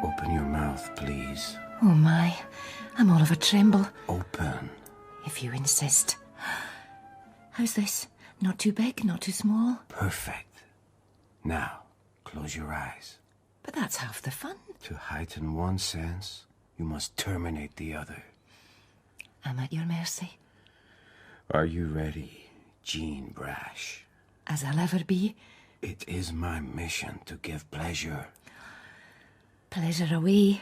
Open your mouth, please. Oh, my. I'm all of a tremble. Open. If you insist. How's this? Not too big, not too small? Perfect. Now, close your eyes. But that's half the fun. To heighten one sense, you must terminate the other. I'm at your mercy. Are you ready, Jean Brash? As I'll ever be. It is my mission to give pleasure. Pleasure away.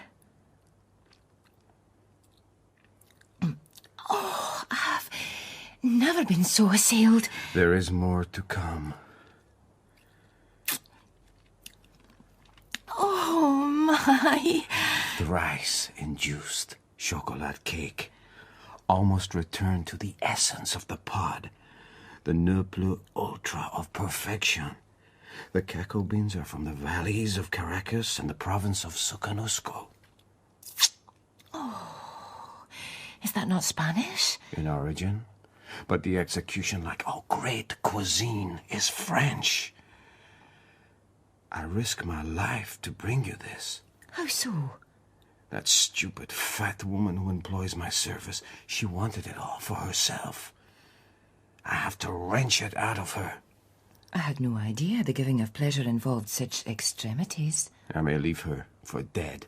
Oh, I've never been so assailed. There is more to come. Oh, my. Thrice-induced chocolate cake. Almost returned to the essence of the pod. The ne plus ultra of perfection. The cacao beans are from the valleys of Caracas and the province of Soconusco. Oh, is that not Spanish? In origin. But the execution, like all great cuisine, is French. I risk my life to bring you this. How so? That stupid fat woman who employs my service, she wanted it all for herself. I have to wrench it out of her. I had no idea the giving of pleasure involved such extremities. I may leave her for dead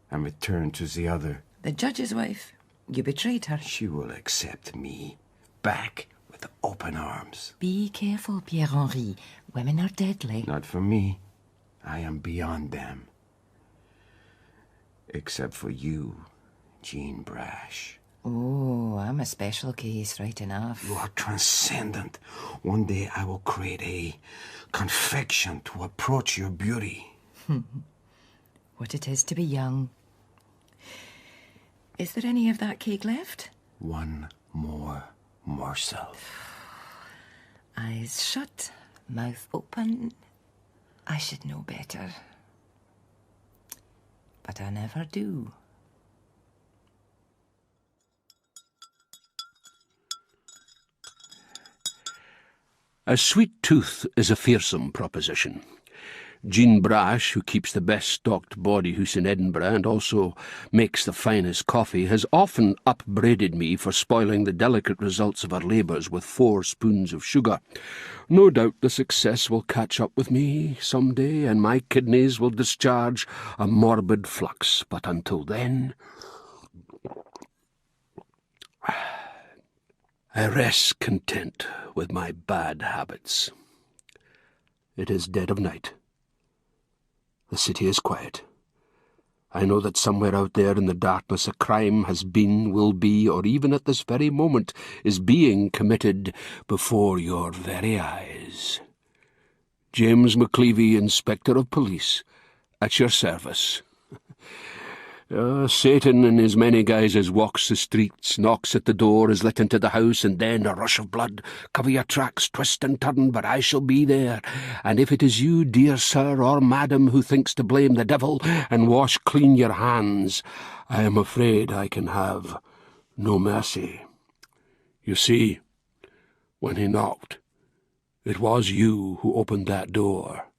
and return to the other. The judge's wife. You betrayed her. She will accept me back with open arms. Be careful, Pierre-Henri. Women are deadly. Not for me. I am beyond them. Except for you, Jean Brash. Oh, I'm a special case, right enough. You are transcendent. One day I will create a confection to approach your beauty. What it is to be young. Is there any of that cake left? One more morsel. Eyes shut, mouth open. I should know better. But I never do. A sweet tooth is a fearsome proposition. Jean Brash, who keeps the best-stocked body-house in Edinburgh and also makes the finest coffee, has often upbraided me for spoiling the delicate results of her labours with 4 spoons of sugar. No doubt the success will catch up with me some day, and my kidneys will discharge a morbid flux. But until then, I rest content with my bad habits. It is dead of night. The city is quiet. I know that somewhere out there in the darkness a crime has been, will be, or even at this very moment is being committed before your very eyes. James McLevy, Inspector of Police, at your service. Satan in his many guises walks the streets, knocks at the door, is let into the house, and then a rush of blood. Cover your tracks, twist and turn, but I shall be there. And if it is you, dear sir or madam, who thinks to blame the devil and wash clean your hands, I am afraid I can have no mercy. You see, when he knocked, it was you who opened that door,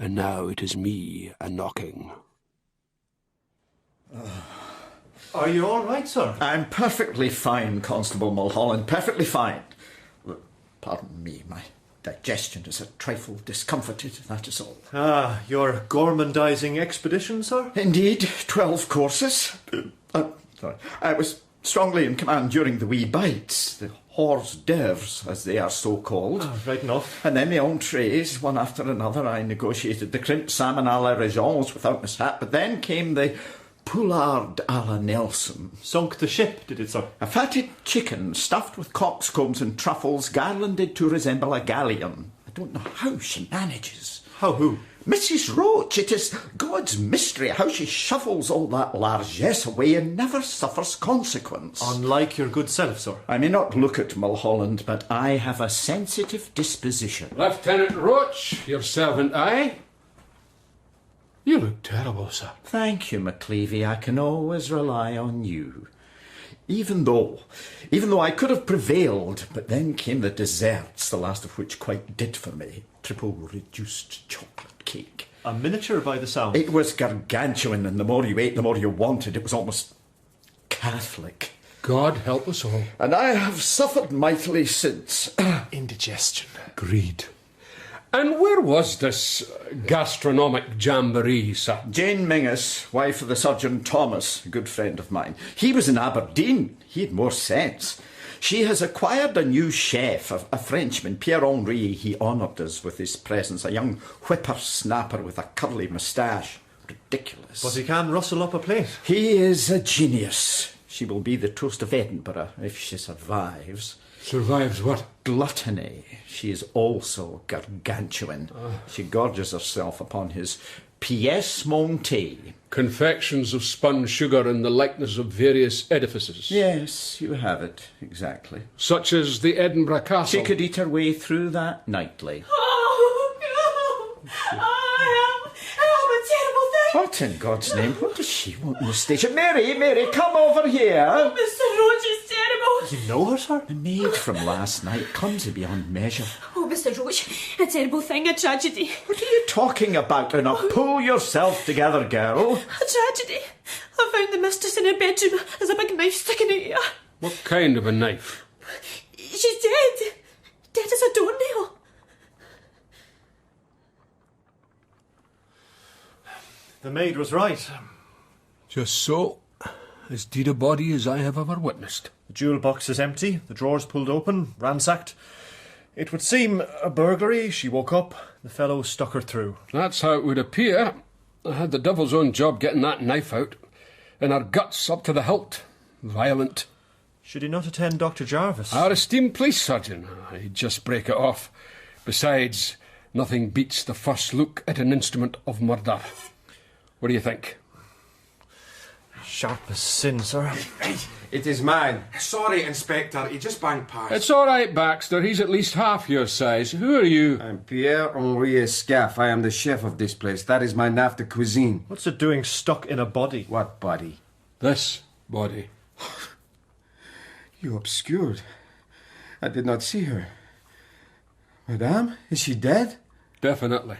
and now it is me a-knocking. Are you all right, sir? I'm perfectly fine, Constable Mulholland, perfectly fine. Pardon me, my digestion is a trifle discomforted, that is all. Ah, your gormandising expedition, sir? Indeed, 12 courses. Sorry. I was strongly in command during the wee bites, the hors d'oeuvres, as they are so called. Ah, right enough. And then the entrees, one after another. I negotiated the crimped salmon à la Régence without mishap, but then came the poulard à la Nelson. Sunk the ship, did it, sir? A fatted chicken stuffed with coxcombs and truffles, garlanded to resemble a galleon. I don't know how she manages. How who? Mrs. Roach. It is God's mystery how she shuffles all that largesse away and never suffers consequence. Unlike your good self, sir. I may not look at Mulholland, but I have a sensitive disposition. Lieutenant Roach, your servant, aye? You look terrible, sir. Thank you, McLevy. I can always rely on you. Even though I could have prevailed, but then came the desserts, the last of which quite did for me. Triple reduced chocolate cake. A miniature by the sound. It was gargantuan, and the more you ate, the more you wanted. It was almost Catholic. God help us all. And I have suffered mightily since. Indigestion. Greed. And where was this gastronomic jamboree, sir? Jane Mingus, wife of the Surgeon Thomas, a good friend of mine. He was in Aberdeen. He had more sense. She has acquired a new chef, a Frenchman, Pierre-Henri. He honoured us with his presence, a young whippersnapper with a curly moustache. Ridiculous. But he can rustle up a plate. He is a genius. She will be the toast of Edinburgh if she survives. Survives what? Gluttony. She is also gargantuan. She gorges herself upon his pièce montée. Confections of spun sugar in the likeness of various edifices. Yes, you have it, exactly. Such as the Edinburgh Castle. She could eat her way through that nightly. Oh, no! I am a terrible thing! What in God's name? What does she want in the station? Mary, come over here. Mr. Roach is terrible! You know her, sir? The maid from last night, clumsy beyond measure. Oh, Mr. Roach, a terrible thing, a tragedy. What are you talking about? Now pull yourself together, girl. A tragedy. I found the mistress in her bedroom. There's a big knife sticking out of her. What kind of a knife? She's dead. Dead as a doornail. The maid was right. Just so. As dead a body as I have ever witnessed. The jewel box is empty, the drawers pulled open, ransacked. It would seem a burglary. She woke up, the fellow stuck her through. That's how it would appear. I had the devil's own job getting that knife out. And her guts up to the hilt. Violent. Should he not attend Dr. Jarvis? Our esteemed police surgeon. He'd just break it off. Besides, nothing beats the first look at an instrument of murder. What do you think? Sharp as sin, sir. It is mine. Sorry, Inspector, he just banged past. It's all right, Baxter. He's at least half your size. Who are you? I'm Pierre-Henri Escaff. I am the chef of this place. That is my naf de cuisine. What's it doing stuck in a body? What body? This body. You obscured. I did not see her. Madame, is she dead? Definitely.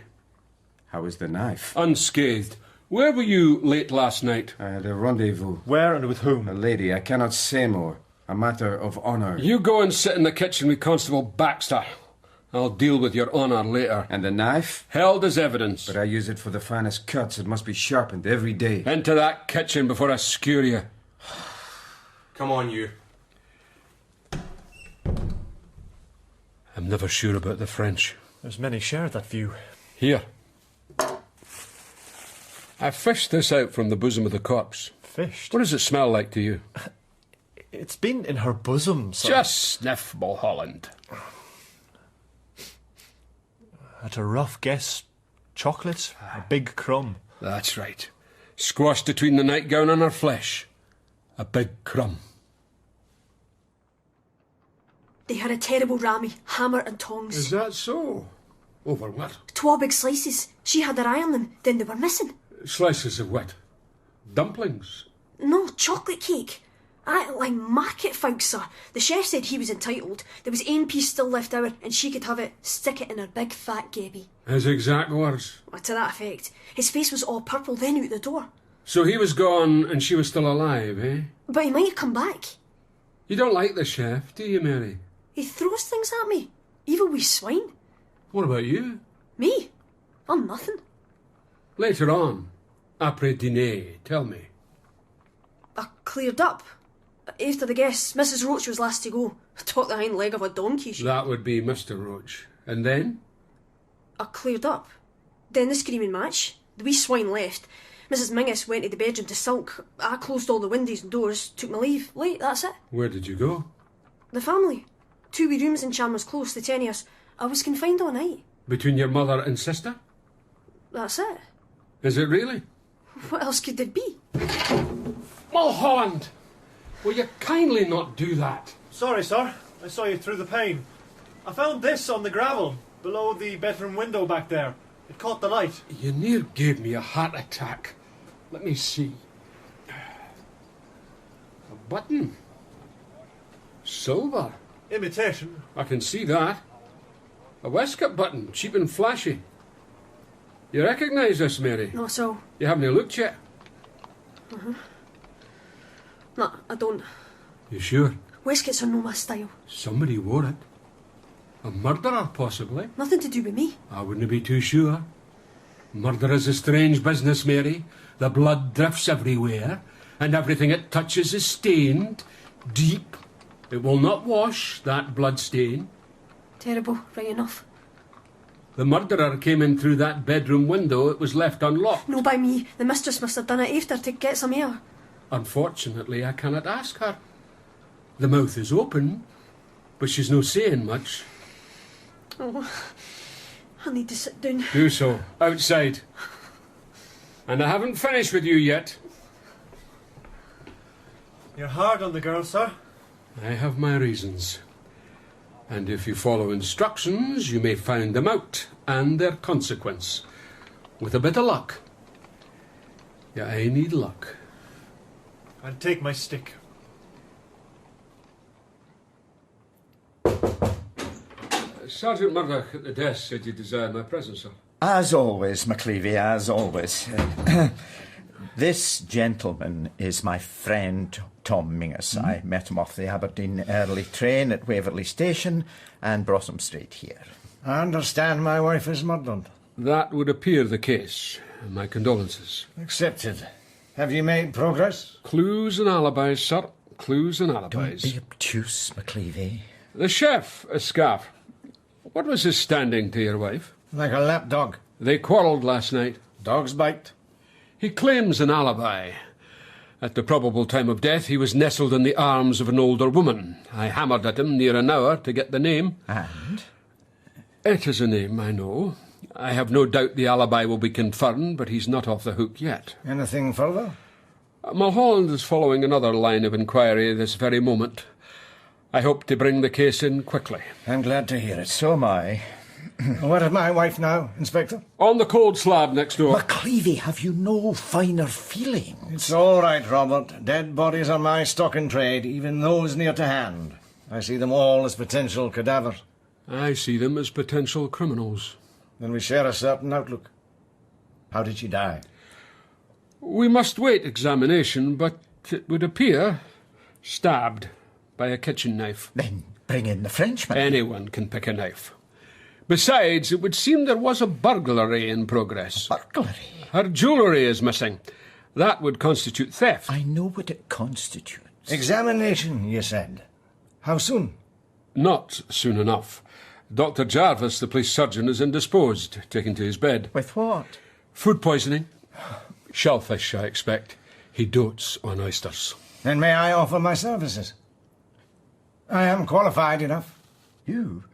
How is the knife? Unscathed. Where were you late last night? I had a rendezvous. Where and with whom? A lady. I cannot say more. A matter of honour. You go and sit in the kitchen with Constable Baxter. I'll deal with your honour later. And the knife? Held as evidence. But I use it for the finest cuts. It must be sharpened every day. Into that kitchen before I skewer you. Come on, you. I'm never sure about the French. There's many share that view. Here. I fished this out from the bosom of the corpse. Fished? What does it smell like to you? It's been in her bosom, sir. Just sniff, Mulholland. At a rough guess, chocolate, a big crumb. That's right. Squashed between the nightgown and her flesh. A big crumb. They had a terrible rammy, hammer and tongs. Is that so? Over what? Twa big slices. She had her eye on them, then they were missing. Slices of what? Dumplings? No, chocolate cake. I like market folks, sir. The chef said he was entitled. There was ain piece still left over, and she could have it, stick it in her big fat gebby. His exact words. Well, to that effect. His face was all purple then out the door. So he was gone and she was still alive, eh? But he might have come back. You don't like the chef, do you, Mary? He throws things at me. Evil wee swine. What about you? Me? I'm nothing. Later on, après dîner, tell me. I cleared up. After the guests, Mrs. Roach was last to go. Took the hind leg of a donkey. That would be Mr. Roach. And then? I cleared up. Then the screaming match. The wee swine left. Mrs. Mingus went to the bedroom to sulk. I closed all the windows and doors, took my leave. Late, that's it. Where did you go? The family. 2 wee rooms in Chalmers Close, the 10 years. I was confined all night. Between your mother and sister? That's it. Is it really? What else could there be? Mulholland! Will you kindly not do that? Sorry, sir. I saw you through the pane. I found this on the gravel, below the bedroom window back there. It caught the light. You near gave me a heart attack. Let me see. A button. Silver. Imitation. I can see that. A waistcoat button, cheap and flashy. You recognise this, Mary? No, so... You haven't looked yet? No, I don't. You sure? Waistcoats are no my style. Somebody wore it. A murderer, possibly. Nothing to do with me. I wouldn't be too sure. Murder is a strange business, Mary. The blood drifts everywhere, and everything it touches is stained, deep. It will not wash, that blood stain. Terrible, right enough. The murderer came in through that bedroom window. It was left unlocked. No by me. The mistress must have done it after to get some air. Unfortunately, I cannot ask her. The mouth is open, but she's no saying much. Oh, I need to sit down. Do so, outside. And I haven't finished with you yet. You're hard on the girl, sir. I have my reasons. And if you follow instructions, you may find them out, and their consequence. With a bit of luck. Yeah, I need luck. I'll take my stick. Sergeant Murdoch at the desk said you desired my presence, sir. As always, McLevy, as always. This gentleman is my friend Tom Mingus. I met him off the Aberdeen early train at Waverley Station and brought him straight here. I understand my wife is murdered. That would appear the case. My condolences. Accepted. Have you made progress? Clues and alibis, sir. Clues and alibis. Don't be obtuse, McLevy. The chef, a scarf. What was his standing to your wife? Like a lapdog. They quarrelled last night. Dogs bite. He claims an alibi. At the probable time of death, he was nestled in the arms of an older woman. I hammered at him near an hour to get the name. And? It is a name, I know. I have no doubt the alibi will be confirmed, but he's not off the hook yet. Anything further? Mulholland is following another line of inquiry this very moment. I hope to bring the case in quickly. I'm glad to hear it. So am I. What of my wife now, Inspector? On the cold slab next door. McLevy, have you no finer feelings? It's all right, Robert. Dead bodies are my stock in trade, even those near to hand. I see them all as potential cadavers. I see them as potential criminals. Then we share a certain outlook. How did she die? We must wait examination, but it would appear stabbed by a kitchen knife. Then bring in the Frenchman. Anyone can pick a knife. Besides, it would seem there was a burglary in progress. Burglary? Her jewellery is missing. That would constitute theft. I know what it constitutes. Examination, you said. How soon? Not soon enough. Dr. Jarvis, the police surgeon, is indisposed, taken to his bed. With what? Food poisoning. Shellfish, I expect. He dotes on oysters. Then may I offer my services? I am qualified enough. You?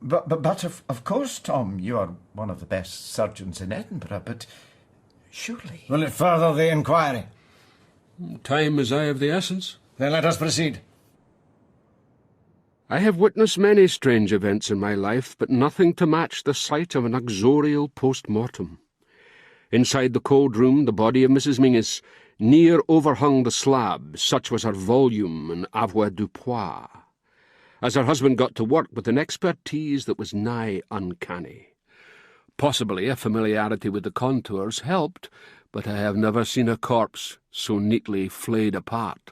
But of course, Tom, you are one of the best surgeons in Edinburgh, but surely... Will it further the inquiry? Time is of the essence. Then let us proceed. I have witnessed many strange events in my life, but nothing to match the sight of an uxorial post-mortem. Inside the cold room, the body of Mrs. Mingus near overhung the slab, such was her volume and avoirdupois, as her husband got to work with an expertise that was nigh uncanny. Possibly a familiarity with the contours helped, but I have never seen a corpse so neatly flayed apart.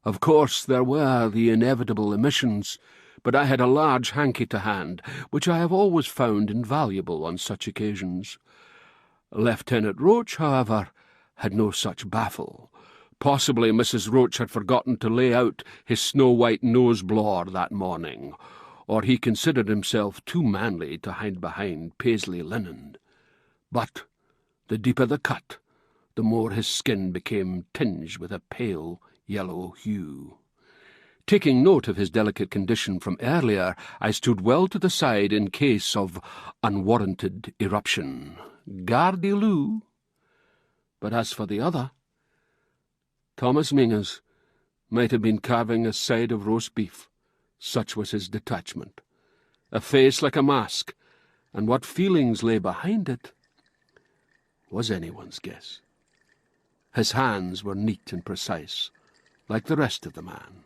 Of course, there were the inevitable emissions, but I had a large hanky to hand, which I have always found invaluable on such occasions. Lieutenant Roach, however, had no such baffle. Possibly Mrs. Roach had forgotten to lay out his snow-white nose-blower that morning, or he considered himself too manly to hide behind Paisley linen. But the deeper the cut, the more his skin became tinged with a pale yellow hue. Taking note of his delicate condition from earlier, I stood well to the side in case of unwarranted eruption. Gardez-vous. But as for the other, Thomas Mingus might have been carving a side of roast beef, such was his detachment. A face like a mask, and what feelings lay behind it was anyone's guess. His hands were neat and precise, like the rest of the man.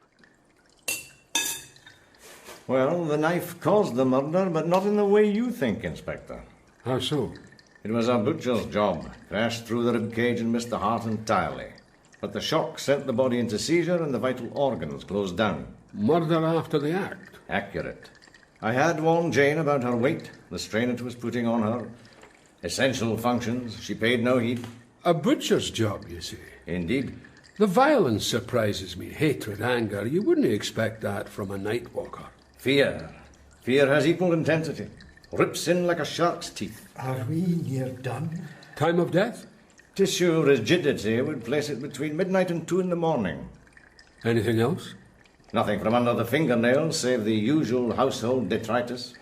Well, the knife caused the murder, but not in the way you think, Inspector. How so? It was a butcher's job. Crashed through the rib cage and missed the heart entirely. But the shock sent the body into seizure and the vital organs closed down. Murder after the act? Accurate. I had warned Jane about her weight, the strain it was putting on her. Essential functions. She paid no heed. A butcher's job, you see. Indeed. The violence surprises me. Hatred, anger. You wouldn't expect that from a night walker. Fear. Fear has equal intensity. Rips in like a shark's teeth. Are we near done? Time of death? Tissue rigidity would place it between midnight and 2 in the morning. Anything else? Nothing from under the fingernails, save the usual household detritus.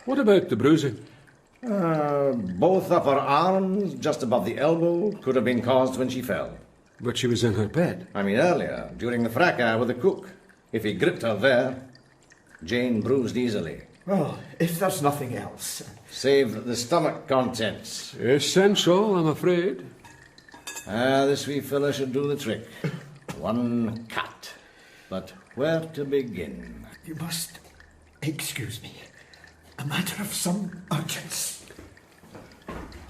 What about the bruising? Both upper arms, just above the elbow, could have been caused when she fell. But she was in her bed. I mean earlier, during the fracas with the cook. If he gripped her there, Jane bruised easily. Well, if there's nothing else. Save the stomach contents. Essential, I'm afraid. This wee fella should do the trick. One cut. But where to begin? You must excuse me. A matter of some urgency.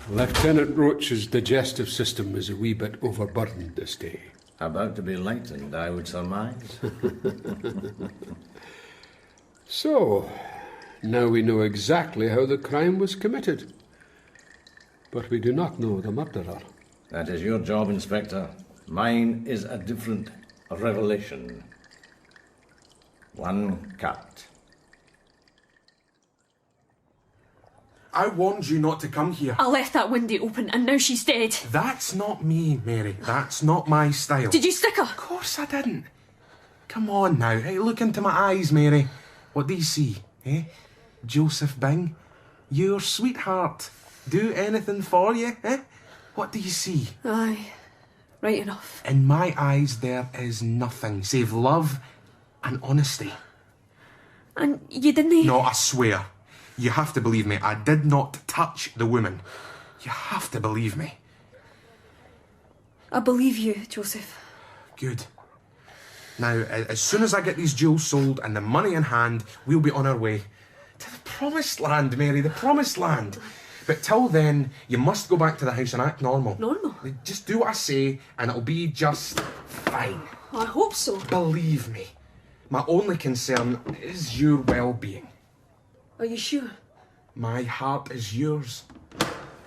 Lieutenant Roach's digestive system is a wee bit overburdened this day. About to be lightened, I would surmise. So, now we know exactly how the crime was committed. But we do not know the murderer. That is your job, Inspector. Mine is a different revelation. One cut. I warned you not to come here. I left that window open and now she's dead. That's not me, Mary. That's not my style. Did you stick her? Of course I didn't. Come on now. Hey, look into my eyes, Mary. What do you see, eh? Joseph Bing? Your sweetheart. Do anything for you, eh? What do you see? Aye, right enough. In my eyes, there is nothing save love and honesty. And you didn't... No, I swear. You have to believe me. I did not touch the woman. You have to believe me. I believe you, Joseph. Good. Now, as soon as I get these jewels sold and the money in hand, we'll be on our way to the promised land, Mary, the promised land. But till then, you must go back to the house and act normal. Normal? Just do what I say and it'll be just fine. I hope so. Believe me. My only concern is your well-being. Are you sure? My heart is yours.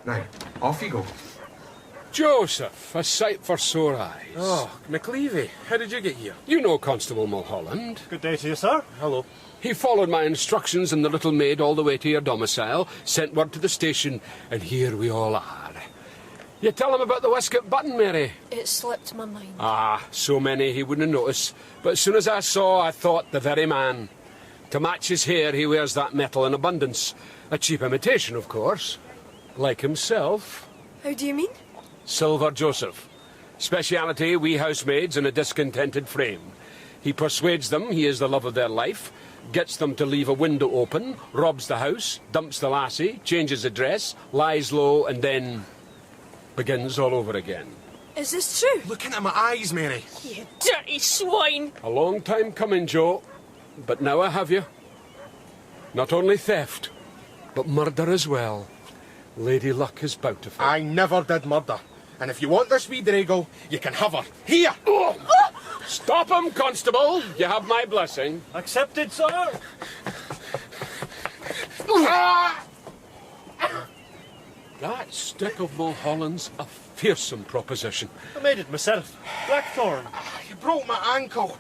Now, off you go. Joseph, a sight for sore eyes. Oh, McLevy, how did you get here? You know Constable Mulholland. Good day to you, sir. Hello. He followed my instructions and the little maid all the way to your domicile, sent word to the station, and here we all are. You tell him about the waistcoat button, Mary? It slipped my mind. Ah, so many he wouldn't notice. But as soon as I saw, I thought the very man. To match his hair, he wears that metal in abundance. A cheap imitation, of course. Like himself. How do you mean? Silver Joseph. Speciality, wee housemaids in a discontented frame. He persuades them he is the love of their life, gets them to leave a window open, robs the house, dumps the lassie, changes the dress, lies low, and then begins all over again. Is this true? Look into my eyes, Mary. You dirty swine! A long time coming, Joe. But now I have you. Not only theft, but murder as well. Lady Luck is bountiful. I never did murder. And if you want this wee Drago, you can have her. Here! Oh. Stop him, Constable. You have my blessing. Accepted, sir. That stick of Mulholland's a fearsome proposition. I made it myself. Blackthorn. You broke my ankle.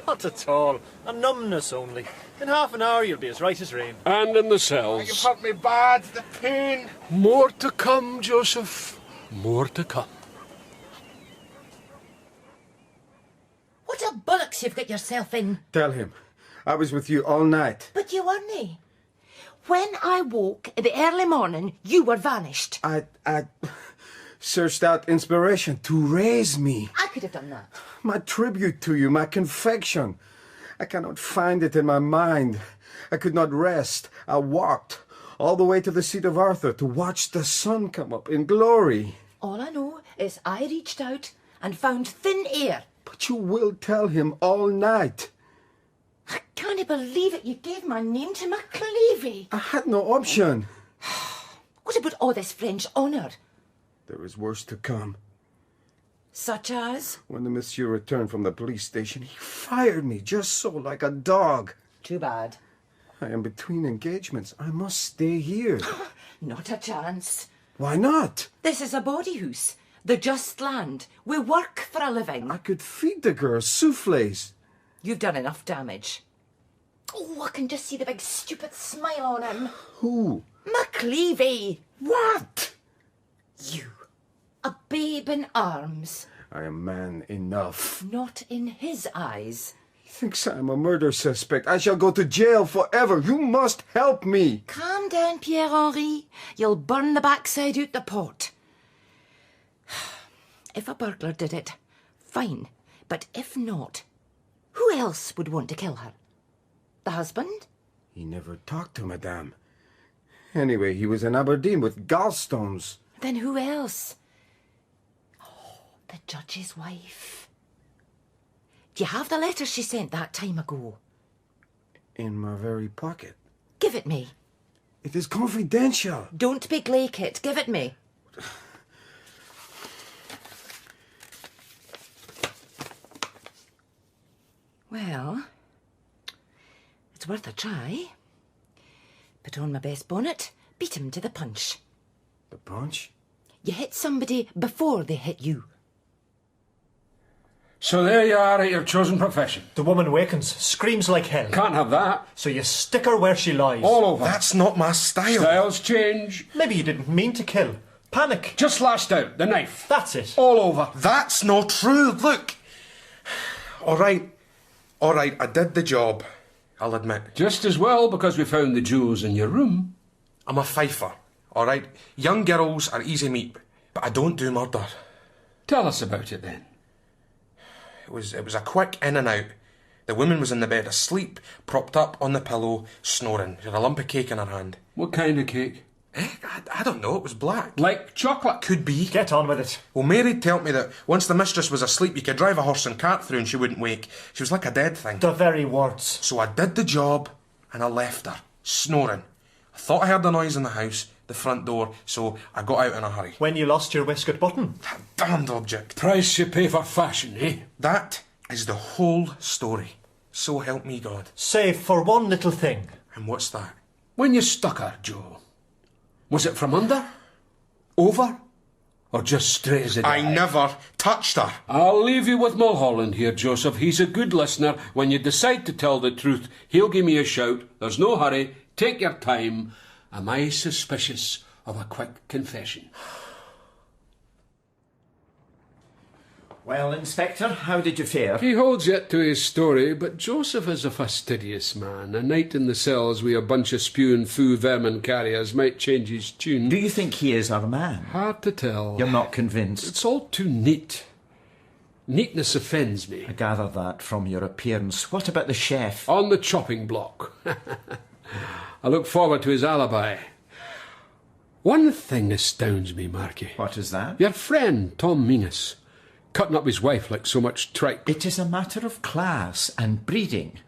Not at all. A numbness only. In half an hour you'll be as right as rain. And in the You've cells. hurt me bad. The pain. More to come, Joseph. More to come. What a bollocks you've got yourself in. Tell him. I was with you all night. But you weren't. When I woke in the early morning, you were vanished. I searched out inspiration to raise me. I could have done that. My tribute to you, my confection. I cannot find it in my mind. I could not rest. I walked all the way to the seat of Arthur to watch the sun come up in glory. All I know is I reached out and found thin air. But you will tell him all night. I can't believe it. You gave my name to McLevy. I had no option. What about all this French honour? There is worse to come. Such as? When the monsieur returned from the police station, he fired me just so, like a dog. Too bad. I am between engagements. I must stay here. Not a chance. Why not? This is a body house. The just land. We work for a living. I could feed the girls souffles. You've done enough damage. Oh, I can just see the big stupid smile on him. Who? McLevy. What? You. A babe in arms. I am man enough. Not in his eyes. He thinks I am a murder suspect. I shall go to jail forever. You must help me. Calm down, Pierre-Henri. You'll burn the backside out the pot. If a burglar did it, fine. But if not, who else would want to kill her? The husband? He never talked to Madame. Anyway, he was in Aberdeen with gallstones. Then who else? Oh, the judge's wife. Do you have the letter she sent that time ago? In my very pocket. Give it me. It is confidential. Don't be glaikit. Give it me. Well, it's worth a try. Put on my best bonnet, beat him to the punch. The punch? You hit somebody before they hit you. So there you are at your chosen profession. The woman wakens, screams like hell. Can't have that. So you stick her where she lies. All over. That's not my style. Styles change. Maybe you didn't mean to kill. Panic. Just lashed out. The knife. That's it. All over. That's not true. Look. All right, I did the job. I'll admit. Just as well, because we found the jewels in your room. I'm a fifer, all right? Young girls are easy meat, but I don't do murder. Tell us about it then. It was a quick in and out. The woman was in the bed asleep, propped up on the pillow, snoring. She had a lump of cake in her hand. What kind of cake? I don't know, it was black. Like chocolate? Could be. Get on with it. Well, Mary told me that once the mistress was asleep, you could drive a horse and cart through and she wouldn't wake. She was like a dead thing. The very words. So I did the job and I left her, snoring. I thought I heard a noise in the house, the front door, so I got out in a hurry. When you lost your waistcoat button. That damned object. Price you pay for fashion, eh? That is the whole story. So help me God. Save for one little thing. And what's that? When you stuck her, Joe, was it from under? Over? Or just straight as a die? I never touched her. I'll leave you with Mulholland here, Joseph. He's a good listener. When you decide to tell the truth, he'll give me a shout. There's no hurry. Take your time. Am I suspicious of a quick confession? Well, Inspector, how did you fare? He holds yet to his story, but Joseph is a fastidious man. A night in the cells with a bunch of spewing foo vermin carriers might change his tune. Do you think he is our man? Hard to tell. You're not convinced? It's all too neat. Neatness offends me. I gather that from your appearance. What about the chef? On the chopping block. I look forward to his alibi. One thing astounds me, Marky. What is that? Your friend, Tom Meanus, cutting up his wife like so much tripe. It is a matter of class and breeding.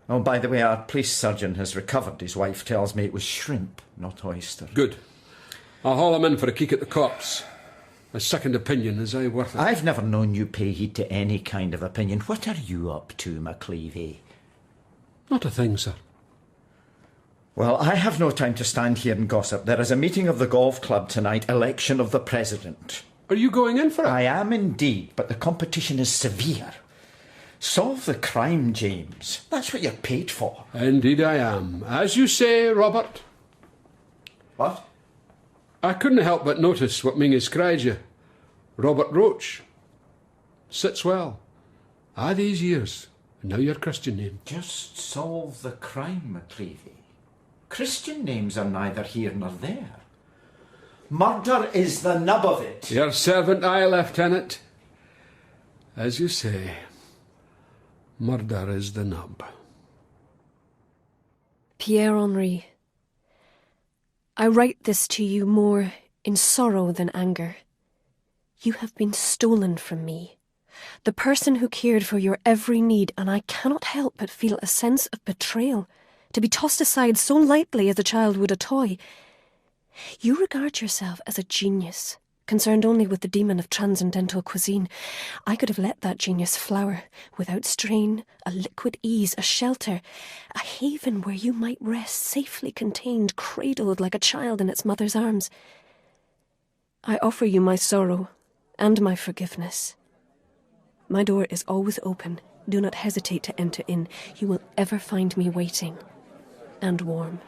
Oh, by the way, our police surgeon has recovered. His wife tells me it was shrimp, not oyster. Good. I'll haul him in for a kick at the corpse. A second opinion, is I worth it? I've never known you pay heed to any kind of opinion. What are you up to, McLevy? Not a thing, sir. Well, I have no time to stand here and gossip. There is a meeting of the golf club tonight, election of the president. Are you going in for it? I am indeed, but the competition is severe. Solve the crime, James. That's what you're paid for. Indeed I am. As you say, Robert. What? I couldn't help but notice what Mingus cried you. Robert Roach. Sits well. These years, and now your Christian name. Just solve the crime, McLevy. Christian names are neither here nor there. Murder is the nub of it. Your servant I, Lieutenant. As you say, murder is the nub. Pierre-Henri, I write this to you more in sorrow than anger. You have been stolen from me, the person who cared for your every need, and I cannot help but feel a sense of betrayal, to be tossed aside so lightly as a child would a toy. You regard yourself as a genius, concerned only with the demon of transcendental cuisine. I could have let that genius flower, without strain, a liquid ease, a shelter, a haven where you might rest safely contained, cradled like a child in its mother's arms. I offer you my sorrow and my forgiveness. My door is always open. Do not hesitate to enter in. You will ever find me waiting and warm.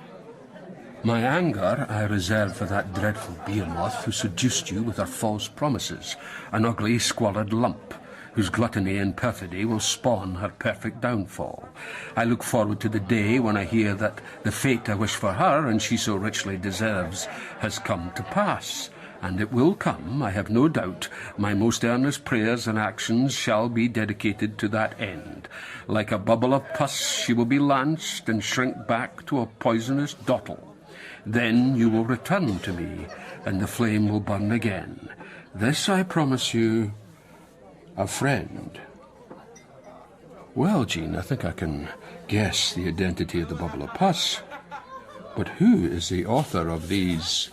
My anger I reserve for that dreadful beer-moth who seduced you with her false promises, an ugly, squalid lump, whose gluttony and perfidy will spawn her perfect downfall. I look forward to the day when I hear that the fate I wish for her, and she so richly deserves, has come to pass. And it will come, I have no doubt. My most earnest prayers and actions shall be dedicated to that end. Like a bubble of pus, she will be launched and shrink back to a poisonous dottle. Then you will return to me, and the flame will burn again. This I promise you, a friend. Well, Jean, I think I can guess the identity of the bubble of pus. But who is the author of these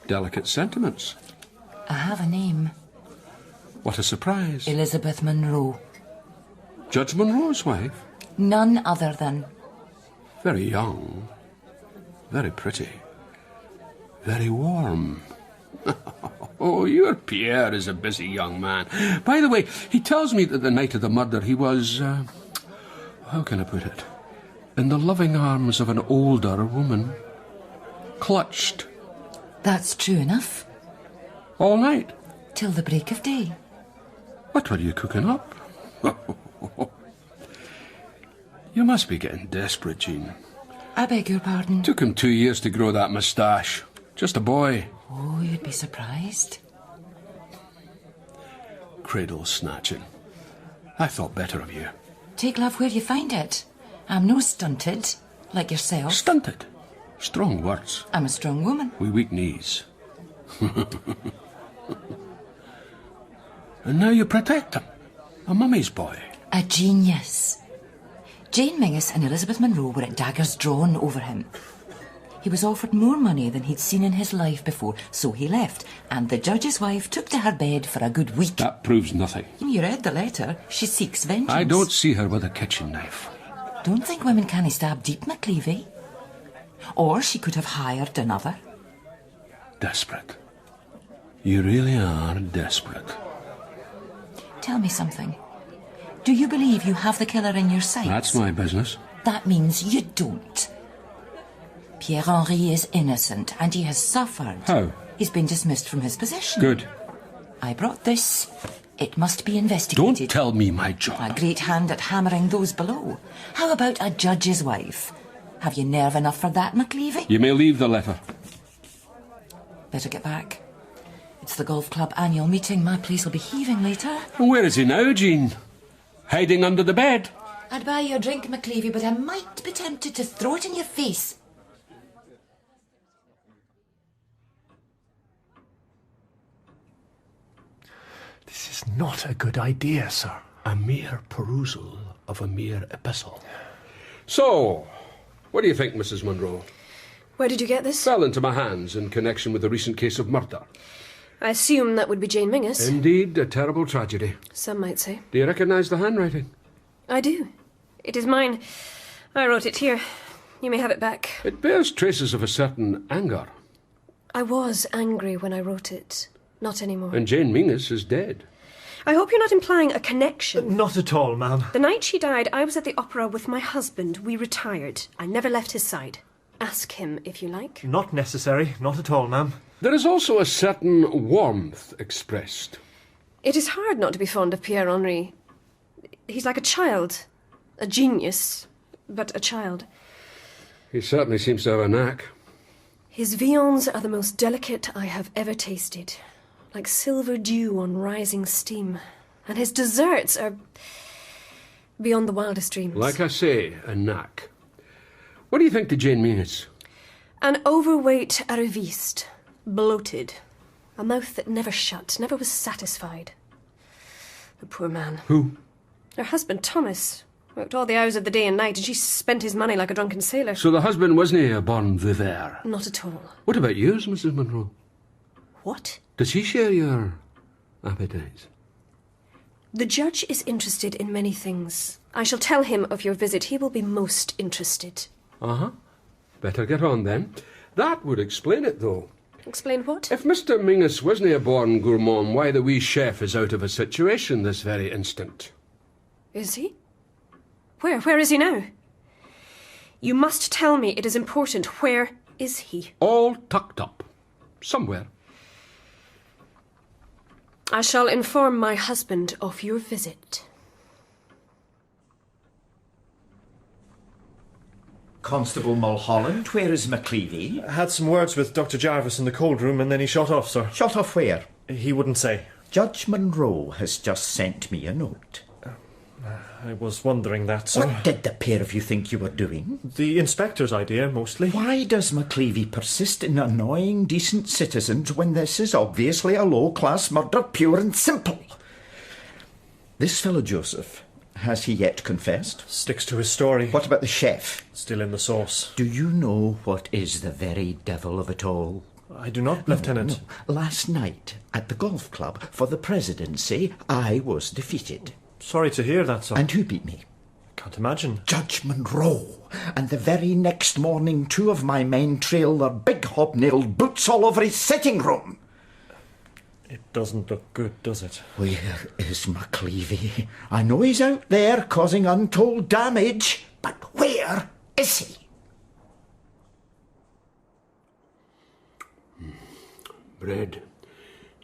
delicate sentiments? I have a name. What a surprise. Elizabeth Munro. Judge Munro's wife? None other than... Very young. Very pretty. Very warm. Oh, your Pierre is a busy young man. By the way, he tells me that the night of the murder he was... how can I put it? In the loving arms of an older woman. Clutched. That's true enough. All night? Till the break of day. What were you cooking up? You must be getting desperate, Jean. I beg your pardon? Took him 2 years to grow that moustache. Just a boy. Oh, you'd be surprised. Cradle snatching. I thought better of you. Take love where you find it. I'm no stunted, like yourself. Stunted? Strong words. I'm a strong woman. With weak knees. And now you protect him. A mummy's boy. A genius. Jane Mingus and Elizabeth Munro were at daggers drawn over him. He was offered more money than he'd seen in his life before, so he left, and the judge's wife took to her bed for a good week. That proves nothing. You read the letter. She seeks vengeance. I don't see her with a kitchen knife. Don't think women can't stab deep, McLevy. Or she could have hired another. Desperate. You really are desperate. Tell me something. Do you believe you have the killer in your sights? That's my business. That means you don't. Pierre-Henri is innocent, and he has suffered. How? He's been dismissed from his position. Good. I brought this. It must be investigated. Don't tell me my job. A great hand at hammering those below. How about a judge's wife? Have you nerve enough for that, McLevy? You may leave the letter. Better get back. It's the golf club annual meeting. My place will be heaving later. And where is he now, Jean? Hiding under the bed? I'd buy you a drink, McLevy, but I might be tempted to throw it in your face. This is not a good idea, sir. A mere perusal of a mere epistle. So, what do you think, Mrs. Munro? Where did you get this? Fell into my hands in connection with the recent case of murder. I assume that would be Jane Mingus. Indeed, a terrible tragedy. Some might say. Do you recognise the handwriting? I do. It is mine. I wrote it here. You may have it back. It bears traces of a certain anger. I was angry when I wrote it. Not anymore. And Jane Mingus is dead. I hope you're not implying a connection. Not at all, ma'am. The night she died, I was at the opera with my husband. We retired. I never left his side. Ask him, if you like. Not necessary. Not at all, ma'am. There is also a certain warmth expressed. It is hard not to be fond of Pierre-Henri. He's like a child. A genius, but a child. He certainly seems to have a knack. His viands are the most delicate I have ever tasted. Like silver dew on rising steam. And his desserts are beyond the wildest dreams. Like I say, a knack. What do you think to Jane Mingus? An overweight arriviste, bloated, a mouth that never shut, never was satisfied. The poor man. Who? Her husband, Thomas, worked all the hours of the day and night, and she spent his money like a drunken sailor. So the husband wasn't a bon vivant? Not at all. What about yours, Mrs. Munro? What? Does he share your appetites? The judge is interested in many things. I shall tell him of your visit. He will be most interested. Uh-huh. Better get on, then. That would explain it, though. Explain what? If Mr. Mingus wasn't a born gourmand, why the wee chef is out of a situation this very instant. Is he? Where is he now? You must tell me. It is important. Where is he? All tucked up. Somewhere. I shall inform my husband of your visit. Constable Mulholland, where is McLevy? I had some words with Dr. Jarvis in the cold room and then he shot off, sir. Shot off where? He wouldn't say. Judge Munro has just sent me a note. I was wondering that, sir. What did the pair of you think you were doing? The inspector's idea, mostly. Why does McLevy persist in annoying decent citizens when this is obviously a low-class murder, pure and simple? This fellow Joseph, has he yet confessed? Sticks to his story. What about the chef? Still in the sauce. Do you know what is the very devil of it all? I do not, Lieutenant. No. Last night, at the golf club for the presidency, I was defeated. Sorry to hear that, sir. And who beat me? Can't imagine. Judge Munro. And the very next morning, 2 of my men trailed their big hobnailed boots all over his sitting room. It doesn't look good, does it? Where is McLevy? I know he's out there causing untold damage, but where is he? Bread,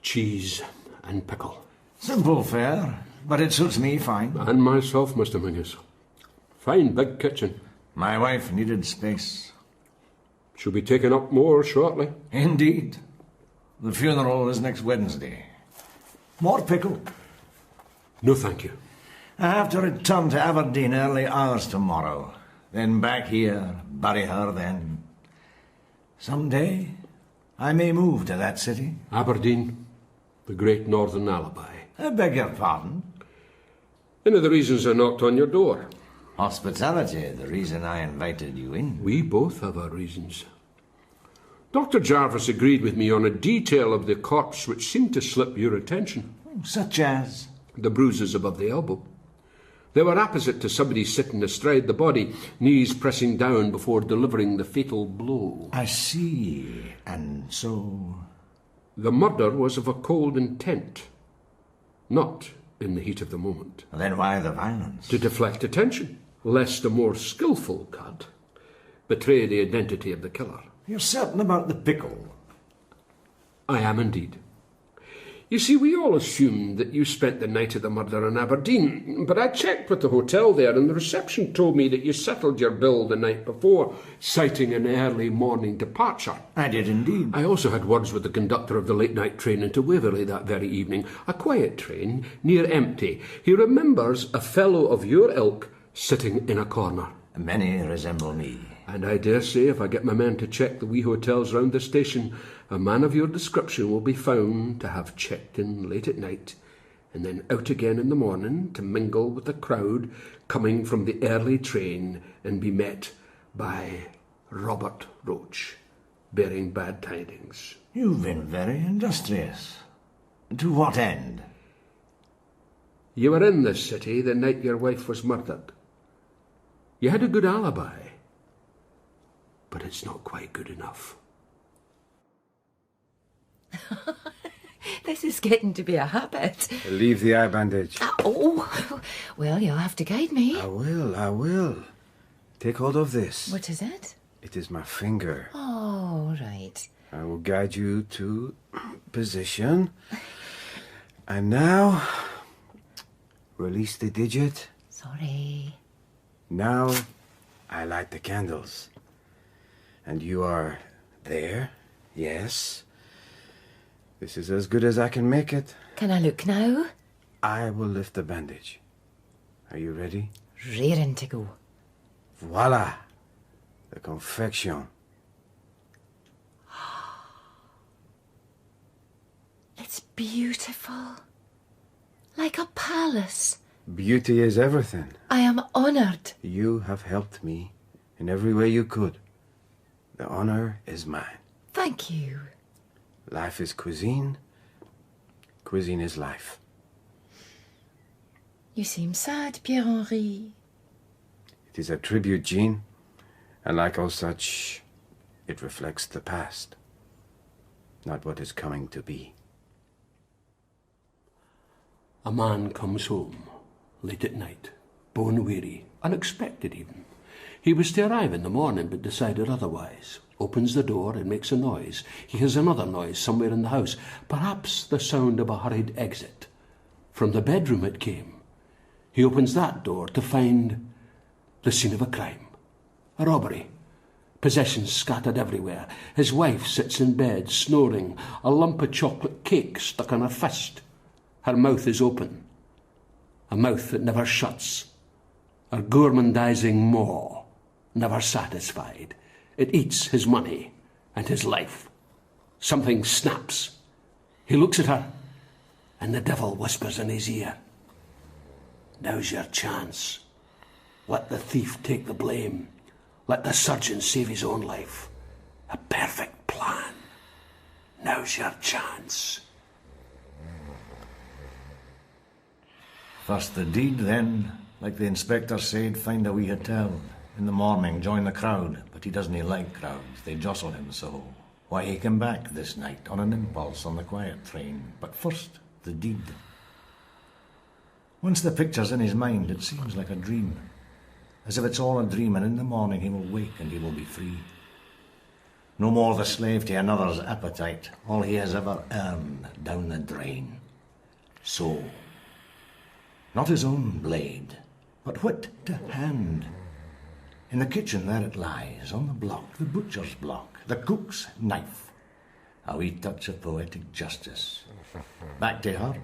cheese, and pickle. Simple fare, but it suits me fine. And myself, Mr. Mingus. Fine big kitchen. My wife needed space. She'll be taking up more shortly. Indeed. The funeral is next Wednesday. More pickle? No, thank you. I have to return to Aberdeen early hours tomorrow. Then back here, bury her then. Someday, I may move to that city. Aberdeen, the great northern alibi. I beg your pardon. One of the reasons I knocked on your door. Hospitality, the reason I invited you in. We both have our reasons. Dr. Jarvis agreed with me on a detail of the corpse which seemed to slip your attention. Such as? The bruises above the elbow. They were opposite to somebody sitting astride the body, knees pressing down before delivering the fatal blow. I see. And so? The murder was of a cold intent, not in the heat of the moment. Then why the violence? To deflect attention, lest a more skillful cut betray the identity of the killer. You're certain about the pickle? I am indeed. You see, we all assumed that you spent the night of the murder in Aberdeen, but I checked with the hotel there and the reception told me that you settled your bill the night before, citing an early morning departure. I did indeed. I also had words with the conductor of the late-night train into Waverley that very evening, a quiet train, near empty. He remembers a fellow of your ilk sitting in a corner. Many resemble me. And I dare say if I get my men to check the wee hotels round the station, a man of your description will be found to have checked in late at night and then out again in the morning to mingle with the crowd coming from the early train and be met by Robert Roach, bearing bad tidings. You've been very industrious. To what end? You were in this city the night your wife was murdered. You had a good alibi. But it's not quite good enough. This is getting to be a habit. Leave the eye bandage. Oh, well, you'll have to guide me. I will. Take hold of this. What is it? It is my finger. Oh, right. I will guide you to position. And now, release the digit. Sorry. Now, I light the candles. And you are there, yes. This is as good as I can make it. Can I look now? I will lift the bandage. Are you ready? Raring to go. Voila! The confection. It's beautiful. Like a palace. Beauty is everything. I am honoured. You have helped me in every way you could. The honour is mine. Thank you. Life is cuisine. Cuisine is life. You seem sad, Pierre-Henri. It is a tribute, Jean, and like all such, it reflects the past, not what is coming to be. A man comes home, late at night, bone-weary, unexpected even. He was to arrive in the morning, but decided otherwise. Opens the door and makes a noise. He hears another noise somewhere in the house, perhaps the sound of a hurried exit. From the bedroom it came. He opens that door to find the scene of a crime. A robbery. Possessions scattered everywhere. His wife sits in bed, snoring, a lump of chocolate cake stuck in her fist. Her mouth is open. A mouth that never shuts. A gourmandizing maw, never satisfied. It eats his money and his life. Something snaps. He looks at her, and the devil whispers in his ear, "Now's your chance. Let the thief take the blame. Let the surgeon save his own life. A perfect plan. Now's your chance." First the deed, then, like the inspector said, find a wee hotel. In the morning, join the crowd, but he doesn't like crowds. They jostle him so. Why, he came back this night on an impulse on the quiet train. But first, the deed. Once the picture's in his mind, it seems like a dream. As if it's all a dream, and in the morning he will wake and he will be free. No more the slave to another's appetite, all he has ever earned down the drain. So, not his own blade, but wit to hand. In the kitchen there it lies, on the block, the butcher's block, the cook's knife. A wee touch of poetic justice. Back to her.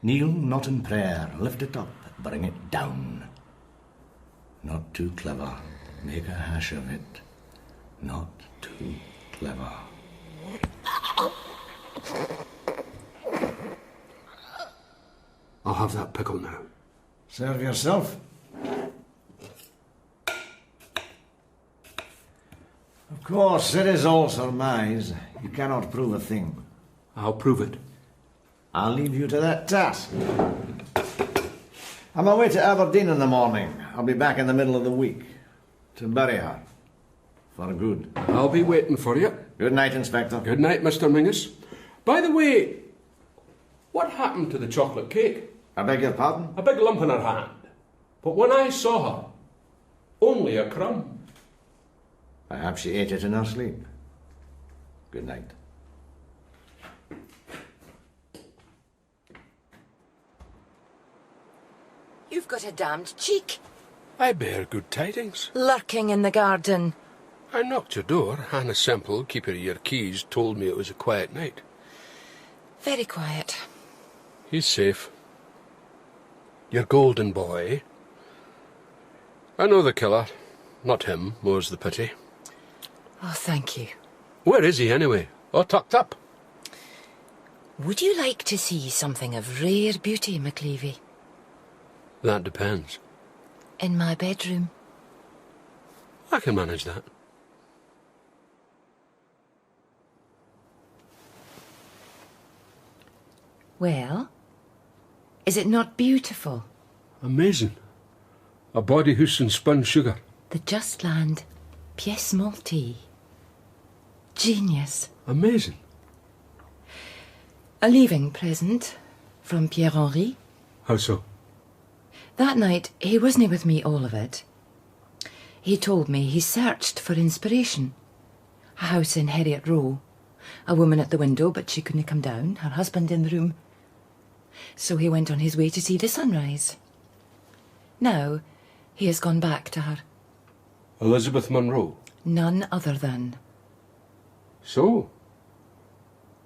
Kneel not in prayer, lift it up, bring it down. Not too clever, make a hash of it. Not too clever. I'll have that pickle now. Serve yourself. Of course, it is all surmise. You cannot prove a thing. I'll prove it. I'll leave you to that task. I'm away to Aberdeen in the morning. I'll be back in the middle of the week to bury her. For good. I'll be waiting for you. Good night, Inspector. Good night, Mr. Mingus. By the way, what happened to the chocolate cake? I beg your pardon? A big lump in her hand. But when I saw her, only a crumb. Perhaps she ate it in her sleep. Good night. You've got a damned cheek. I bear good tidings. Lurking in the garden. I knocked your door. Hannah Semple, keeper of your keys, told me it was a quiet night. Very quiet. He's safe. Your golden boy. I know the killer. Not him, more's the pity. Oh, thank you. Where is he, anyway? All tucked up? Would you like to see something of rare beauty, McLevy? That depends. In my bedroom. I can manage that. Well, is it not beautiful? Amazing. A body house and spun sugar. The Just Land pièce montée. Genius. Amazing. A leaving present from Pierre-Henri. How so? That night, he wasn't with me all of it. He told me he searched for inspiration. A house in Heriot Row. A woman at the window, but she couldn't come down. Her husband in the room. So he went on his way to see the sunrise. Now, he has gone back to her. Elizabeth Munro? None other than. So,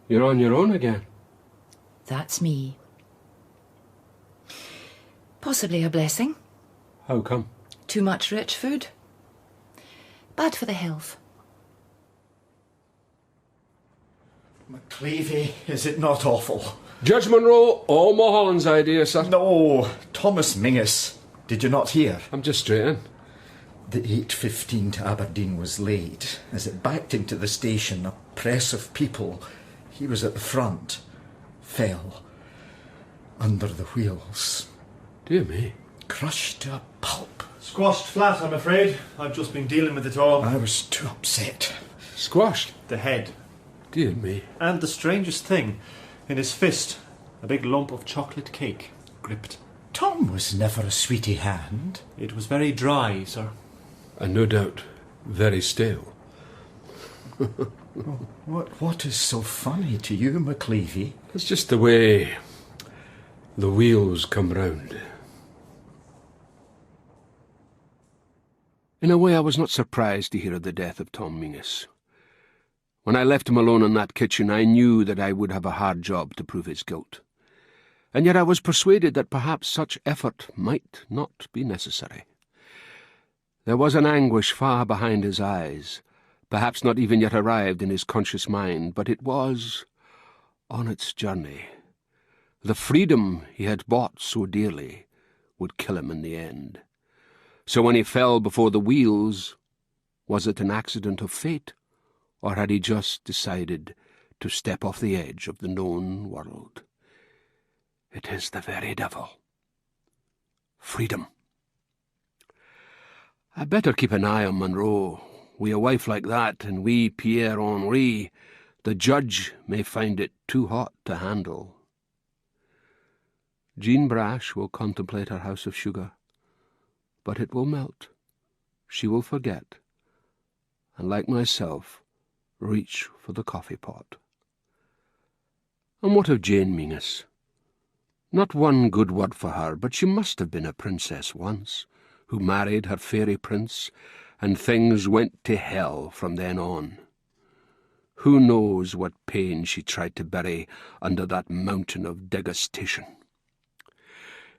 you're on your own again? That's me. Possibly a blessing. How come? Too much rich food. Bad for the health. McLevy, is it not awful? Judge Munro, all Mulholland's idea, sir. No, Thomas Mingus. Did you not hear? I'm just straight in. The 8:15 to Aberdeen was late. As it backed into the station, a press of people, he was at the front, fell under the wheels. Dear me. Crushed to a pulp. Squashed flat, I'm afraid. I've just been dealing with it all. I was too upset. Squashed? The head. Dear me. And the strangest thing, in his fist, a big lump of chocolate cake, gripped. Tom was never a sweetie hand. It was very dry, sir. And no doubt, very stale. What is so funny to you, McLevy? It's just the way the wheels come round. In a way, I was not surprised to hear of the death of Tom Mingus. When I left him alone in that kitchen, I knew that I would have a hard job to prove his guilt. And yet I was persuaded that perhaps such effort might not be necessary. There was an anguish far behind his eyes, perhaps not even yet arrived in his conscious mind, but it was on its journey. The freedom he had bought so dearly would kill him in the end. So when he fell before the wheels, was it an accident of fate, or had he just decided to step off the edge of the known world? It is the very devil. Freedom. I'd better keep an eye on Munro. Wi' a wife like that, and wee Pierre Henri, the judge may find it too hot to handle. Jean Brash will contemplate her house of sugar, but it will melt. She will forget, and like myself, reach for the coffee pot. And what of Jane Mingus? Not one good word for her, but she must have been a princess once, who married her fairy prince, and things went to hell from then on. Who knows what pain she tried to bury under that mountain of degustation?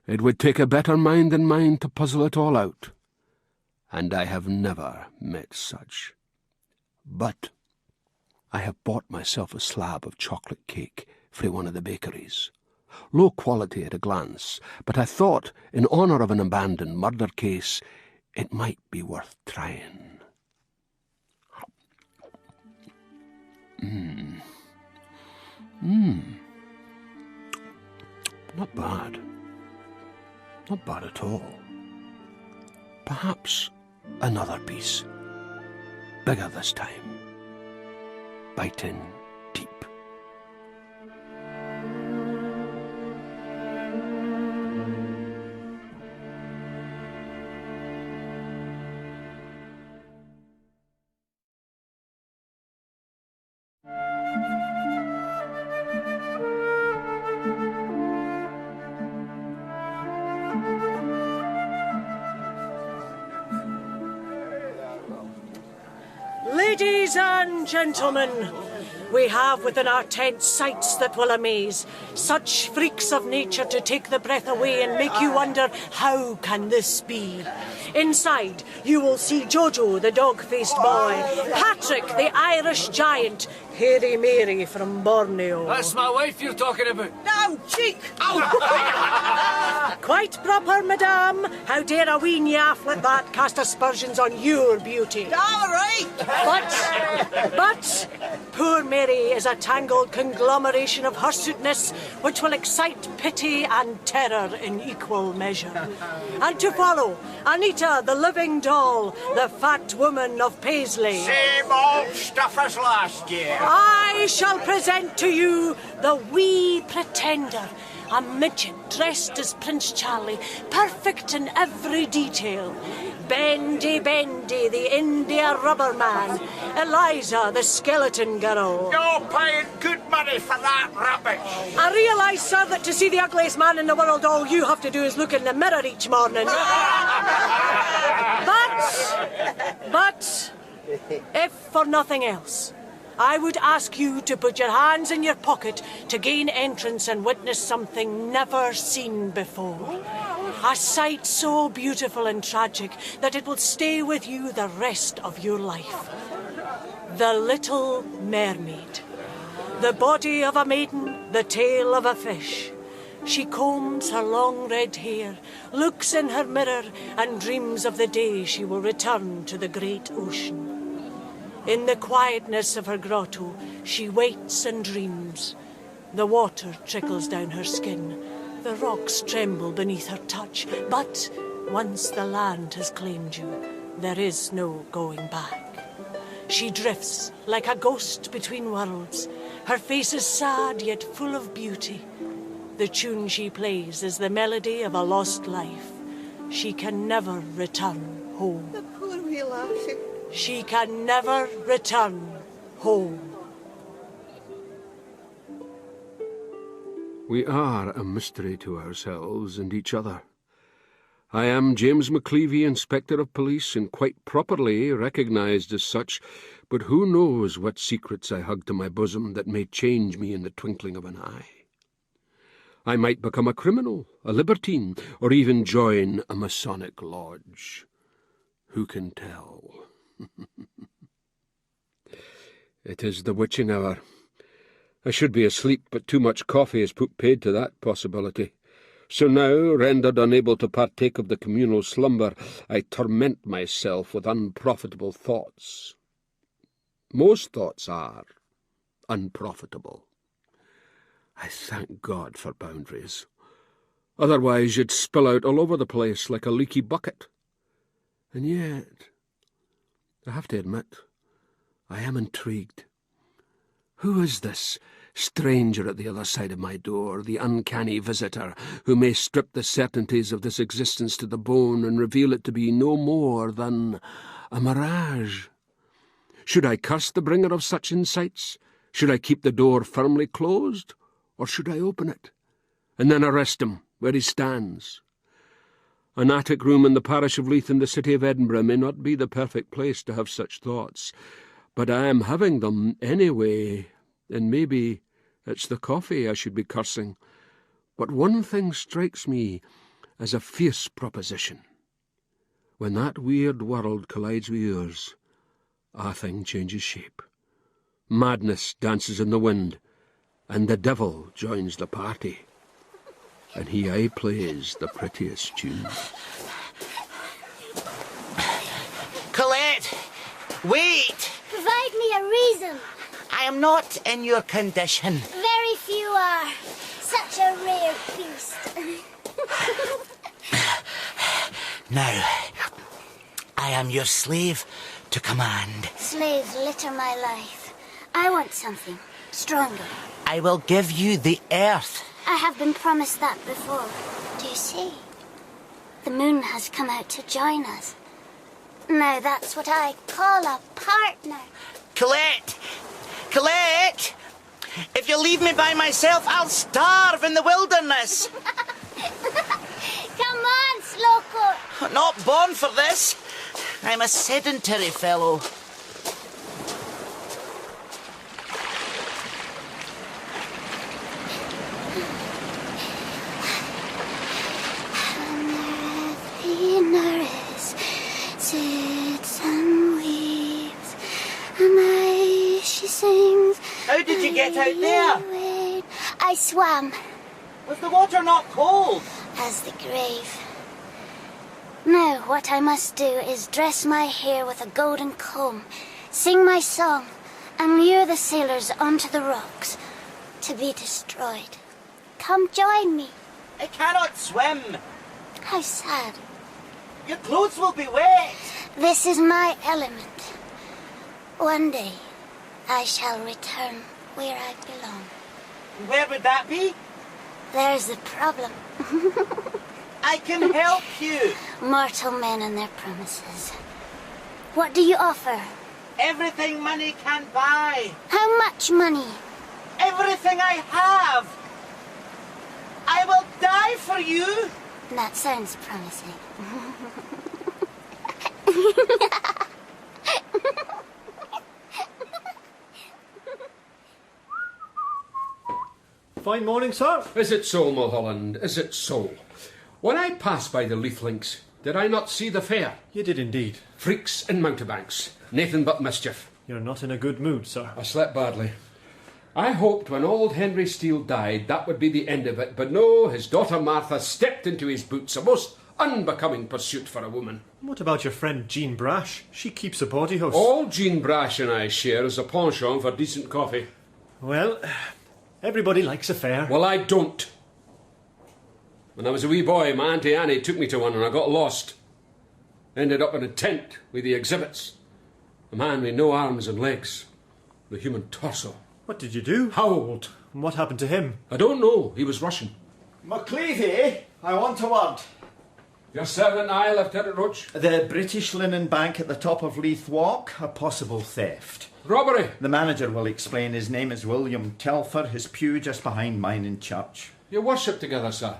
It would take a better mind than mine to puzzle it all out, and I have never met such. But I have bought myself a slab of chocolate cake frae one of the bakeries. Low quality at a glance, but I thought, in honour of an abandoned murder case, it might be worth trying. Not bad. Not bad at all. Perhaps another piece. Bigger this time. Biting deep. Ladies and gentlemen, we have within our tent sights that will amaze. Such freaks of nature to take the breath away and make you wonder, how can this be? Inside, you will see Jojo, the dog-faced boy, Patrick, the Irish giant, Hairy Mary from Borneo. That's my wife you're talking about. No, cheek! Quite proper, madame. How dare a wee naff like that cast aspersions on your beauty? All right. But poor Mary is a tangled conglomeration of hirsuteness which will excite pity and terror in equal measure. And to follow, Anita, the living doll, the fat woman of Paisley. Same old stuff as last year. I shall present to you the wee pretender, a midget dressed as Prince Charlie, perfect in every detail. Bendy, the India rubber man. Eliza, the skeleton girl. You're paying good money for that rubbish. I realise, sir, that to see the ugliest man in the world, all you have to do is look in the mirror each morning. But, if for nothing else, I would ask you to put your hands in your pocket to gain entrance and witness something never seen before. A sight so beautiful and tragic that it will stay with you the rest of your life. The Little Mermaid. The body of a maiden, the tail of a fish. She combs her long red hair, looks in her mirror, and dreams of the day she will return to the great ocean. In the quietness of her grotto, she waits and dreams. The water trickles down her skin. The rocks tremble beneath her touch. But once the land has claimed you, there is no going back. She drifts like a ghost between worlds. Her face is sad yet full of beauty. The tune she plays is the melody of a lost life. She can never return home. The poor wee lassie. She can never return home. We are a mystery to ourselves and each other. I am James McLevy, Inspector of Police, and quite properly recognised as such, but who knows what secrets I hug to my bosom that may change me in the twinkling of an eye. I might become a criminal, a libertine, or even join a Masonic lodge. Who can tell? It is the witching hour. I should be asleep, but too much coffee has put paid to that possibility. So now, rendered unable to partake of the communal slumber, I torment myself with unprofitable thoughts. Most thoughts are unprofitable. I thank God for boundaries. Otherwise you'd spill out all over the place like a leaky bucket. And yet, I have to admit, I am intrigued. Who is this stranger at the other side of my door, the uncanny visitor who may strip the certainties of this existence to the bone and reveal it to be no more than a mirage? Should I curse the bringer of such insights? Should I keep the door firmly closed? Or should I open it, and then arrest him where he stands? An attic room in the parish of Leith in the city of Edinburgh may not be the perfect place to have such thoughts, but I am having them anyway, and maybe it's the coffee I should be cursing. But one thing strikes me as a fierce proposition. When that weird world collides with yours, a thing changes shape. Madness dances in the wind, and the devil joins the party, and he aye plays the prettiest tune. Colette! Wait! Provide me a reason. I am not in your condition. Very few are. Such a rare beast. Now, I am your slave to command. Slaves litter my life. I want something stronger. I will give you the earth. I have been promised that before. Do you see? The moon has come out to join us. Now that's what I call a partner. Colette! Colette! If you leave me by myself, I'll starve in the wilderness. Come on, Slowcourt. Not born for this. I'm a sedentary fellow. Sits and weeps, and she sings. How did you get out there? I swam. Was the water not cold? As the grave. Now what I must do is dress my hair with a golden comb, sing my song, and lure the sailors onto the rocks to be destroyed. Come join me. I cannot swim. How sad. Your clothes will be wet. This is my element. One day, I shall return where I belong. Where would that be? There's the problem. I can help you. Mortal men and their promises. What do you offer? Everything money can buy. How much money? Everything I have. I will die for you. That sounds promising. Fine morning, sir. Is it so, Mulholland? Is it so? When I passed by the Leith links, did I not see the fair? You did indeed. Freaks and mountebanks. Nathan but mischief. You're not in a good mood, sir. I slept badly. I hoped when old Henry Steele died that would be the end of it, but no, his daughter Martha stepped into his boots, a most unbecoming pursuit for a woman. What about your friend Jean Brash? She keeps a bawdy house. All Jean Brash and I share is a penchant for decent coffee. Well, everybody likes a fair. Well, I don't. When I was a wee boy, my Auntie Annie took me to one and I got lost. Ended up in a tent with the exhibits. A man with no arms and legs. The human torso. What did you do? Howled. And what happened to him? I don't know. He was Russian. McLevy, I want a word. Your servant, I, Lieutenant Roach. The British Linen Bank at the top of Leith Walk, a possible theft. Robbery. The manager will explain. His name is William Telfer, his pew just behind mine in church. You worship together, sir.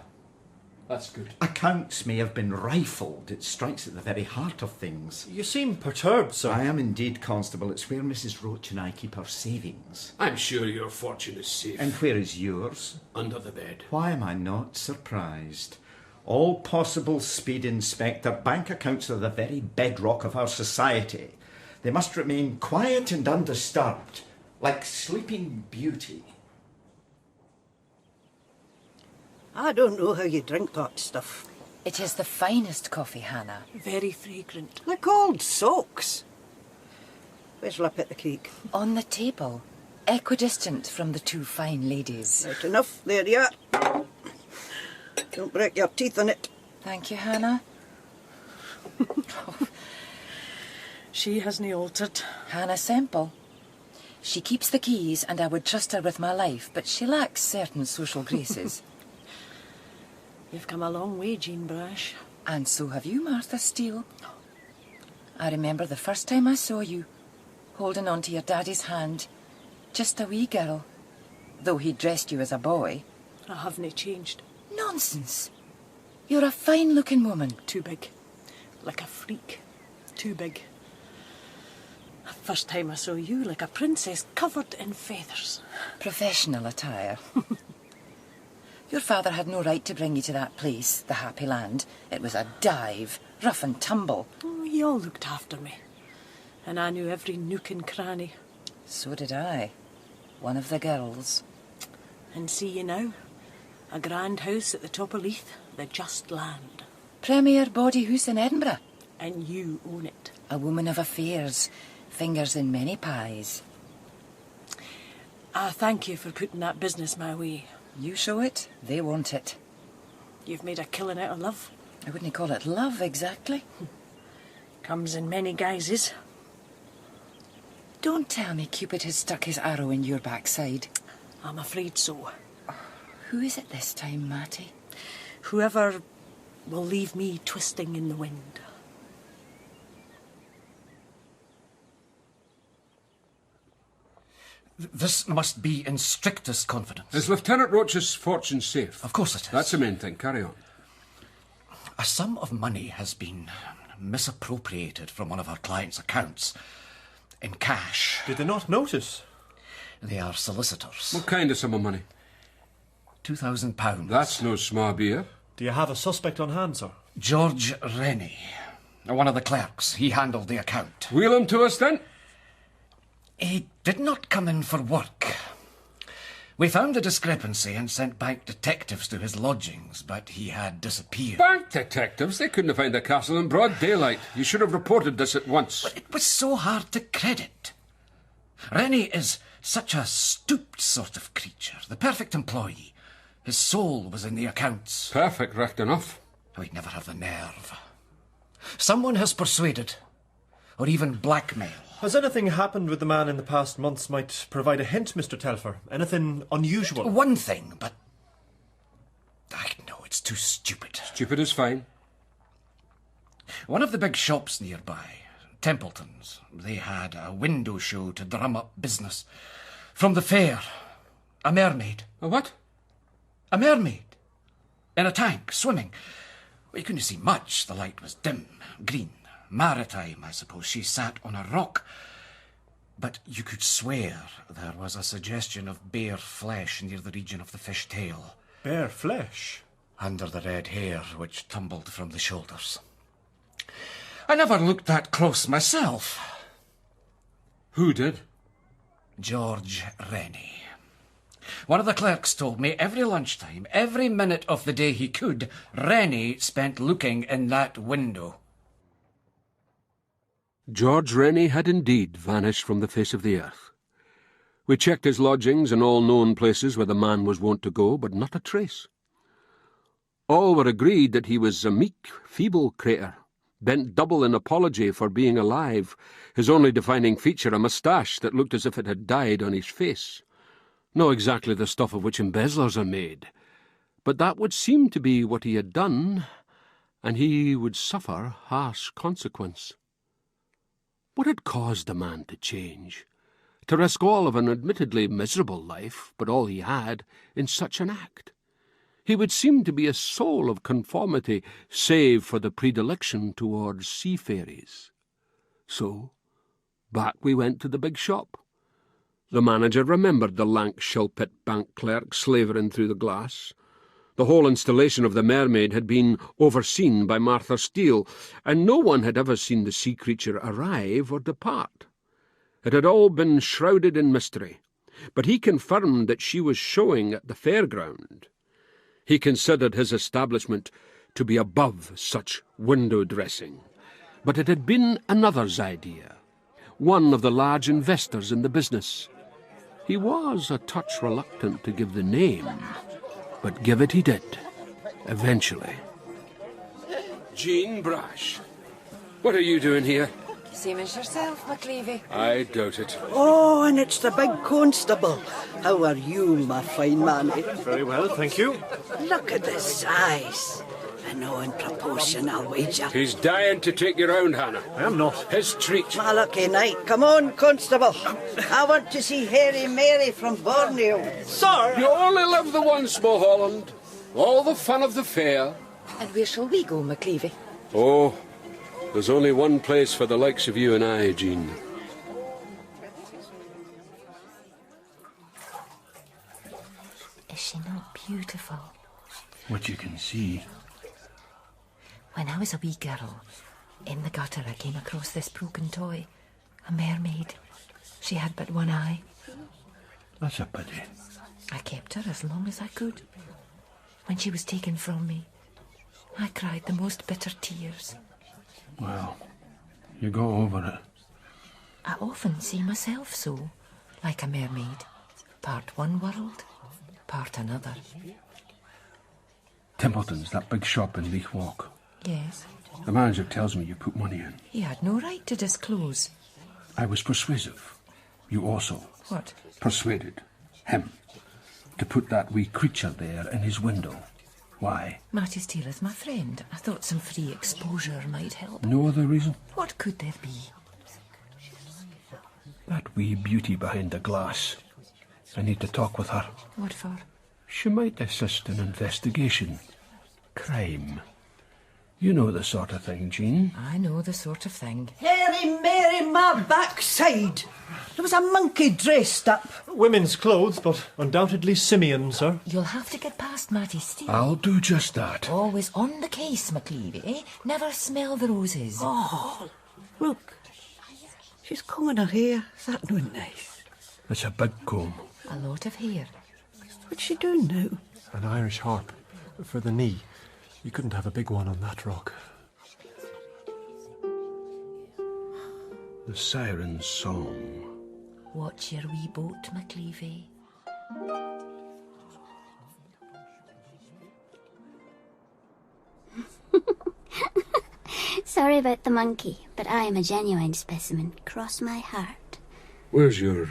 That's good. Accounts may have been rifled. It strikes at the very heart of things. You seem perturbed, sir. I am indeed, Constable. It's where Mrs. Roach and I keep our savings. I'm sure your fortune is safe. And where is yours? Under the bed. Why am I not surprised? All possible speed, Inspector. Bank accounts are the very bedrock of our society. They must remain quiet and undisturbed, like Sleeping Beauty. I don't know how you drink that stuff. It is the finest coffee, Hannah. Very fragrant. Like old socks. Where shall I put the cake? On the table, equidistant from the two fine ladies. Right enough, there you are. Don't break your teeth on it. Thank you, Hannah. She hasn't altered. Hannah Semple. She keeps the keys and I would trust her with my life, but she lacks certain social graces. You've come a long way, Jean Brash. And so have you, Martha Steele. I remember the first time I saw you, holding on to your daddy's hand. Just a wee girl, though he dressed you as a boy. I haven't changed. Nonsense. You're a fine-looking woman. Too big. Like a freak. Too big. The first time I saw you, like a princess covered in feathers. Professional attire. Your father had no right to bring you to that place, the Happy Land. It was a dive, rough and tumble. Oh, you all looked after me. And I knew every nook and cranny. So did I. One of the girls. And see you now. A grand house at the top of Leith, the Just Land. Premier bawdy house in Edinburgh. And you own it. A woman of affairs, fingers in many pies. I thank you for putting that business my way. You show it, they want it. You've made a killing out of love. I wouldn't call it love, exactly. Comes in many guises. Don't tell me Cupid has stuck his arrow in your backside. I'm afraid so. Who is it this time, Matty? Whoever will leave me twisting in the wind. This must be in strictest confidence. Is Lieutenant Roach's fortune safe? Of course it is. That's the main thing. Carry on. A sum of money has been misappropriated from one of our clients' accounts in cash. Did they not notice? They are solicitors. What kind of sum of money? £2,000. That's no small beer. Do you have a suspect on hand, sir? George Rennie, one of the clerks. He handled the account. Wheel him to us, then. He did not come in for work. We found the discrepancy and sent bank detectives to his lodgings, but he had disappeared. Bank detectives? They couldn't have found the castle in broad daylight. You should have reported this at once. But it was so hard to credit. Rennie is such a stooped sort of creature, the perfect employee. His soul was in the accounts. Perfect, right enough. He'd never have the nerve. Someone has persuaded, or even blackmailed. Has anything happened with the man in the past months might provide a hint, Mr. Telfer? Anything unusual? One thing, but I know it's too stupid. Stupid is fine. One of the big shops nearby, Templeton's, they had a window show to drum up business. From the fair, a mermaid. A what? A mermaid. In a tank, swimming. Well, you couldn't see much. The light was dim, green. Maritime, I suppose. She sat on a rock. But you could swear there was a suggestion of bare flesh near the region of the fish tail. Bare flesh? Under the red hair which tumbled from the shoulders. I never looked that close myself. Who did? George Rennie. One of the clerks told me every lunchtime, every minute of the day he could, Rennie spent looking in that window. George Rennie had indeed vanished from the face of the earth. We checked his lodgings and all known places where the man was wont to go, but not a trace. All were agreed that he was a meek, feeble creature, bent double in apology for being alive, his only defining feature a moustache that looked as if it had died on his face. No exactly the stuff of which embezzlers are made, but that would seem to be what he had done, and he would suffer harsh consequence. What had caused the man to change, to risk all of an admittedly miserable life, but all he had, in such an act? He would seem to be a soul of conformity, save for the predilection towards sea-fairies. So, back we went to the big shop. The manager remembered the lank Shilpit bank clerk slavering through the glass. The whole installation of the mermaid had been overseen by Martha Steele, and no one had ever seen the sea creature arrive or depart. It had all been shrouded in mystery, but he confirmed that she was showing at the fairground. He considered his establishment to be above such window dressing, but it had been another's idea, one of the large investors in the business. He was a touch reluctant to give the name, but give it he did, eventually. Jean Brash, what are you doing here? Same as yourself, McLevy. I doubt it. Oh, and it's the big constable. How are you, my fine man? Very well, thank you. Look at the size. I know in proportion, I'll wager. He's dying to take you round, Hannah. I am not. His treat. My lucky night. Come on, constable. I want to see Hairy Mary from Borneo. Sir! You only live the once, Mulholland. All the fun of the fair. And where shall we go, McLevy? Oh, there's only one place for the likes of you and I, Jean. Is she not beautiful? What you can see. When I was a wee girl, in the gutter I came across this broken toy. A mermaid. She had but one eye. That's a pity. I kept her as long as I could. When she was taken from me, I cried the most bitter tears. Well, you got over it. I often see myself so, like a mermaid. Part one world, part another. Templeton's, that big shop in Leith Walk. Yes. The manager tells me you put money in. He had no right to disclose. I was persuasive. You also. What? Persuaded him to put that wee creature there in his window. Why? Marty Steele is my friend. I thought some free exposure might help. No other reason? What could there be? That wee beauty behind the glass. I need to talk with her. What for? She might assist in investigation. Crime. You know the sort of thing, Jean. I know the sort of thing. Hairy Mary, my backside. There was a monkey dressed up. Women's clothes, but undoubtedly simian, sir. You'll have to get past Marty Steele. I'll do just that. Always on the case, McLevy, eh? Never smell the roses. Oh, look. She's combing her hair. Is that no nice? It's a big comb. A lot of hair. What's she doing now? An Irish harp. For the knee. You couldn't have a big one on that rock. The siren's song. Watch your wee boat, McLevy. Sorry about the monkey, but I am a genuine specimen. Cross my heart. Where's your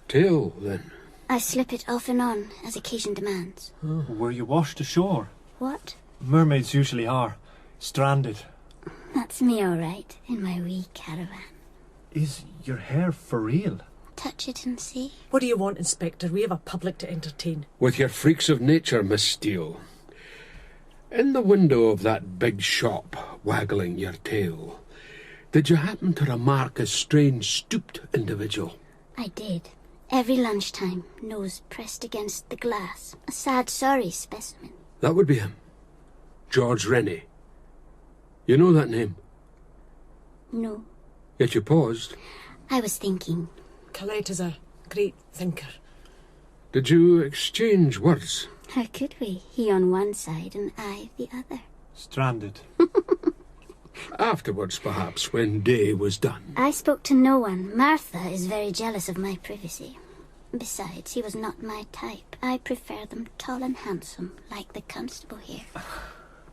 tail, then? I slip it off and on, as occasion demands. Oh, were you washed ashore? What? Mermaids usually are. Stranded. That's me, all right, in my wee caravan. Is your hair for real? Touch it and see. What do you want, Inspector? We have a public to entertain. With your freaks of nature, Miss Steele. In the window of that big shop, waggling your tail, did you happen to remark a strange, stooped individual? I did. Every lunchtime, nose pressed against the glass. A sad, sorry specimen. That would be him. George Rennie. You know that name? No. Yet you paused. I was thinking. Colette is a great thinker. Did you exchange words? How could we? He on one side and I the other. Stranded. Afterwards, perhaps, when day was done. I spoke to no one. Martha is very jealous of my privacy. Besides, he was not my type. I prefer them tall and handsome, like the constable here.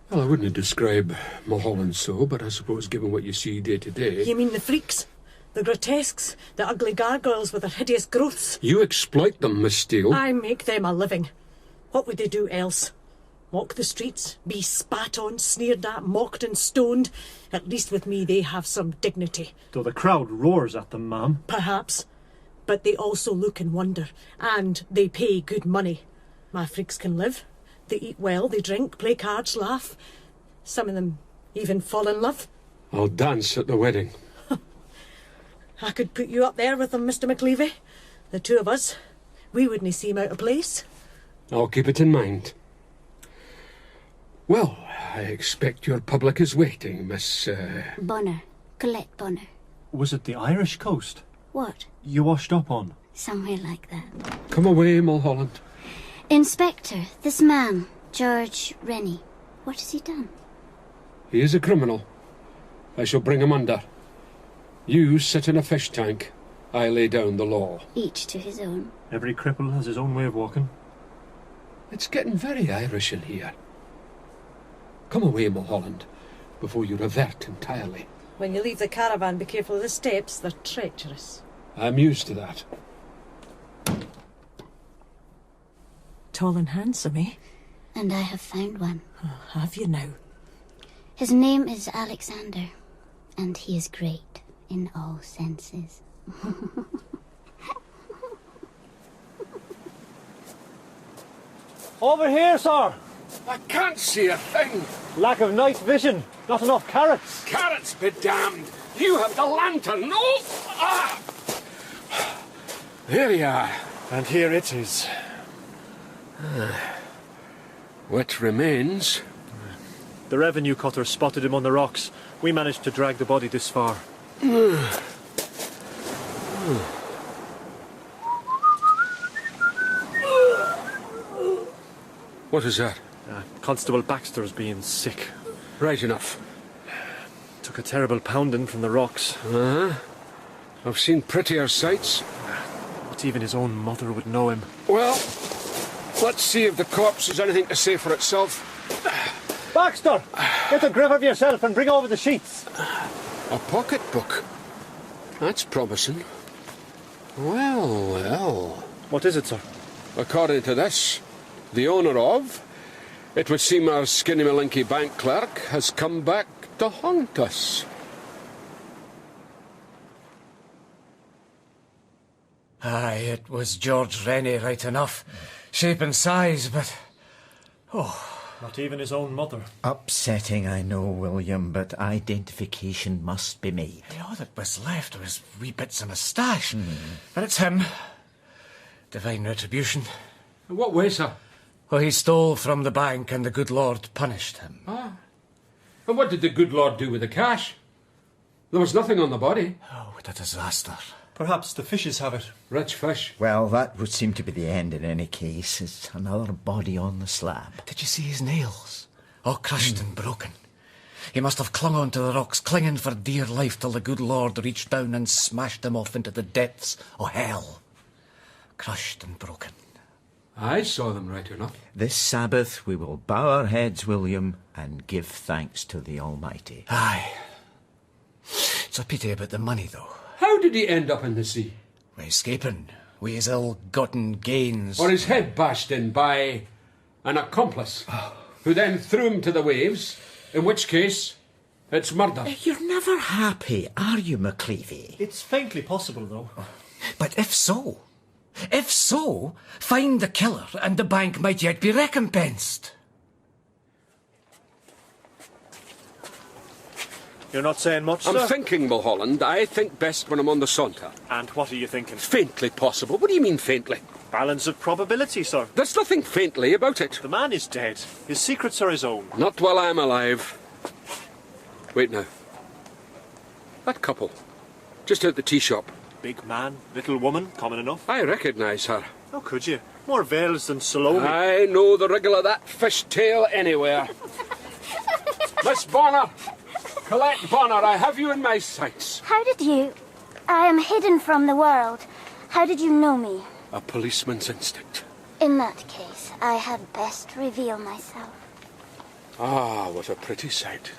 Well, I wouldn't describe Mulholland so, but I suppose given what you see day to day... You mean the freaks? The grotesques? The ugly gargoyles with their hideous growths? You exploit them, Miss Steele. I make them a living. What would they do else? Walk the streets, be spat on, sneered at, mocked and stoned? At least with me they have some dignity. Though the crowd roars at them, ma'am. Perhaps. But they also look and wonder, and they pay good money. My freaks can live. They eat well, they drink, play cards, laugh. Some of them even fall in love. I'll dance at the wedding. I could put you up there with them, Mr. McLevy. The two of us. We wouldn't seem out of place. I'll keep it in mind. Well, I expect your public is waiting, Miss... Bonner. Colette Bonner. Was it the Irish coast? What? You washed up on? Somewhere like that. Come away, Mulholland. Inspector, this man, George Rennie, what has he done? He is a criminal. I shall bring him under. You sit in a fish tank. I lay down the law. Each to his own. Every cripple has his own way of walking. It's getting very Irish in here. Come away, Mulholland, before you revert entirely. When you leave the caravan, be careful of the steps. They're treacherous. I'm used to that. Tall and handsome, eh? And I have found one. Oh, have you now? His name is Alexander, and he is great in all senses. Over here, sir! I can't see a thing. Lack of night vision. Not enough carrots. Carrots be damned. You have the lantern. No! Ah! There you are. And here it is. What remains? The revenue cutter spotted him on the rocks. We managed to drag the body this far. What is that? Constable Baxter's being sick. Right enough. Took a terrible pounding from the rocks. I've seen prettier sights. But even his own mother would know him. Well, let's see if the corpse has anything to say for itself. Baxter! Get a grip of yourself and bring over the sheets. A pocketbook. That's promising. Well, well. What is it, sir? According to this, the owner of, it would seem our skinny-malinky bank clerk has come back to haunt us. Aye, it was George Rennie right enough. Shape and size, but... Oh... Not even his own mother. Upsetting, I know, William, but identification must be made. All that was left was wee bits of moustache. But it's him. Divine retribution. In what way, sir? Well, he stole from the bank and the good Lord punished him. Ah. And what did the good Lord do with the cash? There was nothing on the body. Oh, what a disaster. Perhaps the fishes have it. Rich fish. Well, that would seem to be the end in any case. It's another body on the slab. Did you see his nails? All crushed and broken. He must have clung on to the rocks, clinging for dear life till the good Lord reached down and smashed him off into the depths of hell. Crushed and broken. I saw them right enough. This Sabbath we will bow our heads, William, and give thanks to the Almighty. Aye. It's a pity about the money, though. How did he end up in the sea? By escaping, with his ill-gotten gains. Or his head bashed in by an accomplice, who then threw him to the waves, in which case, it's murder. You're never happy, are you, McLevy? It's faintly possible, though. But if so, find the killer and the bank might yet be recompensed. You're not saying much, I'm sir? thinking, Mulholland. I think best when I'm on the saunter. And what are you thinking? Faintly possible. What do you mean, faintly? Balance of probability, sir. There's nothing faintly about it. The man is dead. His secrets are his own. Not while I'm alive. Wait now. That couple. Just out the tea shop. Big man, little woman, common enough. I recognise her. How could you? More veils than Salome. I know the wriggle of that fish tail anywhere. Miss Bonner! Colette Bonner, I have you in my sights. How did you... I am hidden from the world. How did you know me? A policeman's instinct. In that case, I had best reveal myself. Ah, what a pretty sight.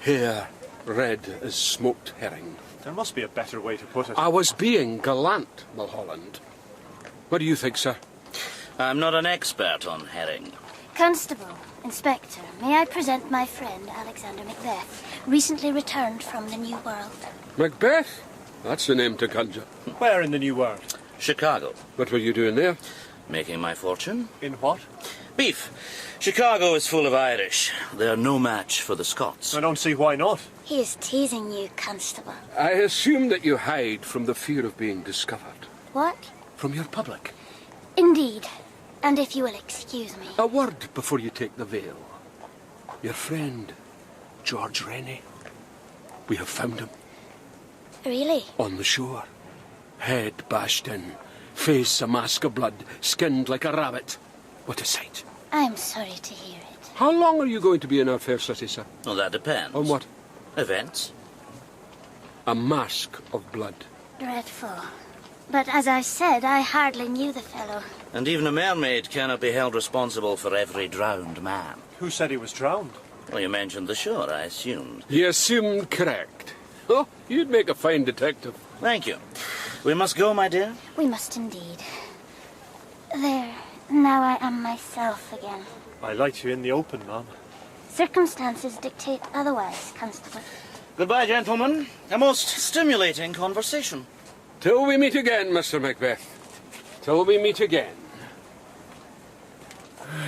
Hair red as smoked herring. There must be a better way to put it. I was being gallant, Mulholland. What do you think, sir? I'm not an expert on herring. Constable, Inspector, may I present my friend Alexander Macbeth, recently returned from the New World. Macbeth? That's the name to conjure. Where in the New World? Chicago. What were you doing there? Making my fortune. In what? Beef. Chicago is full of Irish. They're no match for the Scots. I don't see why not. He is teasing you, Constable. I assume that you hide from the fear of being discovered. What? From your public. Indeed. And if you will excuse me. A word before you take the veil. Your friend, George Rennie. We have found him. Really? On the shore. Head bashed in. Face a mask of blood. Skinned like a rabbit. What a sight. I am sorry to hear it. How long are you going to be in our fair city, sir? Well, that depends. On what? Events. A mask of blood. Dreadful. But as I said, I hardly knew the fellow. And even a mermaid cannot be held responsible for every drowned man. Who said he was drowned? Well, you mentioned the shore, I assumed. You assumed correct. Oh, you'd make a fine detective. Thank you. We must go, my dear. We must indeed. There. Now I am myself again. I liked you in the open, ma'am. Circumstances dictate otherwise, Constable. Goodbye, gentlemen. A most stimulating conversation. Till we meet again, Mr. Macbeth. Till we meet again.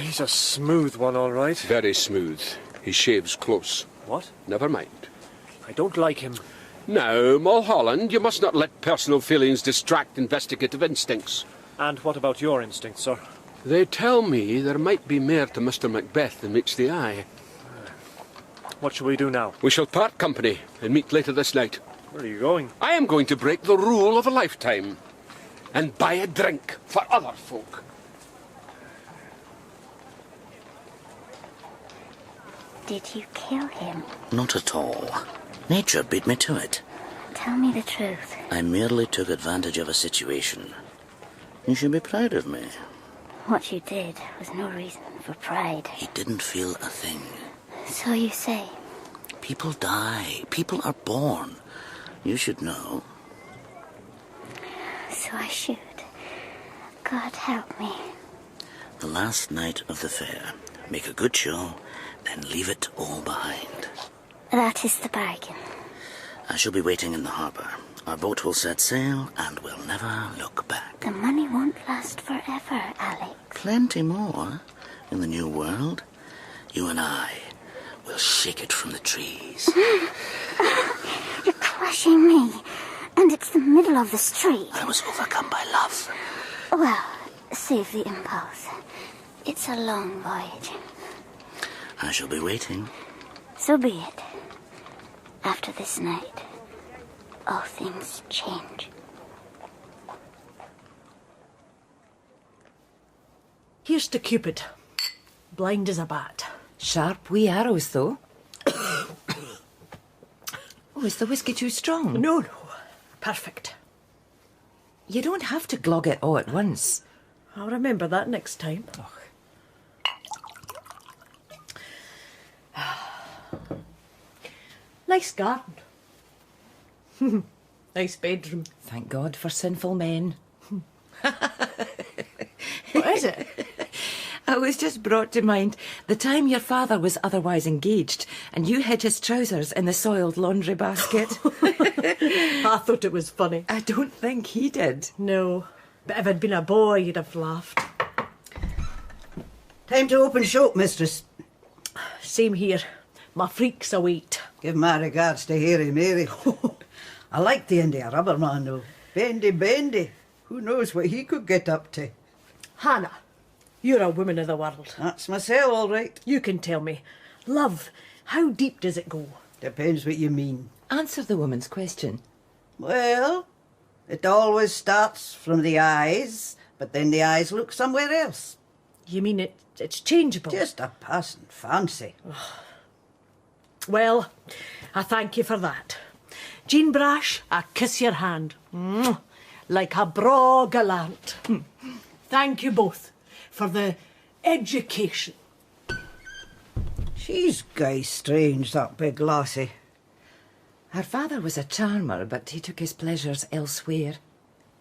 He's a smooth one, all right. Very smooth. He shaves close. What? Never mind. I don't like him. Now, Mulholland, you must not let personal feelings distract investigative instincts. And what about your instincts, sir? They tell me there might be more to Mr. Macbeth than meets the eye. What shall we do now? We shall part company and meet later this night. Where are you going? I am going to break the rule of a lifetime and buy a drink for other folk. Did you kill him? Not at all. Nature beat me to it. Tell me the truth. I merely took advantage of a situation. You should be proud of me. What you did was no reason for pride. He didn't feel a thing. So you say. People die. People are born. You should know. So I should. God help me. The last night of the fair. Make a good show, then leave it all behind. That is the bargain. I shall be waiting in the harbour. Our boat will set sail, and we'll never look back. The money won't last forever, Alex. Plenty more in the New World. You and I will shake it from the trees. You're crushing me, and it's the middle of the street. I was overcome by love. Well, save the impulse. It's a long voyage. I shall be waiting. So be it. After this night, all things change. Here's to Cupid. Blind as a bat. Sharp wee arrows, though. Oh, is the whiskey too strong? No. Perfect. You don't have to glog it all at once. I'll remember that next time. Nice garden. Nice bedroom. Thank God for sinful men. What is it? I was just brought to mind the time your father was otherwise engaged and you hid his trousers in the soiled laundry basket. I thought it was funny. I don't think he did. No, but if I'd been a boy, you'd have laughed. Time to open shop, mistress. Same here. My freaks await. Give my regards to Harry Mary. I like the India rubber man, though. Bendy. Who knows what he could get up to? Hannah, you're a woman of the world. That's myself, all right. You can tell me. Love, how deep does it go? Depends what you mean. Answer the woman's question. Well, it always starts from the eyes but then the eyes look somewhere else. You mean it's changeable? Just a passing fancy. Well, I thank you for that. Jean Brash, I kiss your hand. Like a bra gallant. Thank you both for the education. She's gay strange, that big lassie. Her father was a charmer, but he took his pleasures elsewhere.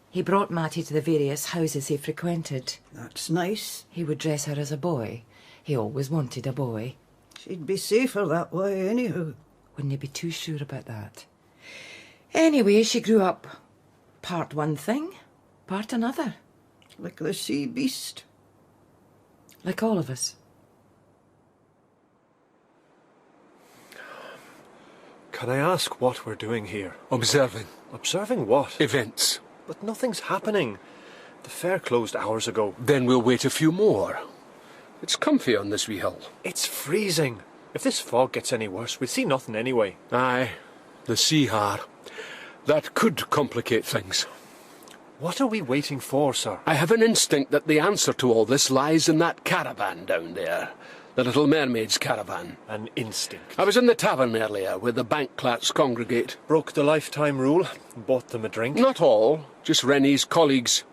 He brought Mattie to the various houses he frequented. That's nice. He would dress her as a boy. He always wanted a boy. She'd be safer that way, anyhow. Wouldn't he be too sure about that? Anyway, she grew up part one thing, part another. Like the sea beast. Like all of us. Can I ask what we're doing here? Observing. Observing what? Events. But nothing's happening. The fair closed hours ago. Then we'll wait a few more. It's comfy on this wee hill. It's freezing. If this fog gets any worse, we'll see nothing anyway. Aye, the sea har. That could complicate things. What are we waiting for, sir? I have an instinct that the answer to all this lies in that caravan down there. The little mermaid's caravan. An instinct. I was in the tavern earlier where the bank clerks congregate. Broke the lifetime rule, bought them a drink. Not all, just Rennie's colleagues.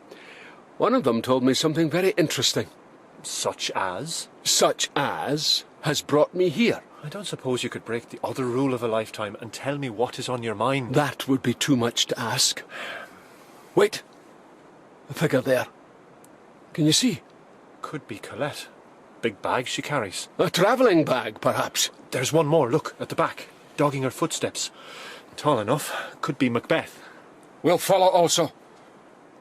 One of them told me something very interesting. Such as? Such as has brought me here. I don't suppose you could break the other rule of a lifetime and tell me what is on your mind. That would be too much to ask. Wait. A figure there. Can you see? Could be Colette. Big bag she carries. A travelling bag, perhaps. There's one more, look, at the back. Dogging her footsteps. Tall enough. Could be Macbeth. We'll follow also.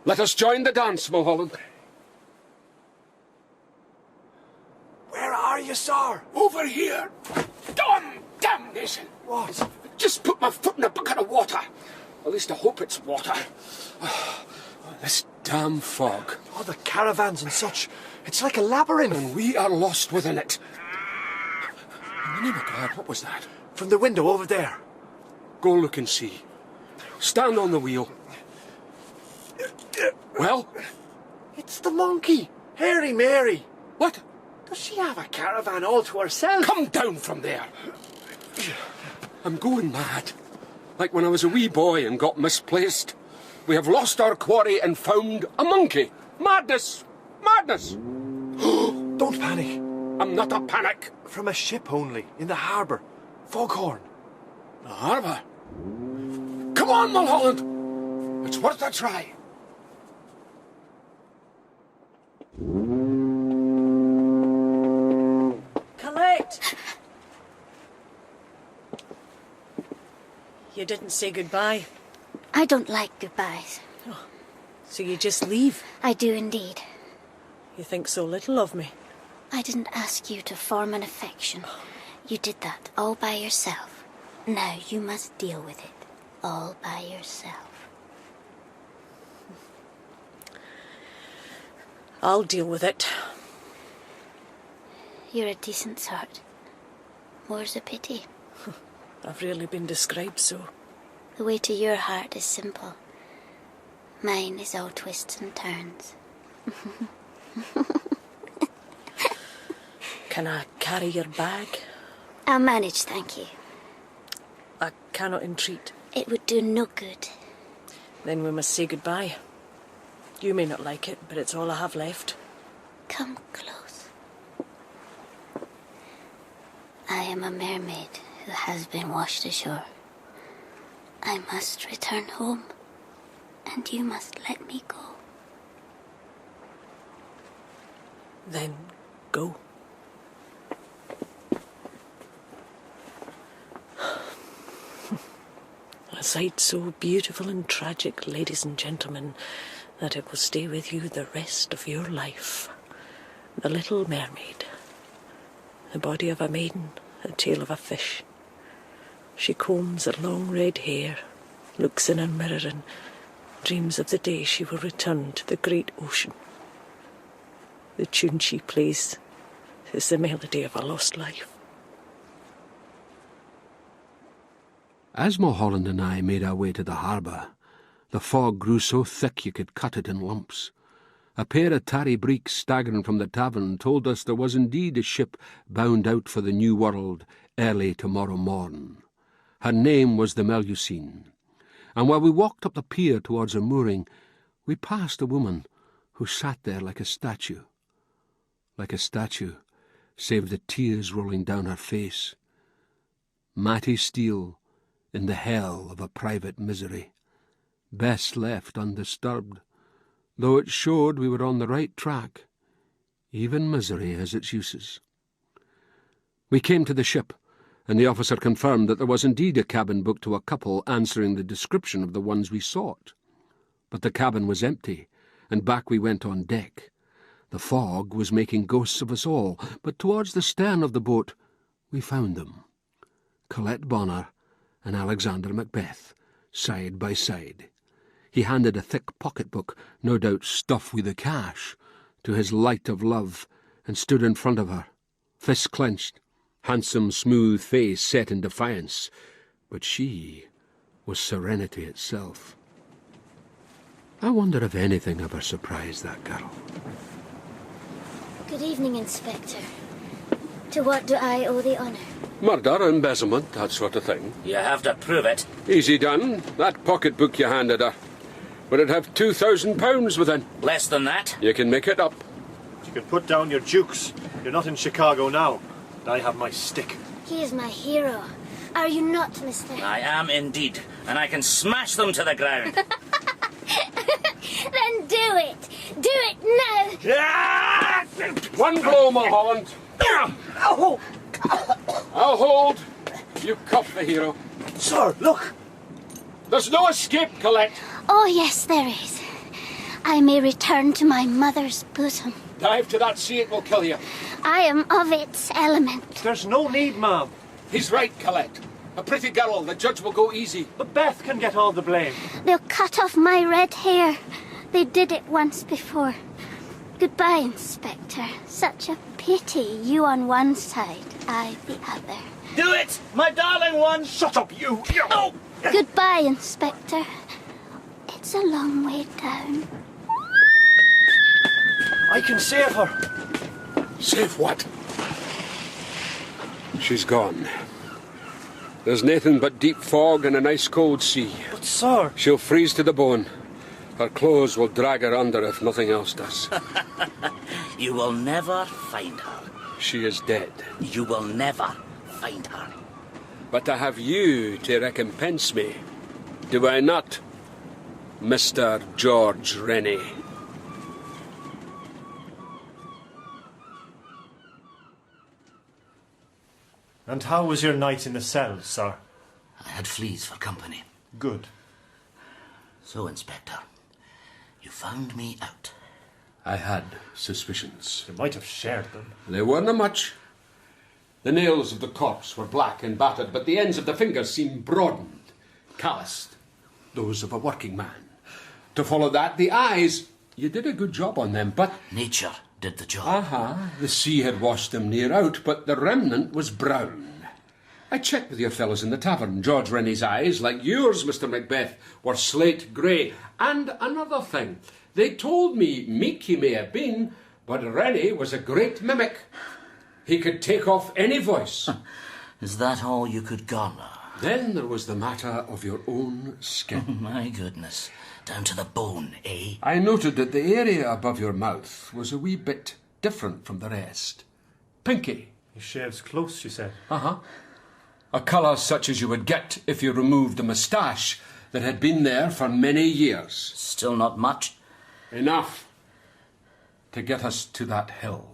Let us join the dance, Mulholland. Where are you, sir? Over here. Damnation. What? Just put my foot in a bucket of water. At least I hope it's water. This damn fog. Oh, the caravans and such. It's like a labyrinth. And we are lost within it. In the name of God, what was that? From the window over there. Go look and see. Stand on the wheel. Well? It's the monkey. Hairy Mary. What? Does she have a caravan all to herself? Come down from there. I'm going mad. Like when I was a wee boy and got misplaced. We have lost our quarry and found a monkey. Madness! Madness! Don't panic. I'm not a panic. From a ship only, in the harbour. Foghorn. The harbour? Come on, Mulholland. It's worth a try. Colette! You didn't say goodbye. I don't like goodbyes. Oh, so you just leave? I do indeed. You think so little of me. I didn't ask you to form an affection. You did that all by yourself. Now you must deal with it all by yourself. I'll deal with it. You're a decent sort. More's a pity. I've rarely been described so. The way to your heart is simple. Mine is all twists and turns. Can I carry your bag? I'll manage, thank you. I cannot entreat. It would do no good. Then we must say goodbye. You may not like it, but it's all I have left. Come close. I am a mermaid who has been washed ashore. I must return home, and you must let me go. Then go. A sight so beautiful and tragic, ladies and gentlemen, that it will stay with you the rest of your life. The Little Mermaid. The body of a maiden, the tail of a fish. She combs her long red hair, looks in her mirror and dreams of the day she will return to the great ocean. The tune she plays is the melody of a lost life. As Mulholland and I made our way to the harbour, the fog grew so thick you could cut it in lumps. A pair of tarry breeks staggering from the tavern told us there was indeed a ship bound out for the New World early tomorrow morn. Her name was the Melusine, and while we walked up the pier towards her mooring, we passed a woman who sat there like a statue, save the tears rolling down her face. Matty Steele in the hell of a private misery, best left undisturbed, though it showed we were on the right track. Even misery has its uses. We came to the ship, and the officer confirmed that there was indeed a cabin booked to a couple answering the description of the ones we sought. But the cabin was empty, and back we went on deck. The fog was making ghosts of us all, but towards the stern of the boat we found them. Colette Bonner and Alexander Macbeth, side by side. He handed a thick pocket-book, no doubt stuffed with the cash, to his light of love, and stood in front of her, fists clenched, handsome, smooth face set in defiance. But she was serenity itself. I wonder if anything ever surprised that girl. Good evening, Inspector. To what do I owe the honour? Murder, embezzlement, that sort of thing. You have to prove it. Easy done. That pocket-book you handed her. Would it have £2,000 within? Less than that. You can make it up. You can put down your jukes. You're not in Chicago now. And I have my stick. He is my hero. Are you not, Mr.? I am indeed, and I can smash them to the ground. Then do it. Do it now. One blow, Mulholland. Oh! I'll hold. You cuff the hero. Sir, look! There's no escape, Colette. Oh, yes, there is. I may return to my mother's bosom. Dive to that sea, it will kill you. I am of its element. There's no need, ma'am. He's right, Colette. A pretty girl, the judge will go easy. But Beth can get all the blame. They'll cut off my red hair. They did it once before. Goodbye, Inspector. Such a pity. You on one side, I the other. Do it, my darling one. Shut up, you! Oh! Goodbye, Inspector. It's a long way down. I can save her. Save what? She's gone. There's nothing but deep fog and an ice-cold sea. But, sir... She'll freeze to the bone. Her clothes will drag her under if nothing else does. You will never find her. She is dead. You will never find her. But I have you to recompense me. Do I not, Mr. George Rennie? And how was your night in the cell, sir? I had fleas for company. Good. So, Inspector, you found me out. I had suspicions. You might have shared them. They weren't much. The nails of the corpse were black and battered, but the ends of the fingers seemed broadened, calloused, those of a working man. To follow that, the eyes, you did a good job on them, but... Nature did the job. The sea had washed them near out, but the remnant was brown. I checked with your fellows in the tavern. George Rennie's eyes, like yours, Mr. Macbeth, were slate grey. And another thing, they told me, meek he may have been, but Rennie was a great mimic. He could take off any voice. Is that all you could garner? Then there was the matter of your own skin. My goodness. Down to the bone, eh? I noted that the area above your mouth was a wee bit different from the rest. Pinky. He shaves close, you said. A colour such as you would get if you removed a moustache that had been there for many years. Still not much. Enough to get us to that hill.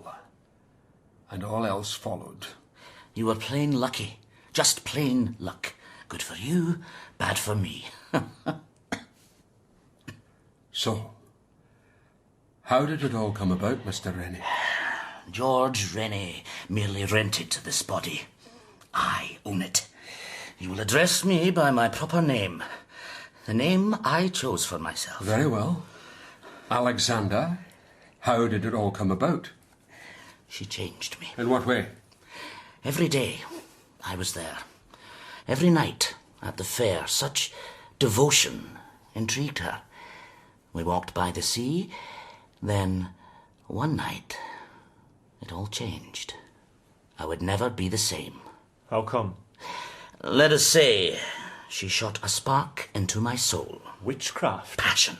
And all else followed. You were plain lucky. Just plain luck. Good for you, bad for me. So, how did it all come about, Mr. Rennie? George Rennie merely rented this body. I own it. You will address me by my proper name. The name I chose for myself. Very well. Alexander, how did it all come about? She changed me. In what way? Every day I was there. Every night at the fair, such devotion intrigued her. We walked by the sea, Then, one night, it all changed. I would never be the same. How come? Let us say, she shot a spark into my soul. Witchcraft? Passion.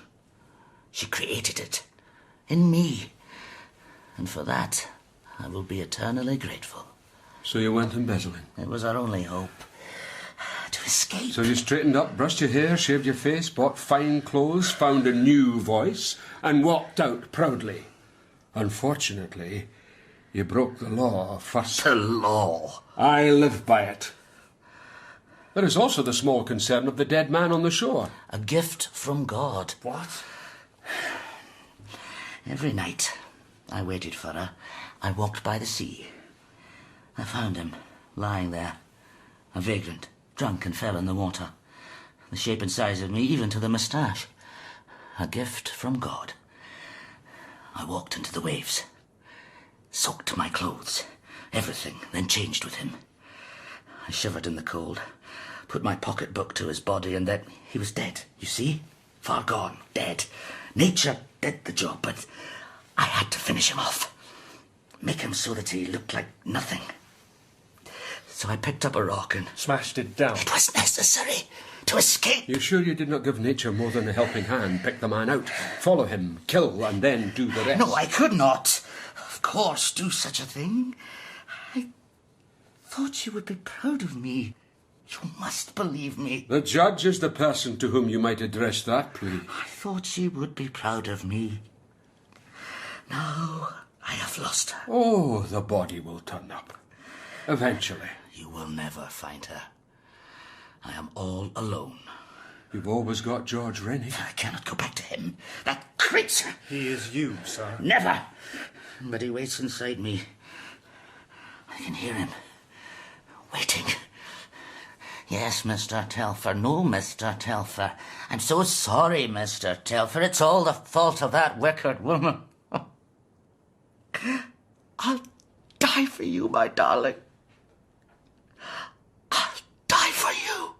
She created it. In me. And for that, I will be eternally grateful. So you went embezzling? It was our only hope. To escape. So you straightened up, brushed your hair, shaved your face, bought fine clothes, found a new voice, and walked out proudly. Unfortunately, you broke the law first. The law? I live by it. There is also the small concern of the dead man on the shore. A gift from God. What? Every night I waited for her. I walked by the sea. I found him, lying there, a vagrant, drunk and fell in the water. The shape and size of me, even to the moustache. A gift from God. I walked into the waves, soaked my clothes, everything, then changed with him. I shivered in the cold, put my pocketbook to his body, and then he was dead, you see? Far gone, dead. Nature did the job, but I had to finish him off. Make him so that he looked like nothing. So I picked up a rock and... Smashed it down? It was necessary to escape. You sure you did not give nature more than a helping hand? Pick the man out, follow him, kill, and then do the rest? No, I could not, of course, do such a thing. I thought you would be proud of me. You must believe me. The judge is the person to whom you might address that plea. I thought she would be proud of me. Now I have lost her. Oh, the body will turn up. Eventually. You will never find her. I am all alone. You've always got George Rennie. I cannot go back to him. That creature. He is you, sir. Never. But he waits inside me. I can hear him. Waiting. Yes, Mr. Telfer. No, Mr. Telfer. I'm so sorry, Mr. Telfer. It's all the fault of that wicked woman. I'll die for you, my darling. I'll die for you.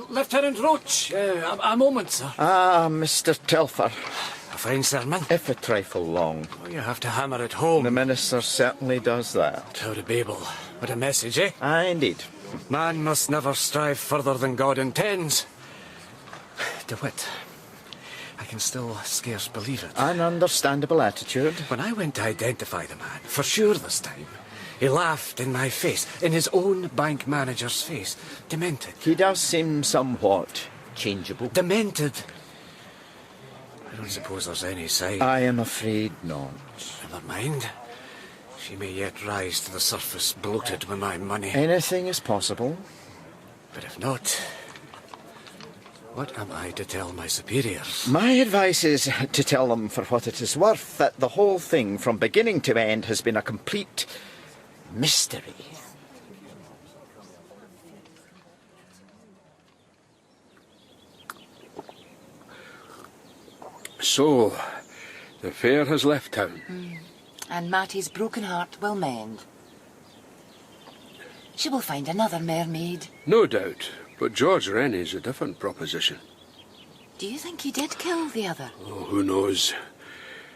Lieutenant Roach, a moment, sir. Ah, Mr. Telfer. A fine sermon. If a trifle long. Oh, you have to hammer it home. The minister certainly does that. How the Babel. What a message, eh? Aye, indeed. Man must never strive further than God intends. DeWitt, I can still scarce believe it. An understandable attitude. When I went to identify the man, for sure this time, he laughed in my face, in his own bank manager's face. Demented. He does seem somewhat changeable. Demented. I don't suppose there's any sign. I am afraid not. Never mind. She may yet rise to the surface, bloated with my money. Anything is possible. But if not, what am I to tell my superiors? My advice is to tell them for what it is worth that the whole thing from beginning to end has been a complete mystery. So, the fair has left town. And Matty's broken heart will mend. She will find another mermaid. No doubt, but George Rennie's a different proposition. Do you think he did kill the other? Oh, who knows?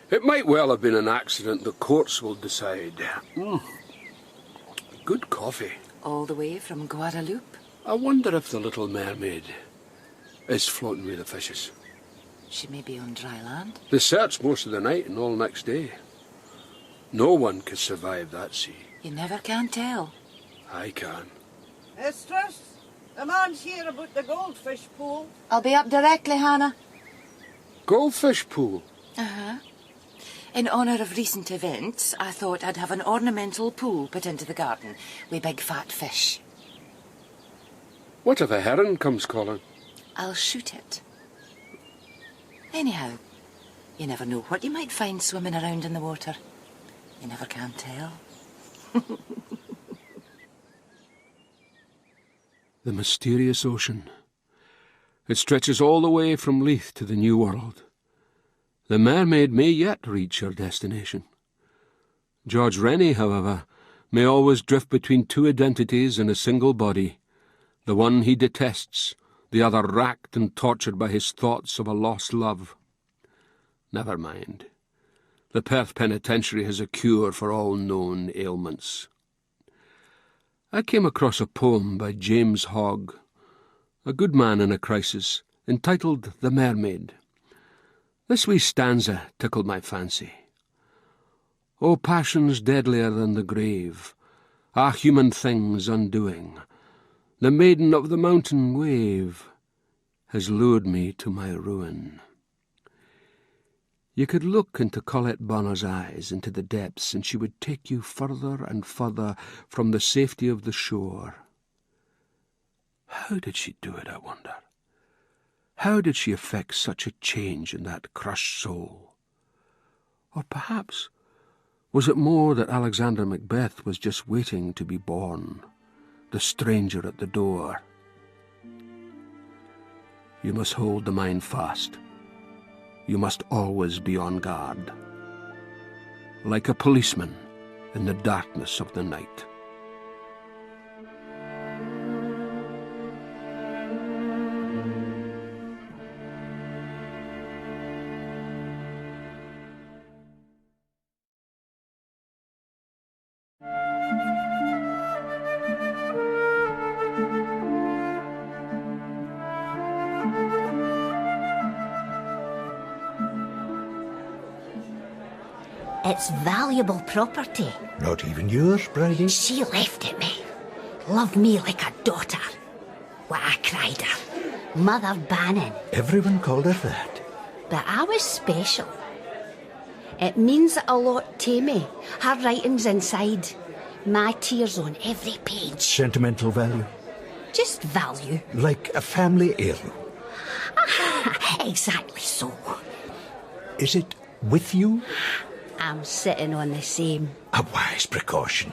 It might well have been an accident. The courts will decide. Good coffee. All the way from Guadeloupe? I wonder if the little mermaid is floating with the fishes. She may be on dry land. They searched most of the night and all next day. No one could survive that sea. You never can tell. I can. Mistress, the man's here about the goldfish pool. I'll be up directly, Hannah. Goldfish pool? Uh-huh. In honour of recent events, I thought I'd have an ornamental pool put into the garden with big fat fish. What if a heron comes calling? I'll shoot it. Anyhow, you never know what you might find swimming around in the water. You never can tell. The mysterious ocean. It stretches all the way from Leith to the New World. The mermaid may yet reach her destination. George Rennie, however, may always drift between two identities in a single body, the one he detests, the other racked and tortured by his thoughts of a lost love. Never mind. The Perth Penitentiary has a cure for all known ailments. I came across a poem by James Hogg, a good man in a crisis, entitled The Mermaid. This wee stanza tickled my fancy. O passions deadlier than the grave, ah, human things undoing, the maiden of the mountain wave has lured me to my ruin. You could look into Colette Bonner's eyes, into the depths, and she would take you further and further from the safety of the shore. How did she do it, I wonder? How did she effect such a change in that crushed soul? Or perhaps was it more that Alexander Macbeth was just waiting to be born, the stranger at the door? You must hold the mind fast. You must always be on guard, like a policeman in the darkness of the night. It's valuable property. Not even yours, Bridie? She left it me. Loved me like a daughter. What I cried her. Mother Bannon. Everyone called her that. But I was special. It means a lot to me. Her writing's inside. My tears on every page. Sentimental value? Just value. Like a family heirloom? Exactly so. Is it with you? I'm sitting on the same. A wise precaution.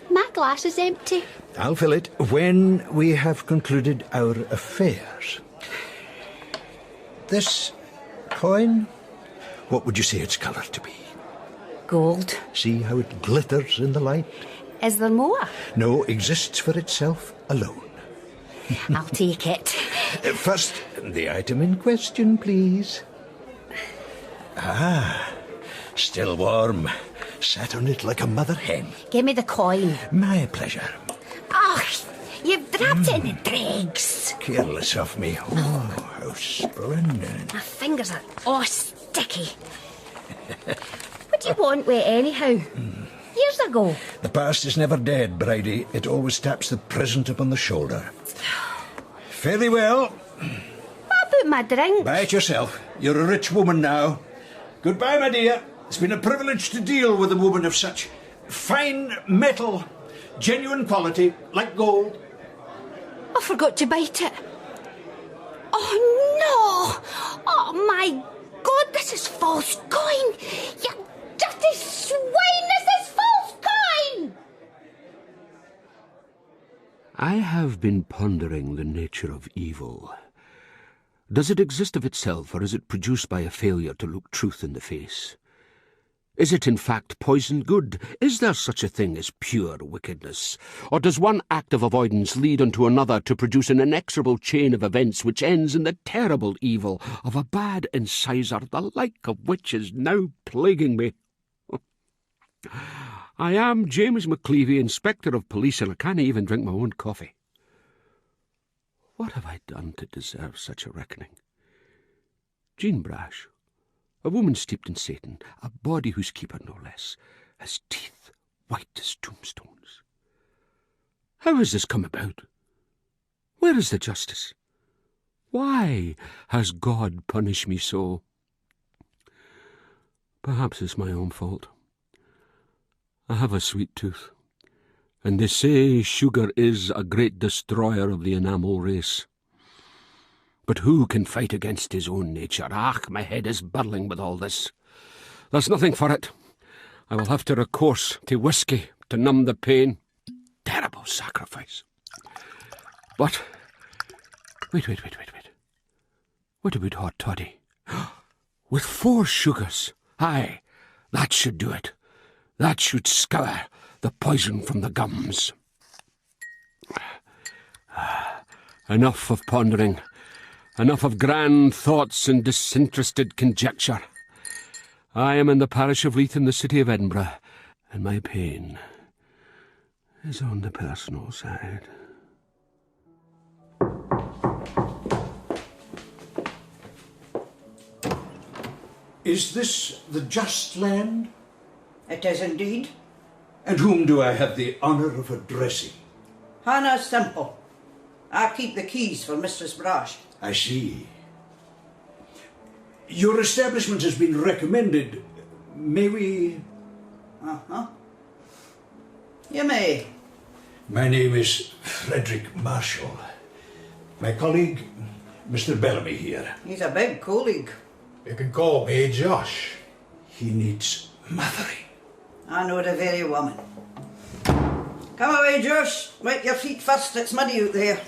My glass is empty. I'll fill it when we have concluded our affairs. This coin, what would you say its colour to be? Gold. See how it glitters in the light? Is there more? No, exists for itself alone. I'll take it. First, the item in question, please. Ah, still warm. Sat on it like a mother hen. Give me the coin. My pleasure. Oh, you've dropped it in the dregs. Careless of me. Oh, how splendid. My fingers are all sticky. What do you want with it anyhow? Years ago. The past is never dead, Bridie. It always taps the present upon the shoulder. Fairly well. What about my drink? Buy it yourself. You're a rich woman now. Goodbye, my dear. It's been a privilege to deal with a woman of such fine metal, genuine quality, like gold. I forgot to bite it. Oh, no! Oh, my God, this is false coin! You dirty swine, this is false coin! I have been pondering the nature of evil. Does it exist of itself, or is it produced by a failure to look truth in the face? Is it in fact poisoned good? Is there such a thing as pure wickedness? Or does one act of avoidance lead unto another to produce an inexorable chain of events which ends in the terrible evil of a bad incisor, the like of which is now plaguing me? I am James McLevy, Inspector of Police, and I can't even drink my own coffee. What have I done to deserve such a reckoning? Jean Brash, a woman steeped in Satan, a body whose keeper no less, has teeth white as tombstones. How has this come about? Where is the justice? Why has God punished me so? Perhaps it's my own fault. I have a sweet tooth, and they say sugar is a great destroyer of the enamel race. But who can fight against his own nature? Ah, my head is bubbling with all this. There's nothing for it. I will have to recourse to whisky to numb the pain. Terrible sacrifice. But, wait. What about hot toddy? With 4 sugars. Aye, that should do it. That should scour the poison from the gums. Enough of pondering. Enough of grand thoughts and disinterested conjecture. I am in the parish of Leith in the city of Edinburgh, and my pain is on the personal side. Is this the just land? It is indeed. And whom do I have the honour of addressing? Hannah Simple. I keep the keys for Mistress Brash. I see. Your establishment has been recommended. May we... Uh-huh. You may. My name is Frederick Marshall. My colleague, Mr. Bellamy here. He's a big colleague. You can call me Josh. He needs mothering. I know the very woman. Come away, Josh. Wipe your feet first, it's muddy out there.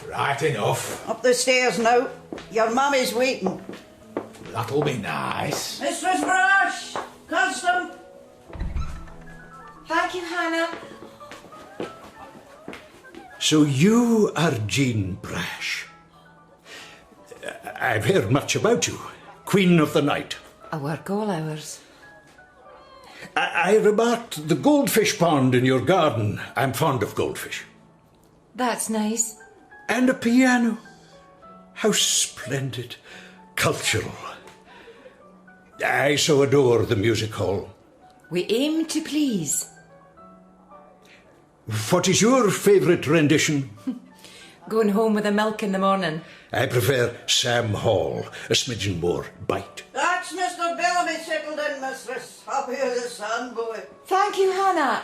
Right enough. Up the stairs now. Your mummy's waiting. That'll be nice. Mistress Brash! Custom! Thank you, Hannah. So you are Jean Brash. I've heard much about you. Queen of the night. I work all hours. I remarked the goldfish pond in your garden. I'm fond of goldfish. That's nice. And a piano. How splendid. Cultural. I so adore the music hall. We aim to please. What is your favourite rendition? Going home with the milk in the morning. I prefer Sam Hall, a smidgen more bite. That's Mr. Bellamy settled in, mistress. Happy as a sun, boy. Thank you, Hannah.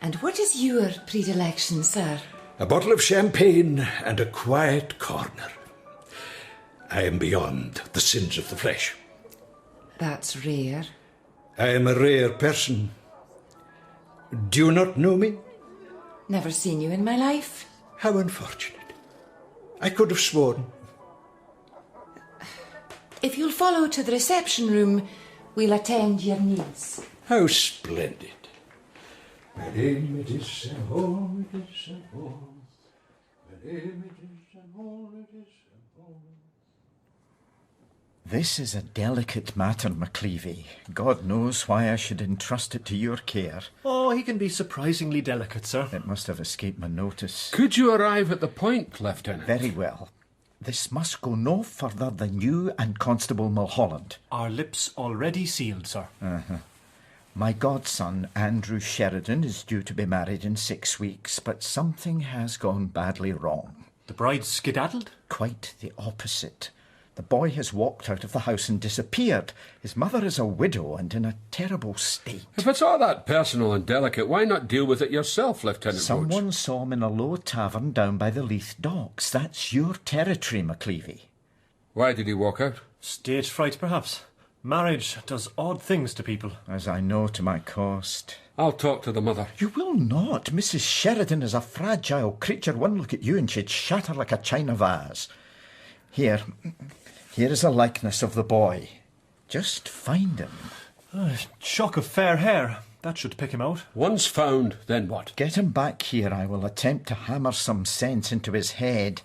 And what is your predilection, sir? A bottle of champagne and a quiet corner. I am beyond the sins of the flesh. That's rare. I am a rare person. Do you not know me? Never seen you in my life. How unfortunate. I could have sworn. If you'll follow to the reception room, we'll attend your needs. How splendid. This is a delicate matter, McLevy. God knows why I should entrust it to your care. Oh, he can be surprisingly delicate, sir. It must have escaped my notice. Could you arrive at the point, Lieutenant? Very well. This must go no further than you and Constable Mulholland. Our lips already sealed, sir. My godson, Andrew Sheridan, is due to be married in 6 weeks, but something has gone badly wrong. The bride skedaddled? Quite the opposite. The boy has walked out of the house and disappeared. His mother is a widow and in a terrible state. If it's all that personal and delicate, why not deal with it yourself, Lieutenant Someone Rhodes? saw him in a low tavern down by the Leith docks. That's your territory, McLevy. Why did he walk out? Stage fright, perhaps. Marriage does odd things to people. As I know to my cost. I'll talk to the mother. You will not. Mrs. Sheridan is a fragile creature. One look at you and she'd shatter like a china vase. Here is a likeness of the boy. Just find him. Shock of fair hair. That should pick him out. Once found, then what? Get him back here. I will attempt to hammer some sense into his head.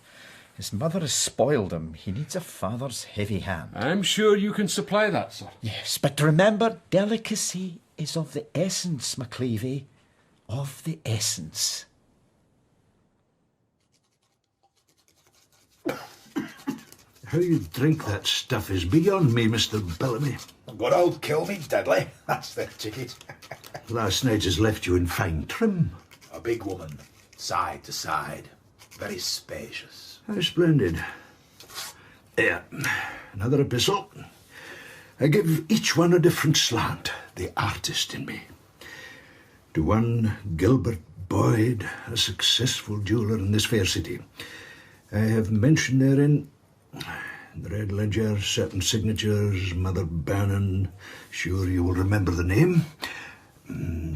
His mother has spoiled him. He needs a father's heavy hand. I'm sure you can supply that, sir. Yes, but remember, delicacy is of the essence, McLevy. Of the essence. How you drink that stuff is beyond me, Mr. Bellamy. Good old kill me, Dudley. That's the ticket. Last night has left you in fine trim. A big woman, side to side. Very spacious. How splendid. There, another epistle. I give each one a different slant, the artist in me. To one, Gilbert Boyd, a successful jeweller in this fair city. I have mentioned therein in the Red Ledger certain signatures, Mother Bannon, sure you will remember the name.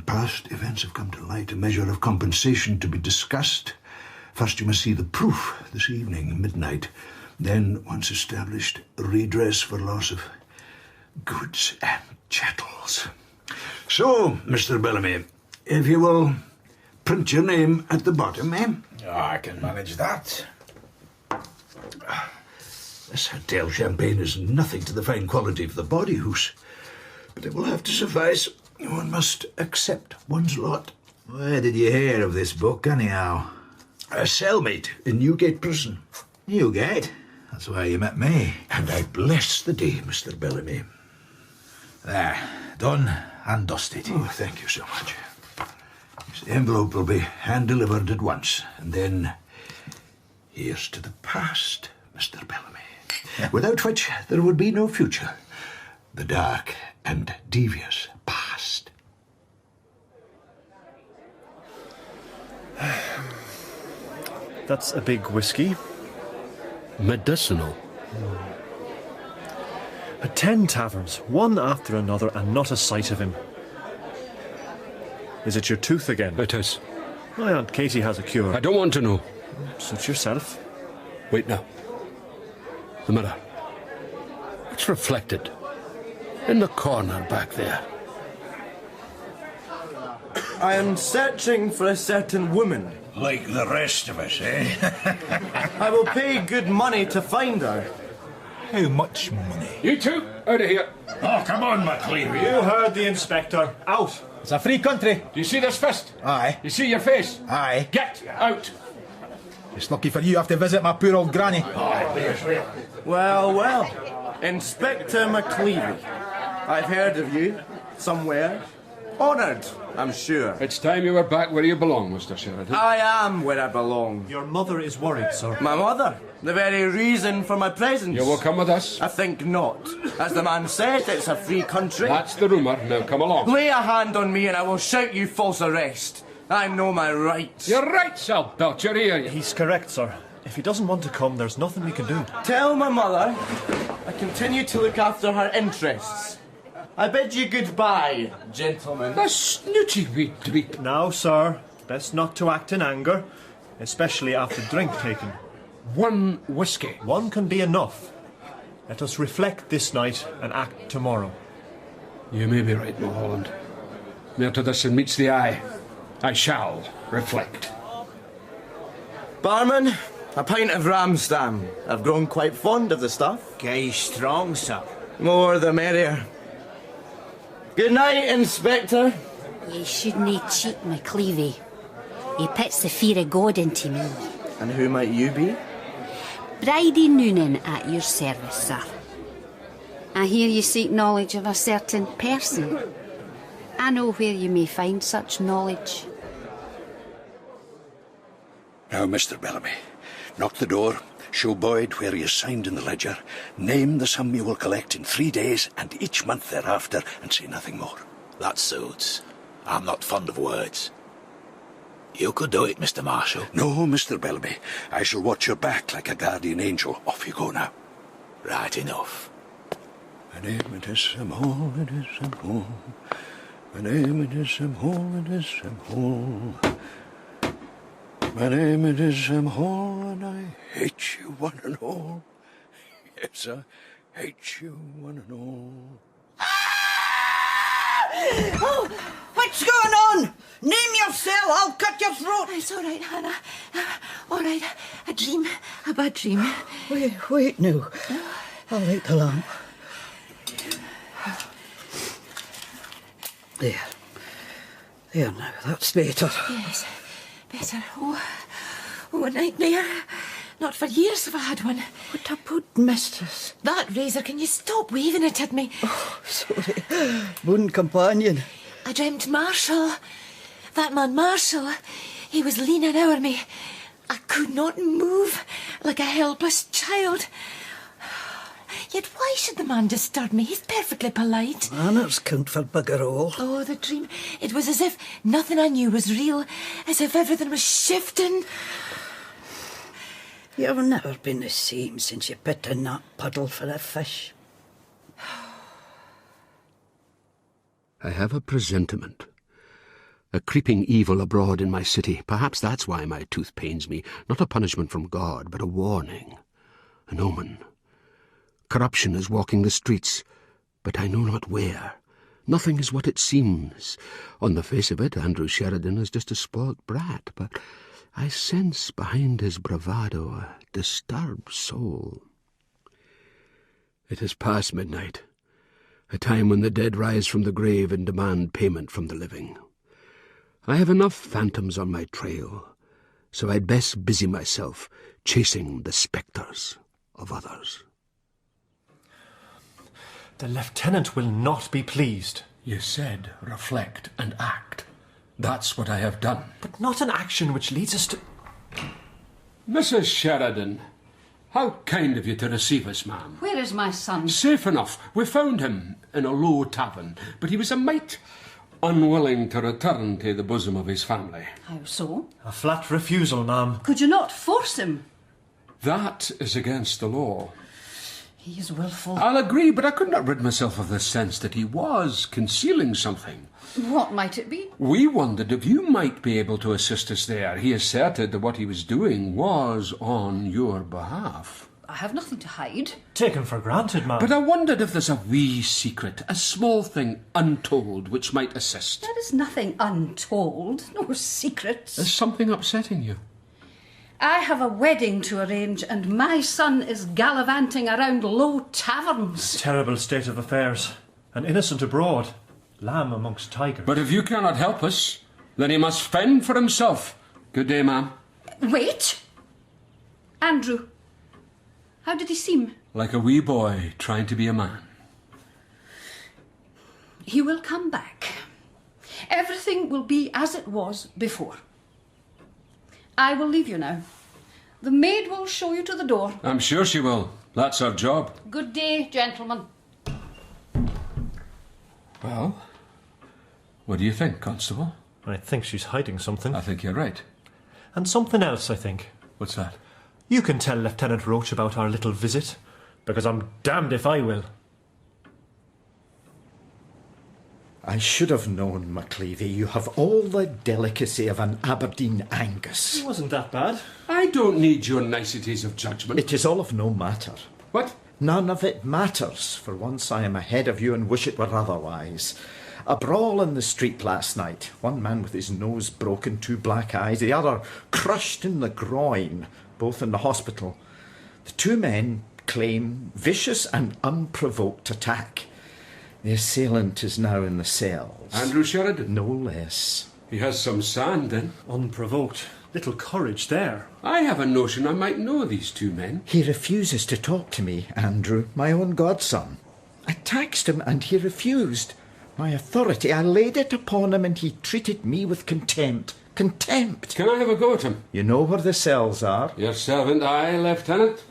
Past events have come to light, a measure of compensation to be discussed. First you must see the proof this evening, midnight. Then, once established, redress for loss of goods and chattels. So, Mr. Bellamy, if you will print your name at the bottom, eh? Oh, I can manage that. This hotel champagne is nothing to the fine quality of the body house, but it will have to suffice. One must accept one's lot. Where did you hear of this book, anyhow? A cellmate in Newgate Prison. Newgate? That's where you met me. And I bless the day, Mr. Bellamy. There, done and dusted. Oh, thank you so much. The envelope will be hand-delivered at once, and then here's to the past, Mr. Bellamy, without which there would be no future. The dark and devious past. That's a big whiskey. Medicinal. But 10 taverns, one after another, and not a sight of him. Is it your tooth again? It is. My Aunt Katie has a cure. I don't want to know. Suit yourself. Wait now. The mirror. It's reflected. In the corner back there. I am searching for a certain woman. Like the rest of us, eh? I will pay good money to find her. How much money? You two, out of here. Oh, come on, McLevy. You heard the inspector. Out. It's a free country. Do you see this fist? Aye. You see your face? Aye. Get out. It's lucky for you I have to visit my poor old granny. Well, well. Inspector McLevy. I've heard of you. Somewhere. Honoured, I'm sure. It's time you were back where you belong, Mr. Sheridan. I am where I belong. Your mother is worried, sir. My mother? The very reason for my presence. You will come with us? I think not. As the man said, it's a free country. That's the rumour. Now come along. Lay a hand on me and I will shout you false arrest. I know my rights. Your rights, Sal Belcher, here. He's correct, sir. If he doesn't want to come, there's nothing we can do. Tell my mother I continue to look after her interests. I bid you goodbye, gentlemen. That's snooty to be... Now, sir, best not to act in anger, especially after drink taken. One whiskey. One can be enough. Let us reflect this night and act tomorrow. You may be right, Mulholland. Near to this and meets the eye. I shall reflect. Barman, a pint of Ramstam. I've grown quite fond of the stuff. Gay strong, sir. More the merrier. Good night, Inspector. Ye shouldn't cheat McLevy. He puts the fear of God into me. And who might you be? Bridie Noonan at your service, sir. I hear you seek knowledge of a certain person. I know where you may find such knowledge. Now, Mr. Bellamy, knock the door, show Boyd where he is signed in the ledger, name the sum you will collect in 3 days and each month thereafter, and say nothing more. That suits. I'm not fond of words. You could do it, Mr. Marshal. No, Mr. Bellamy. I shall watch your back like a guardian angel. Off you go now. Right enough. My name it is Sam Hall, it is Sam Hall. My name it is Sam Hall, it is Sam Hall. My name it is Sam Hall, and I hate you one and all. Yes, I hate you one and all. Oh, what's going on? Name yourself, I'll cut your throat. It's all right, Hannah. All right, a bad dream. Wait now. I'll light the lamp. There now, that's better. Yes, better. Oh, a nightmare. Not for years have I had one. What about mistress? That razor, can you stop waving it at me? Oh, sorry. Boon companion. I dreamt Marshall. That man Marshall, he was leaning over me. I could not move, like a helpless child. Yet why should the man disturb me? He's perfectly polite. Manners count for bugger all. Oh, the dream. It was as if nothing I knew was real, as if everything was shifting. You've never been the same since you put in that puddle for a fish. I have a presentiment. A creeping evil abroad in my city. Perhaps that's why my tooth pains me. Not a punishment from God, but a warning. An omen. Corruption is walking the streets, but I know not where. Nothing is what it seems. On the face of it, Andrew Sheridan is just a spoilt brat, but I sense behind his bravado a disturbed soul. It is past midnight, a time when the dead rise from the grave and demand payment from the living. I have enough phantoms on my trail, so I'd best busy myself chasing the spectres of others. The lieutenant will not be pleased. You said reflect and act. That's what I have done. But not an action which leads us to... Mrs. Sheridan, how kind of you to receive us, ma'am. Where is my son? Safe enough. We found him in a low tavern, but he was a mite unwilling to return to the bosom of his family. How so? A flat refusal, ma'am. Could you not force him? That is against the law. He is wilful. I'll agree, but I could not rid myself of the sense that he was concealing something. What might it be? We wondered if you might be able to assist us there. He asserted that what he was doing was on your behalf. I have nothing to hide. Taken for granted, ma'am. But I wondered if there's a wee secret, a small thing untold, which might assist. There is nothing untold, no secrets. There's something upsetting you. I have a wedding to arrange, and my son is gallivanting around low taverns. Terrible state of affairs. An innocent abroad, lamb amongst tigers. But if you cannot help us, then he must fend for himself. Good day, ma'am. Wait! Andrew, how did he seem? Like a wee boy trying to be a man. He will come back. Everything will be as it was before. I will leave you now. The maid will show you to the door. I'm sure she will. That's our job. Good day, gentlemen. Well, what do you think, Constable? I think she's hiding something. I think you're right. And something else, I think. What's that? You can tell Lieutenant Roach about our little visit, because I'm damned if I will. I should have known, McLevy. You have all the delicacy of an Aberdeen Angus. It wasn't that bad. I don't need your niceties of judgment. It is all of no matter. What? None of it matters. For once I am ahead of you and wish it were otherwise. A brawl in the street last night. One man with his nose broken, 2 black eyes, the other crushed in the groin, both in the hospital. The 2 men claim vicious and unprovoked attack. The assailant is now in the cells. Andrew Sheridan? No less. He has some sand, then. Unprovoked. Little courage there. I have a notion I might know these 2 men. He refuses to talk to me, Andrew, my own godson. I taxed him and he refused. My authority, I laid it upon him and he treated me with contempt. Contempt! Can I have a go at him? You know where the cells are? Your servant, aye, Lieutenant.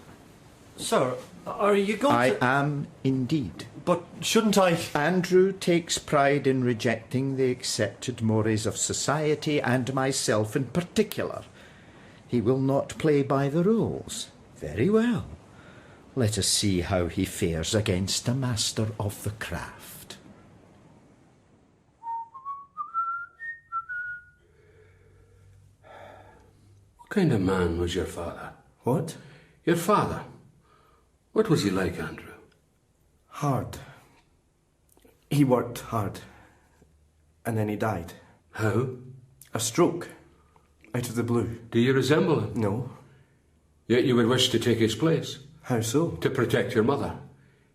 Sir, are you going I to... am indeed. But shouldn't I... Andrew takes pride in rejecting the accepted mores of society and myself in particular. He will not play by the rules. Very well. Let us see how he fares against a master of the craft. What kind of man was your father? What? Your father. What was he like, Andrew? Hard. He worked hard. And then he died. How? A stroke. Out of the blue. Do you resemble him? No. Yet you would wish to take his place. How so? To protect your mother.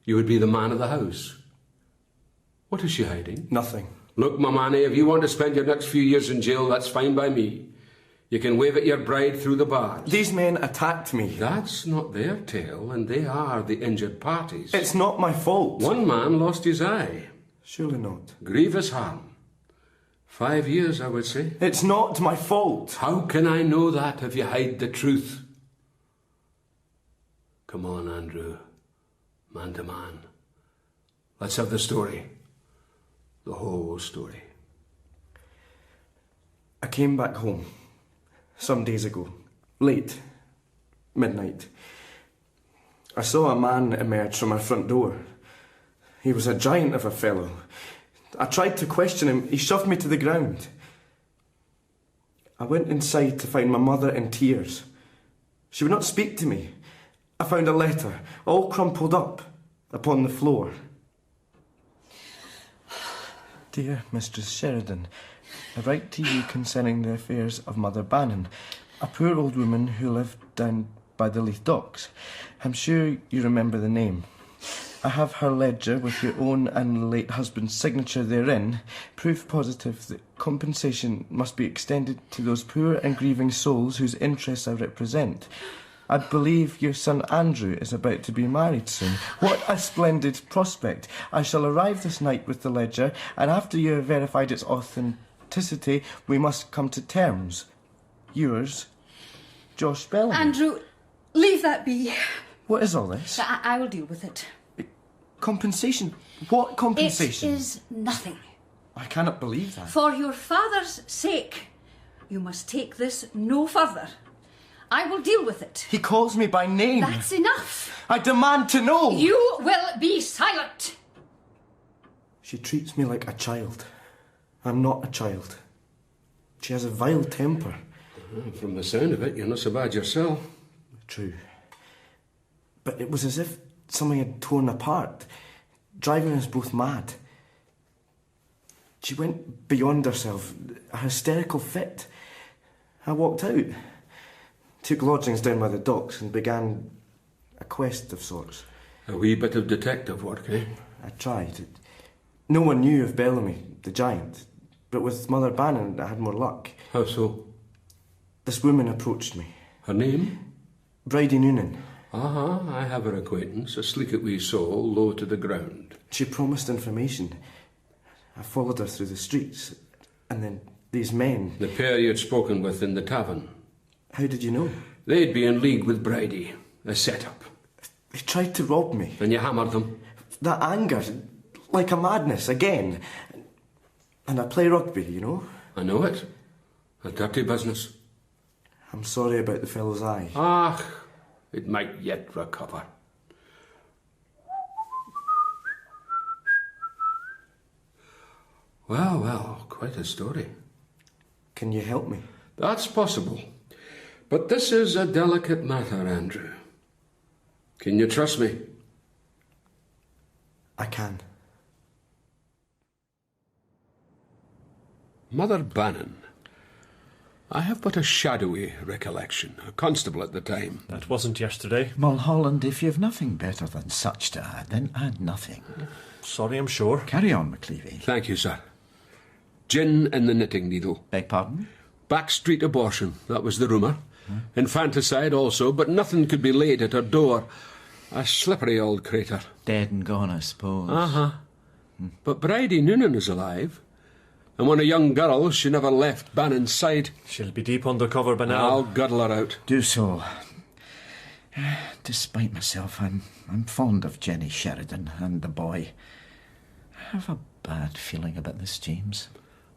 You would be the man of the house. What is she hiding? Nothing. Look, Mamani, if you want to spend your next few years in jail, that's fine by me. You can wave at your bride through the bars. These men attacked me. That's not their tale, and they are the injured parties. It's not my fault. One man lost his eye. Surely not. Grievous harm. 5 years, I would say. It's not my fault. How can I know that if you hide the truth? Come on, Andrew. Man to man. Let's have the story. The whole story. I came back home some days ago. Late. Midnight. I saw a man emerge from our front door. He was a giant of a fellow. I tried to question him. He shoved me to the ground. I went inside to find my mother in tears. She would not speak to me. I found a letter, all crumpled up, upon the floor. Dear Mistress Sheridan, I write to you concerning the affairs of Mother Bannon, a poor old woman who lived down by the Leith docks. I'm sure you remember the name. I have her ledger with your own and late husband's signature therein, proof positive that compensation must be extended to those poor and grieving souls whose interests I represent. I believe your son Andrew is about to be married soon. What a splendid prospect. I shall arrive this night with the ledger, and after you have verified its authenticity, we must come to terms. Yours, Josh Bellamy. Andrew, leave that be. What is all this? I will deal with it. Compensation? What compensation? It is nothing. I cannot believe that. For your father's sake, you must take this no further. I will deal with it. He calls me by name. That's enough. I demand to know. You will be silent. She treats me like a child. I'm not a child. She has a vile temper. From the sound of it, you're not so bad yourself. True. But it was as if something had torn apart, driving us both mad. She went beyond herself, a hysterical fit. I walked out, took lodgings down by the docks and began a quest of sorts. A wee bit of detective work, eh? I tried. No one knew of Bellamy, the giant, but with Mother Bannon I had more luck. How so? This woman approached me. Her name? Bridie Noonan. I have her acquaintance, a sleek wee soul, low to the ground. She promised information. I followed her through the streets, and then these men... The pair you'd spoken with in the tavern. How did you know? They'd be in league with Bridie, a set-up. They tried to rob me. And you hammered them? That anger, like a madness, again. And I play rugby, you know? I know it. A dirty business. I'm sorry about the fellow's eye. It might yet recover. Well, quite a story. Can you help me? That's possible. But this is a delicate matter, Andrew. Can you trust me? I can. Mother Bannon. I have but a shadowy recollection. A constable at the time. That wasn't yesterday. Mulholland, if you've nothing better than such to add, then add nothing. Sorry, I'm sure. Carry on, McLevy. Thank you, sir. Gin in the knitting needle. Beg pardon? Backstreet abortion, that was the rumour. Infanticide also, but nothing could be laid at her door. A slippery old crater. Dead and gone, I suppose. But Bridie Noonan is alive. And when a young girl, she never left Bannon's side. She'll be deep undercover by now. I'll guddle her out. Do so. Despite myself, I'm fond of Jenny Sheridan and the boy. I have a bad feeling about this, James.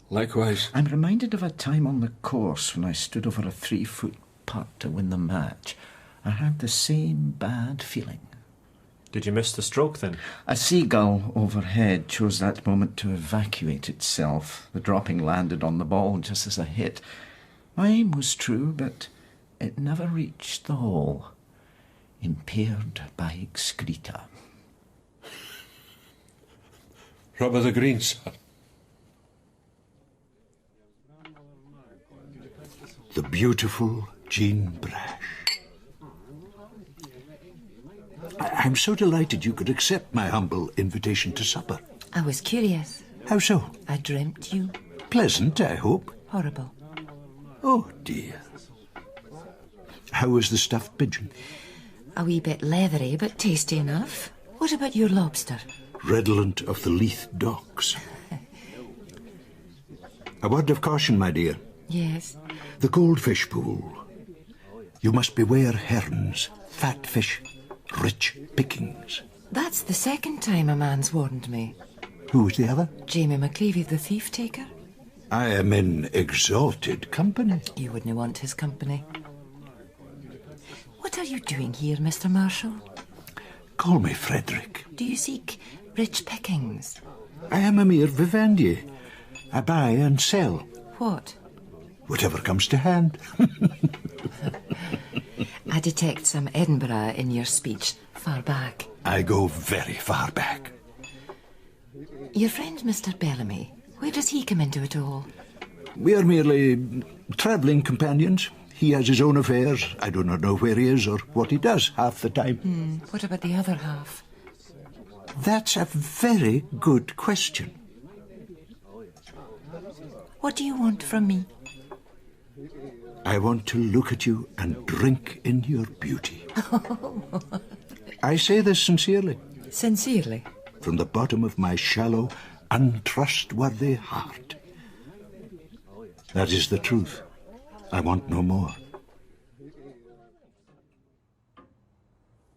Likewise. I'm reminded of a time on the course when I stood over a 3-foot putt to win the match. I had the same bad feeling. Did you miss the stroke, then? A seagull overhead chose that moment to evacuate itself. The dropping landed on the ball just as I hit. My aim was true, but it never reached the hole. Impaired by excreta. Rubber the green, sir. The beautiful Jean Brash. I'm so delighted you could accept my humble invitation to supper. I was curious. How so? I dreamt you. Pleasant, I hope. Horrible. Oh, dear. How was the stuffed pigeon? A wee bit leathery, but tasty enough. What about your lobster? Redolent of the Leith docks. A word of caution, my dear. Yes. The goldfish pool. You must beware herons, fat fish, rich pickings. That's the second time a man's warned me. Who was the other? Jamie McLevy, the thief taker. I am in exalted company. You wouldn't want his company. What are you doing here, Mr. Marshall? Call me Frederick. Do you seek rich pickings? I am a mere vivandier. I buy and sell. What? Whatever comes to hand. I detect some Edinburgh in your speech. Far back. I go very far back. Your friend Mr. Bellamy, Where does he come into it all? We are merely travelling companions. He has his own affairs. I do not know where he is or what he does half the time. What about the other half? That's a very good question. What do you want from me? I want to look at you and drink in your beauty. I say this sincerely. Sincerely? From the bottom of my shallow, untrustworthy heart. That is the truth. I want no more.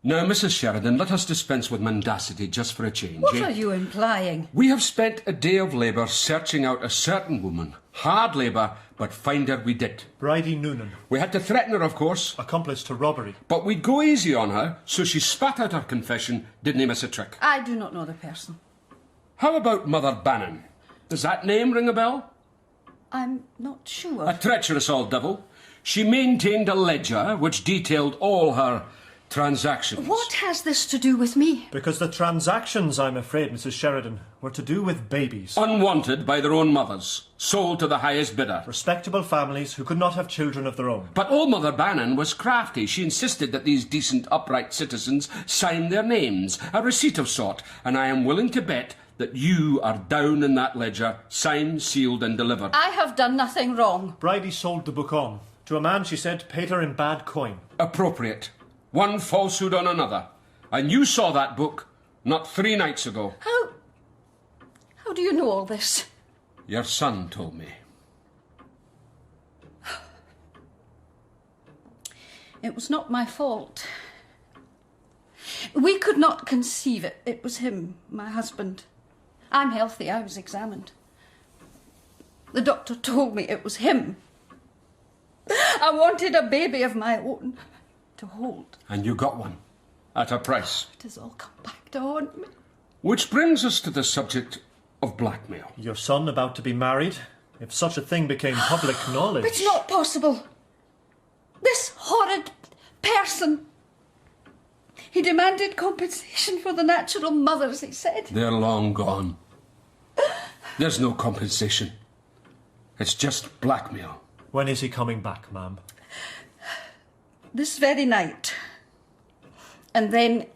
Now, Mrs. Sheridan, let us dispense with mendacity just for a change. What are you implying? We have spent a day of labour searching out a certain woman. Hard labour, but find her we did. Bridie Noonan. We had to threaten her, of course. Accomplice to robbery. But we'd go easy on her, so she spat out her confession, didn't he miss a trick? I do not know the person. How about Mother Bannon? Does that name ring a bell? I'm not sure. A treacherous old devil. She maintained a ledger which detailed all her transactions. What has this to do with me? Because the transactions, I'm afraid, Mrs. Sheridan, were to do with babies. Unwanted by their own mothers. Sold to the highest bidder. Respectable families who could not have children of their own. But old Mother Bannon was crafty. She insisted that these decent, upright citizens sign their names, a receipt of sort, and I am willing to bet that you are down in that ledger, signed, sealed and delivered. I have done nothing wrong. Bridie sold the book on. To a man, she said, paid her in bad coin. Appropriate. One falsehood on another. And you saw that book not 3 nights ago. How do you know all this? Your son told me. It was not my fault. We could not conceive it. It was him, my husband. I'm healthy. I was examined. The doctor told me it was him. I wanted a baby of my own to hold. And you got one. At a price. It has all come back to haunt me. Which brings us to the subject of blackmail. Your son about to be married? If such a thing became public knowledge... It's not possible. This horrid person... He demanded compensation for the natural mothers, he said. They're long gone. There's no compensation. It's just blackmail. When is he coming back, ma'am? This very night. And then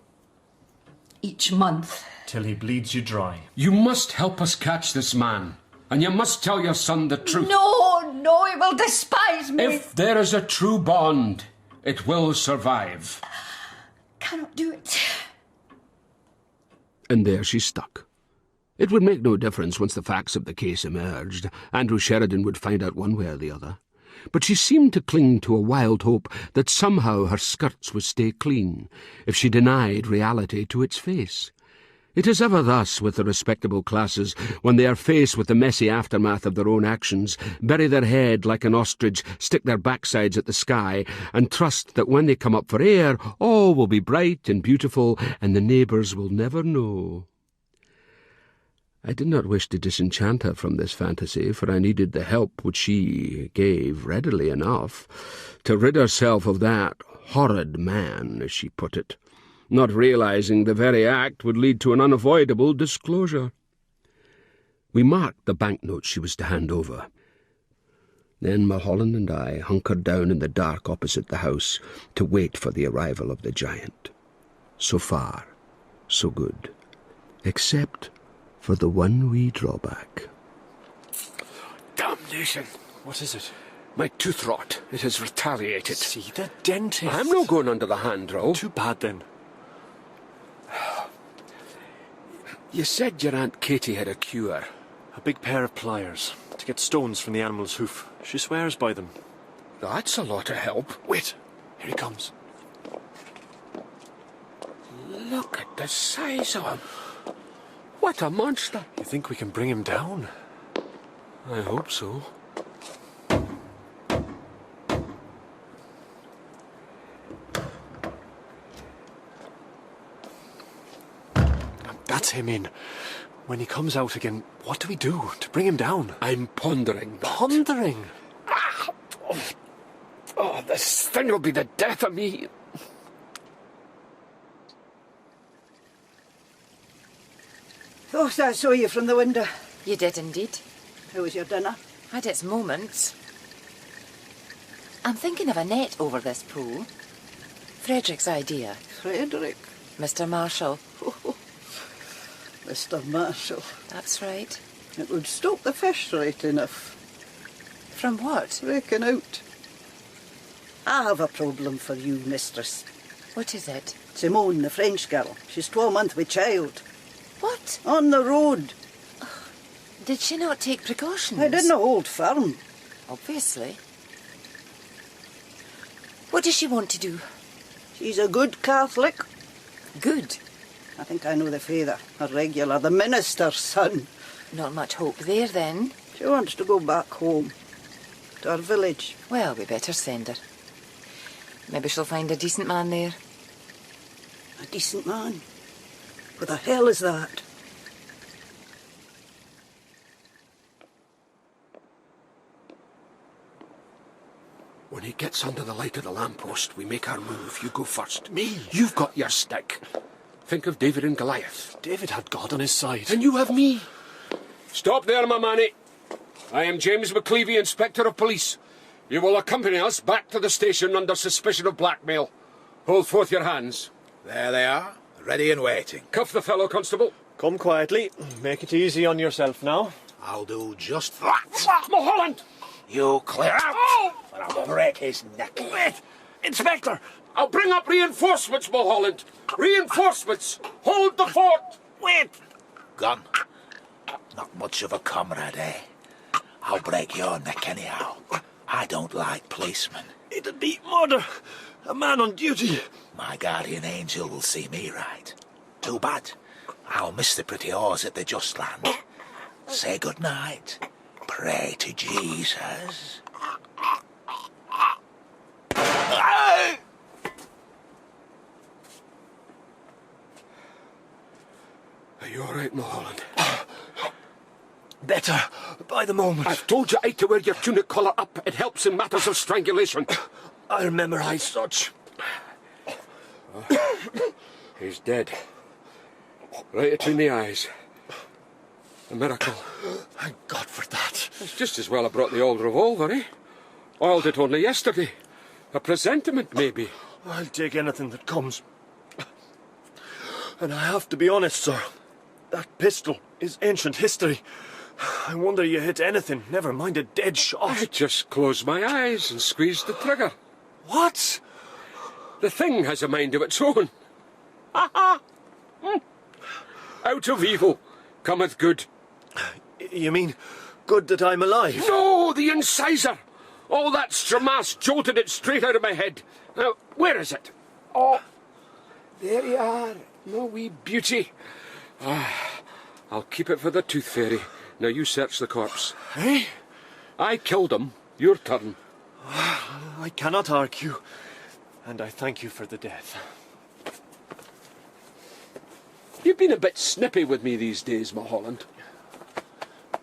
each month. Till he bleeds you dry. You must help us catch this man. And you must tell your son the truth. No, he will despise me. If there is a true bond, it will survive. Cannot do it. And there she stuck. It would make no difference once the facts of the case emerged. Andrew Sheridan would find out one way or the other. But she seemed to cling to a wild hope that somehow her skirts would stay clean if she denied reality to its face. It is ever thus with the respectable classes when they are faced with the messy aftermath of their own actions, bury their head like an ostrich, stick their backsides at the sky, and trust that when they come up for air, all will be bright and beautiful, and the neighbours will never know. I did not wish to disenchant her from this fantasy, for I needed the help which she gave readily enough to rid herself of that horrid man, as she put it, not realizing the very act would lead to an unavoidable disclosure. We marked the banknotes she was to hand over. Then Mulholland and I hunkered down in the dark opposite the house to wait for the arrival of the giant. So far, so good, except for the one wee drawback. Damnation! What is it? My tooth rot. It has retaliated. See the dentist. I'm not going under the handrail. Too bad, then. You said your Aunt Katie had a cure. A big pair of pliers to get stones from the animal's hoof. She swears by them. That's a lot of help. Wait, here he comes. Look at the size of him. What a monster. You think we can bring him down? I hope so. That's him in. When he comes out again, what do we do to bring him down? I'm pondering that. Pondering? Oh, this thing will be the death of me. Thought I saw you from the window. You did indeed. How was your dinner? Had its moments. I'm thinking of a net over this pool. Frederick's idea. Frederick? Mr. Marshall. Mr. Marshall. That's right. It would stop the fish right enough. From what? Breaking out. I have a problem for you, mistress. What is it? Simone, the French girl. She's 12 months with child. What? On the road. Did she not take precautions? I didn't hold firm. Obviously. What does she want to do? She's a good Catholic. Good? I think I know the father. A regular, the minister's son. Not much hope there, then. She wants to go back home. To her village. Well, we better send her. Maybe she'll find a decent man there. A decent man? What the hell is that? When he gets under the light of the lamppost, we make our move. You go first. Me? You've got your stick. Think of David and Goliath. David had God on his side. And you have me. Stop there, my manny. I am James McLevy, Inspector of Police. You will accompany us back to the station under suspicion of blackmail. Hold forth your hands. There they are, ready and waiting. Cuff the fellow, Constable. Come quietly. Make it easy on yourself now. I'll do just that. Mulholland! You clear out, or I'll break his neck. Wait! Inspector! I'll bring up reinforcements, Mulholland. Reinforcements! Hold the fort! Wait! Gone. Not much of a comrade, eh? I'll break your neck anyhow. I don't like policemen. It'd be murder. A man on duty. My guardian angel will see me right. Too bad. I'll miss the pretty oars at the Just Land. Say good night. Pray to Jesus. Are you all right, Mulholland? Better, by the moment. I've told you to wear your tunic collar up. It helps in matters of strangulation. I'll memorise such. He's dead. Right between the eyes. A miracle. Thank God for that. It's just as well I brought the old revolver, eh? Oiled it only yesterday. A presentiment, maybe. I'll take anything that comes. And I have to be honest, sir. That pistol is ancient history. I wonder you hit anything, never mind a dead shot. I just closed my eyes and squeezed the trigger. What? The thing has a mind of its own. Out of evil cometh good. You mean good that I'm alive? No, the incisor. All that stramass jolted it straight out of my head. Now, where is it? Oh, there you are. No wee beauty. I'll keep it for the tooth fairy. Now you search the corpse. Eh? I killed him. Your turn. I cannot argue. And I thank you for the death. You've been a bit snippy with me these days, Mulholland.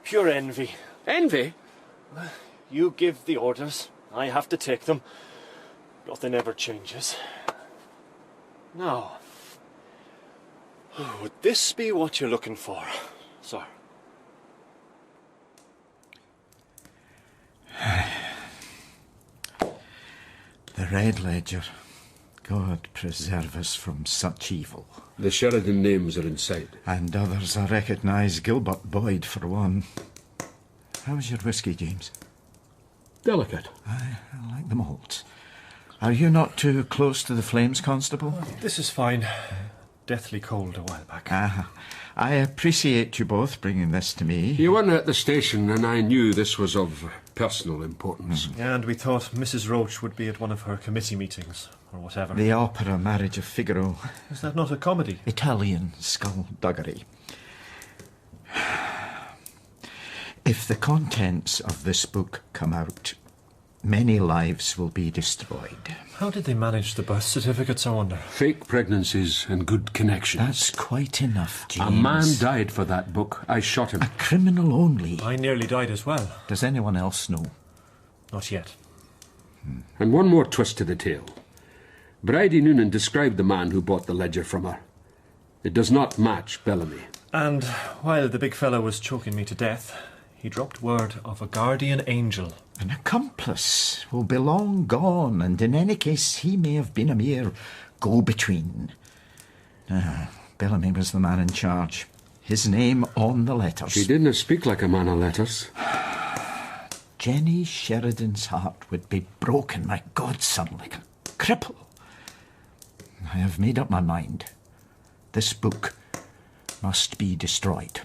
Pure envy. Envy? You give the orders. I have to take them. Nothing ever changes. Now, would this be what you're looking for, sir? The Red Ledger. God preserve us from such evil. The Sheridan names are inside. And others I recognise, Gilbert Boyd for one. How's your whiskey, James? Delicate. I like the malts. Are you not too close to the flames, Constable? This is fine. Deathly cold a while back. I appreciate you both bringing this to me. You weren't at the station, and I knew this was of personal importance. And we thought Mrs. Roach would be at one of her committee meetings, or whatever. The opera Marriage of Figaro. Is that not a comedy? Italian skullduggery. If the contents of this book come out, many lives will be destroyed. How did they manage the birth certificates, I wonder? Fake pregnancies and good connections. That's quite enough, James. A man died for that book. I shot him. A criminal only. I nearly died as well. Does anyone else know? Not yet. And one more twist to the tale. Bridie Noonan described the man who bought the ledger from her. It does not match Bellamy. And while the big fellow was choking me to death, He dropped word of a guardian angel. An accomplice will be long gone, and in any case he may have been a mere go-between. Bellamy was the man in charge. His name on the letters. He didn't speak like a man of letters. Jenny Sheridan's heart would be broken, my godson, like a cripple. I have made up my mind. This book must be destroyed.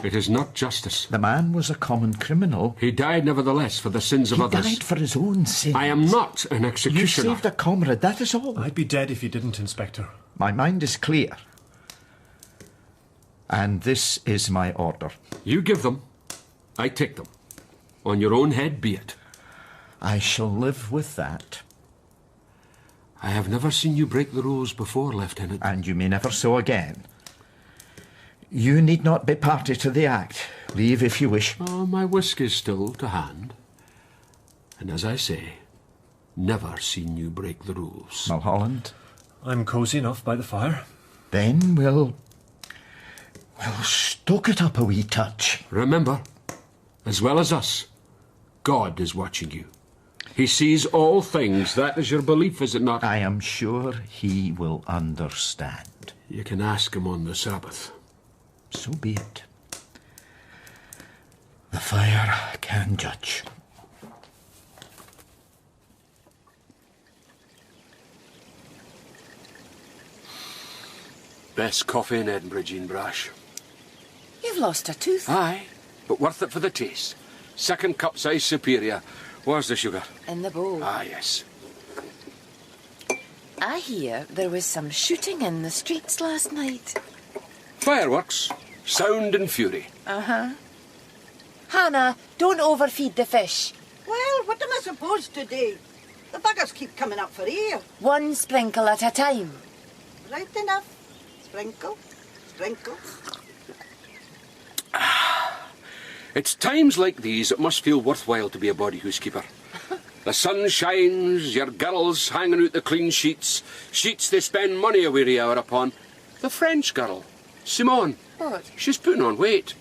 It is not justice. The man was a common criminal. He died nevertheless for the sins of others. He died for his own sins. I am not an executioner. You saved a comrade, that is all. I'd be dead if you didn't, Inspector. My mind is clear. And this is my order. You give them, I take them. On your own head be it. I shall live with that. I have never seen you break the rules before, Lieutenant. And you may never so again. You need not be party to the act. Leave if you wish. Oh, my whisky's still to hand. And as I say, never seen you break the rules. Mulholland? I'm cosy enough by the fire. Then we'll stoke it up a wee touch. Remember, as well as us, God is watching you. He sees all things. That is your belief, is it not? I am sure he will understand. You can ask him on the Sabbath. So be it. The fire can judge. Best coffee in Edinburgh, Jean Brash. You've lost a tooth. Aye, but worth it for the taste. Second cup size superior. Where's the sugar? In the bowl. Ah, yes. I hear there was some shooting in the streets last night. Fireworks. Sound and fury. Uh-huh. Hannah, don't overfeed the fish. Well, what am I supposed to do? The buggers keep coming up for air. One sprinkle at a time. Right enough. Sprinkle, sprinkle. It's times like these it must feel worthwhile to be a body housekeeper. The sun shines, your girls hanging out the clean sheets they spend money a weary hour upon. The French girl, Simone. What? She's putting on weight.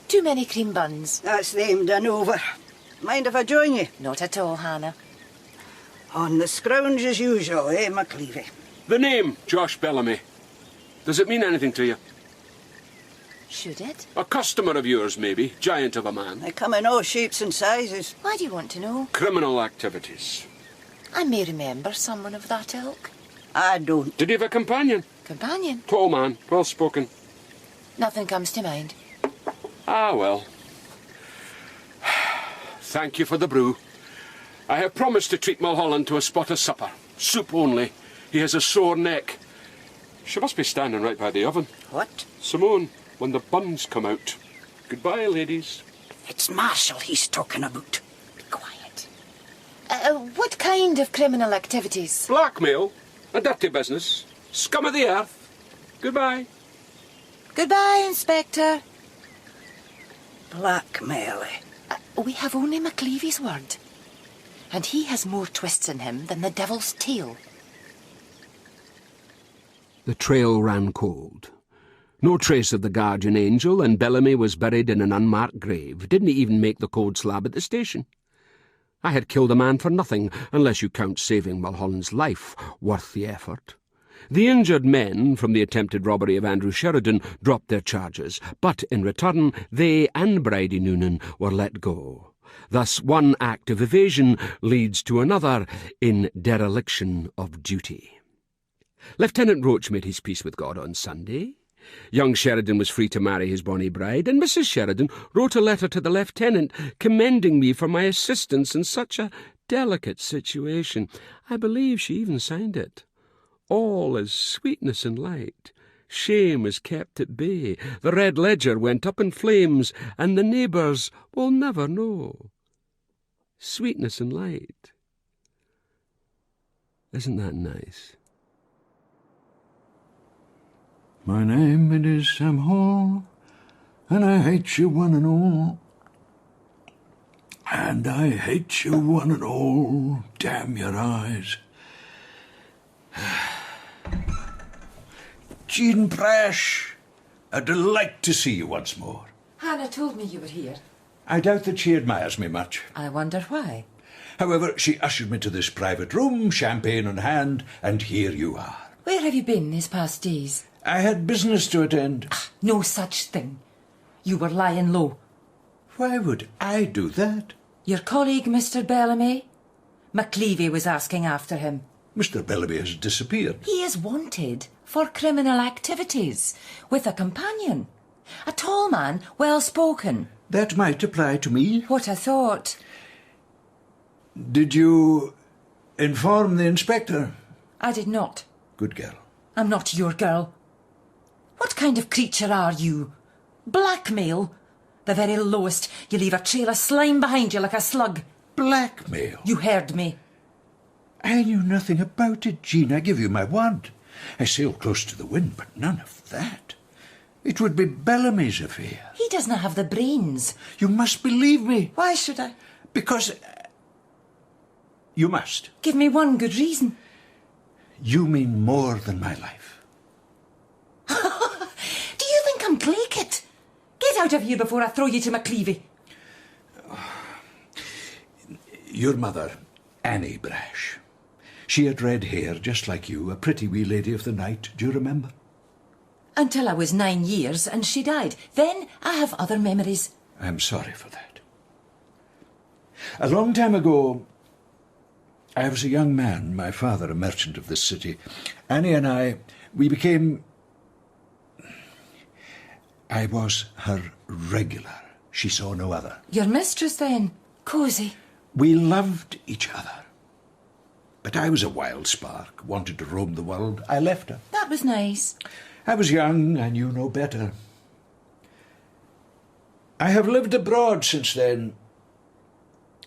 Too many cream buns. That's them done over. Mind if I join you? Not at all, Hannah. On the scrounge as usual, eh, McLevy? The name, Josh Bellamy. Does it mean anything to you? Should it? A customer of yours, maybe. Giant of a man. They come in all shapes and sizes. Why do you want to know? Criminal activities. I may remember someone of that ilk. I don't. Did he have a companion? Companion? Tall man, well spoken. Nothing comes to mind. Ah, well. Thank you for the brew. I have promised to treat Mulholland to a spot of supper. Soup only. He has a sore neck. She must be standing right by the oven. What? Simone, when the buns come out. Goodbye, ladies. It's Marshall he's talking about. Be quiet. What kind of criminal activities? Blackmail. A dirty business. Scum of the earth. Goodbye. Goodbye, Inspector. Blackmail. We have only McLevy's word. And he has more twists in him than the devil's tail. The trail ran cold. No trace of the guardian angel, and Bellamy was buried in an unmarked grave. Didn't even make the cold slab at the station. I had killed a man for nothing, unless you count saving Mulholland's life worth the effort. The injured men from the attempted robbery of Andrew Sheridan dropped their charges, but in return they and Bridie Noonan were let go. Thus one act of evasion leads to another in dereliction of duty. Lieutenant Roach made his peace with God on Sunday. Young Sheridan was free to marry his bonny bride, and Mrs. Sheridan wrote a letter to the lieutenant commending me for my assistance in such a delicate situation. I believe she even signed it. All is sweetness and light. Shame is kept at bay. The red ledger went up in flames, and the neighbours will never know. Sweetness and light. Isn't that nice? My name it is Sam Hall, and I hate you one and all. And I hate you one and all, damn your eyes. Jean Brash, a delight to see you once more. Hannah told me you were here. I doubt that she admires me much. I wonder why. However, she ushered me to this private room, champagne in hand, and here you are. Where have you been these past days? I had business to attend. No such thing. You were lying low. Why would I do that? Your colleague, Mr. Bellamy? McLevy was asking after him. Mr. Bellamy has disappeared. He is wanted for criminal activities, with a companion. A tall man, well-spoken. That might apply to me. What I thought. Did you inform the inspector? I did not. Good girl. I'm not your girl. What kind of creature are you? Blackmail? The very lowest. You leave a trail of slime behind you like a slug. Blackmail? You heard me. I knew nothing about it, Jean. I give you my word. I sailed close to the wind, but none of that. It would be Bellamy's affair. He doesn't have the brains. You must believe me. Why should I? Because you must. Give me one good reason. You mean more than my life. Do you think I'm clay-kit? Get out of here before I throw you to McLevy. Your mother, Annie Brash. She had red hair, just like you, a pretty wee lady of the night. Do you remember? Until I was 9 years and she died. Then I have other memories. I'm sorry for that. A long time ago, I was a young man, my father a merchant of this city. Annie and we became... I was her regular. She saw no other. Your mistress, then? Cosy. We loved each other. But I was a wild spark, wanted to roam the world. I left her. That was nice. I was young, I knew no better. I have lived abroad since then.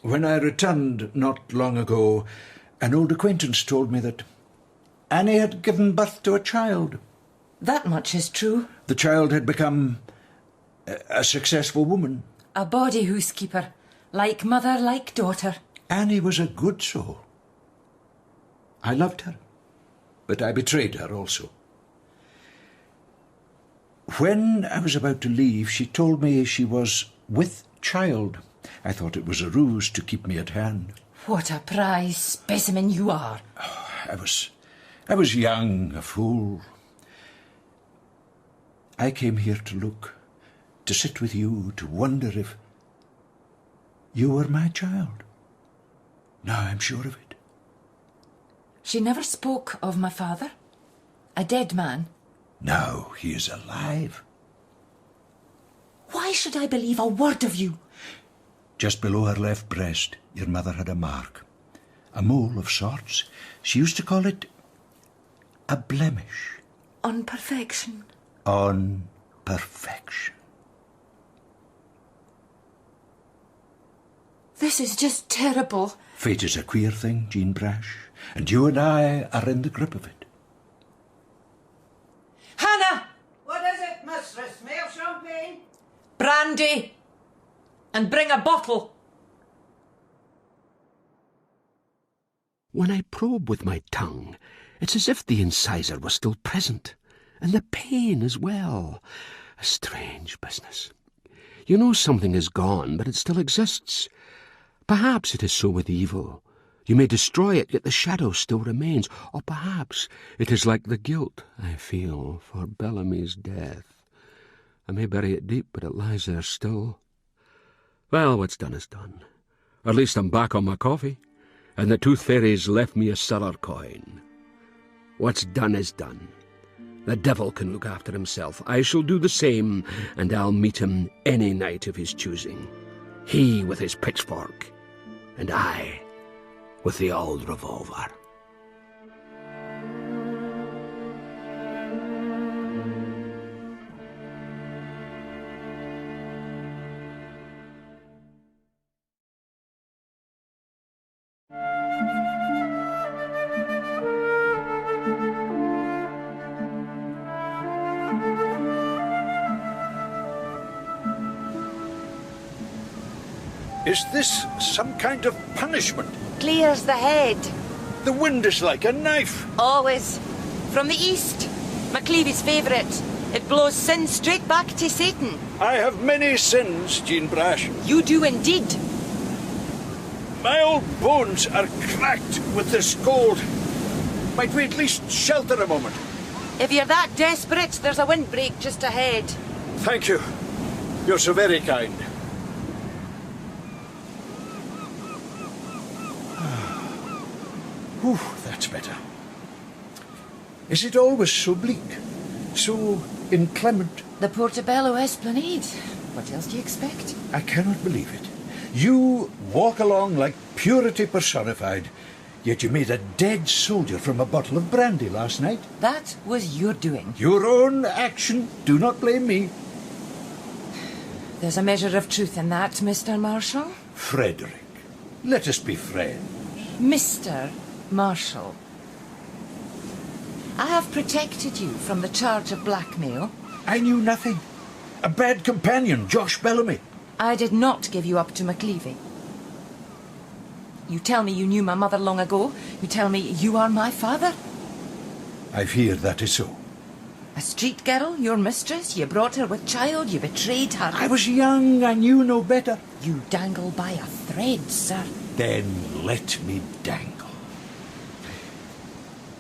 When I returned not long ago, an old acquaintance told me that Annie had given birth to a child. That much is true. The child had become a successful woman. A body housekeeper. Like mother, like daughter. Annie was a good soul. I loved her, but I betrayed her also. When I was about to leave, she told me she was with child. I thought it was a ruse to keep me at hand. What a prize specimen you are. Oh, I was young, a fool. I came here to look, to sit with you, to wonder if you were my child. Now I'm sure of it. She never spoke of my father? A dead man? No, he is alive. Why should I believe a word of you? Just below her left breast, your mother had a mark. A mole of sorts. She used to call it a blemish. On perfection. On perfection. This is just terrible. Fate is a queer thing, Jean Brash, and you and I are in the grip of it. Hannah! What is it, mistress? More champagne? Brandy! And bring a bottle. When I probe with my tongue, it's as if the incisor was still present, and the pain as well. A strange business. You know something is gone, but it still exists. Perhaps it is so with evil. You may destroy it, yet the shadow still remains. Or perhaps it is like the guilt I feel for Bellamy's death. I may bury it deep, but it lies there still. Well, what's done is done. At least I'm back on my coffee, and the tooth fairies left me a silver coin. What's done is done. The devil can look after himself. I shall do the same, and I'll meet him any night of his choosing. He with his pitchfork, and I with the old revolver. Is this some kind of punishment? Clears the head. The wind is like a knife. Always. From the east. McLevy's favourite. It blows sin straight back to Satan. I have many sins, Jean Brash. You do indeed. My old bones are cracked with this cold. Might we at least shelter a moment? If you're that desperate, there's a windbreak just ahead. Thank you. You're so very kind. Whew, that's better. Is it always so bleak? So inclement? The Portobello Esplanade. What else do you expect? I cannot believe it. You walk along like purity personified, yet you made a dead soldier from a bottle of brandy last night. That was your doing. Your own action. Do not blame me. There's a measure of truth in that, Mr. Marshall. Frederick, let us be friends. Mr. Marshall. I have protected you from the charge of blackmail. I knew nothing. A bad companion, Josh Bellamy. I did not give you up to McLevy. You tell me you knew my mother long ago. You tell me you are my father. I fear that is so. A street girl, your mistress, you brought her with child, you betrayed her. I was young, I knew no better. You dangle by a thread, sir. Then let me dangle.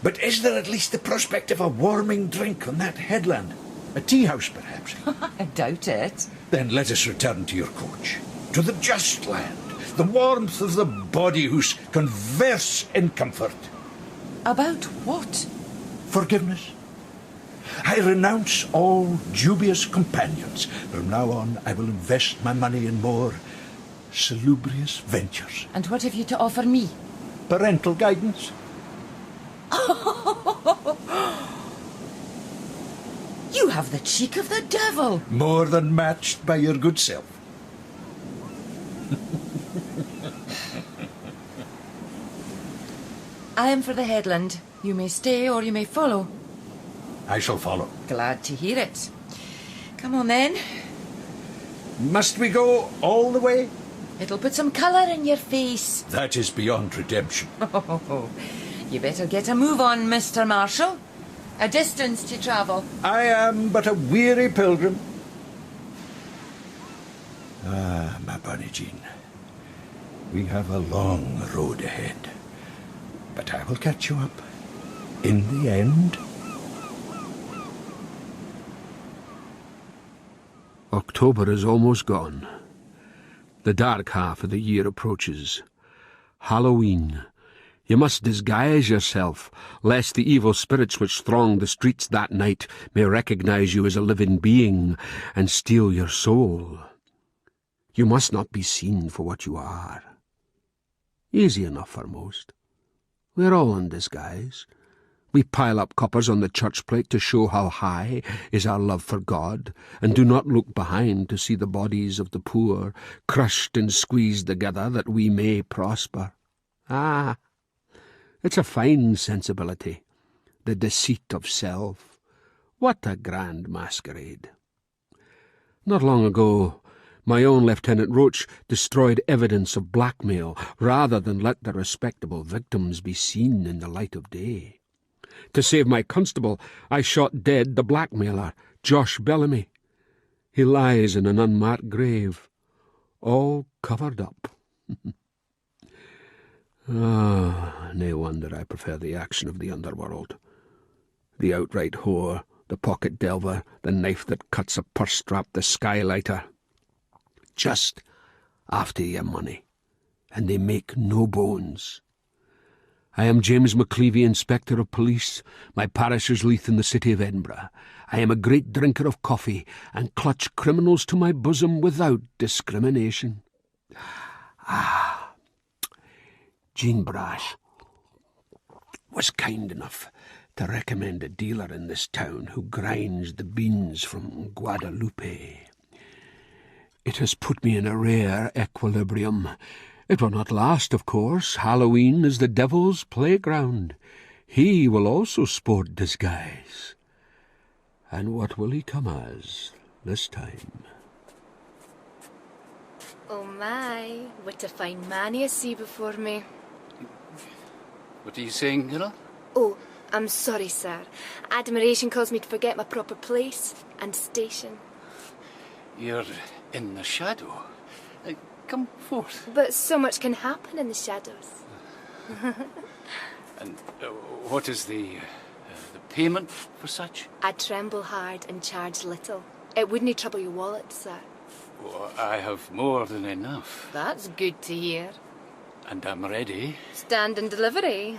But is there at least the prospect of a warming drink on that headland? A tea house, perhaps? I doubt it. Then let us return to your coach, to the just land, the warmth of the body whose converse in comfort. About what? Forgiveness. I renounce all dubious companions. From now on, I will invest my money in more salubrious ventures. And what have you to offer me? Parental guidance. You have the cheek of the devil. More than matched by your good self. I am for the headland. You may stay or you may follow. I shall follow. Glad to hear it. Come on then. Must we go all the way? It'll put some colour in your face. That is beyond redemption. You better get a move on, Mr. Marshall. A distance to travel. I am but a weary pilgrim. Ah, my bonny Jean. We have a long road ahead. But I will catch you up. In the end. October is almost gone. The dark half of the year approaches. Halloween. You must disguise yourself, lest the evil spirits which throng the streets that night may recognize you as a living being and steal your soul. You must not be seen for what you are. Easy enough for most. We're all in disguise. We pile up coppers on the church plate to show how high is our love for God, and do not look behind to see the bodies of the poor crushed and squeezed together that we may prosper. Ah! It's a fine sensibility, the deceit of self. What a grand masquerade. Not long ago, my own Lieutenant Roach destroyed evidence of blackmail rather than let the respectable victims be seen in the light of day. To save my constable, I shot dead the blackmailer, Josh Bellamy. He lies in an unmarked grave, all covered up. No wonder I prefer the action of the underworld. The outright whore, the pocket delver, the knife that cuts a purse strap, the skylighter. Just after your money, and they make no bones. I am James McLevy, Inspector of Police. My parish is Leith in the city of Edinburgh. I am a great drinker of coffee, and clutch criminals to my bosom without discrimination. Jean Brash was kind enough to recommend a dealer in this town who grinds the beans from Guadalupe. It has put me in a rare equilibrium. It will not last, of course. Halloween is the devil's playground. He will also sport disguise. And what will he come as this time? Oh my, what a fine man you see before me. What are you saying, girl? Oh, I'm sorry, sir. Admiration caused me to forget my proper place and station. You're in the shadow. Come forth. But so much can happen in the shadows. And what is the payment for such? I tremble hard and charge little. It wouldn't trouble your wallet, sir. Oh, I have more than enough. That's good to hear. And I'm ready. Stand and delivery.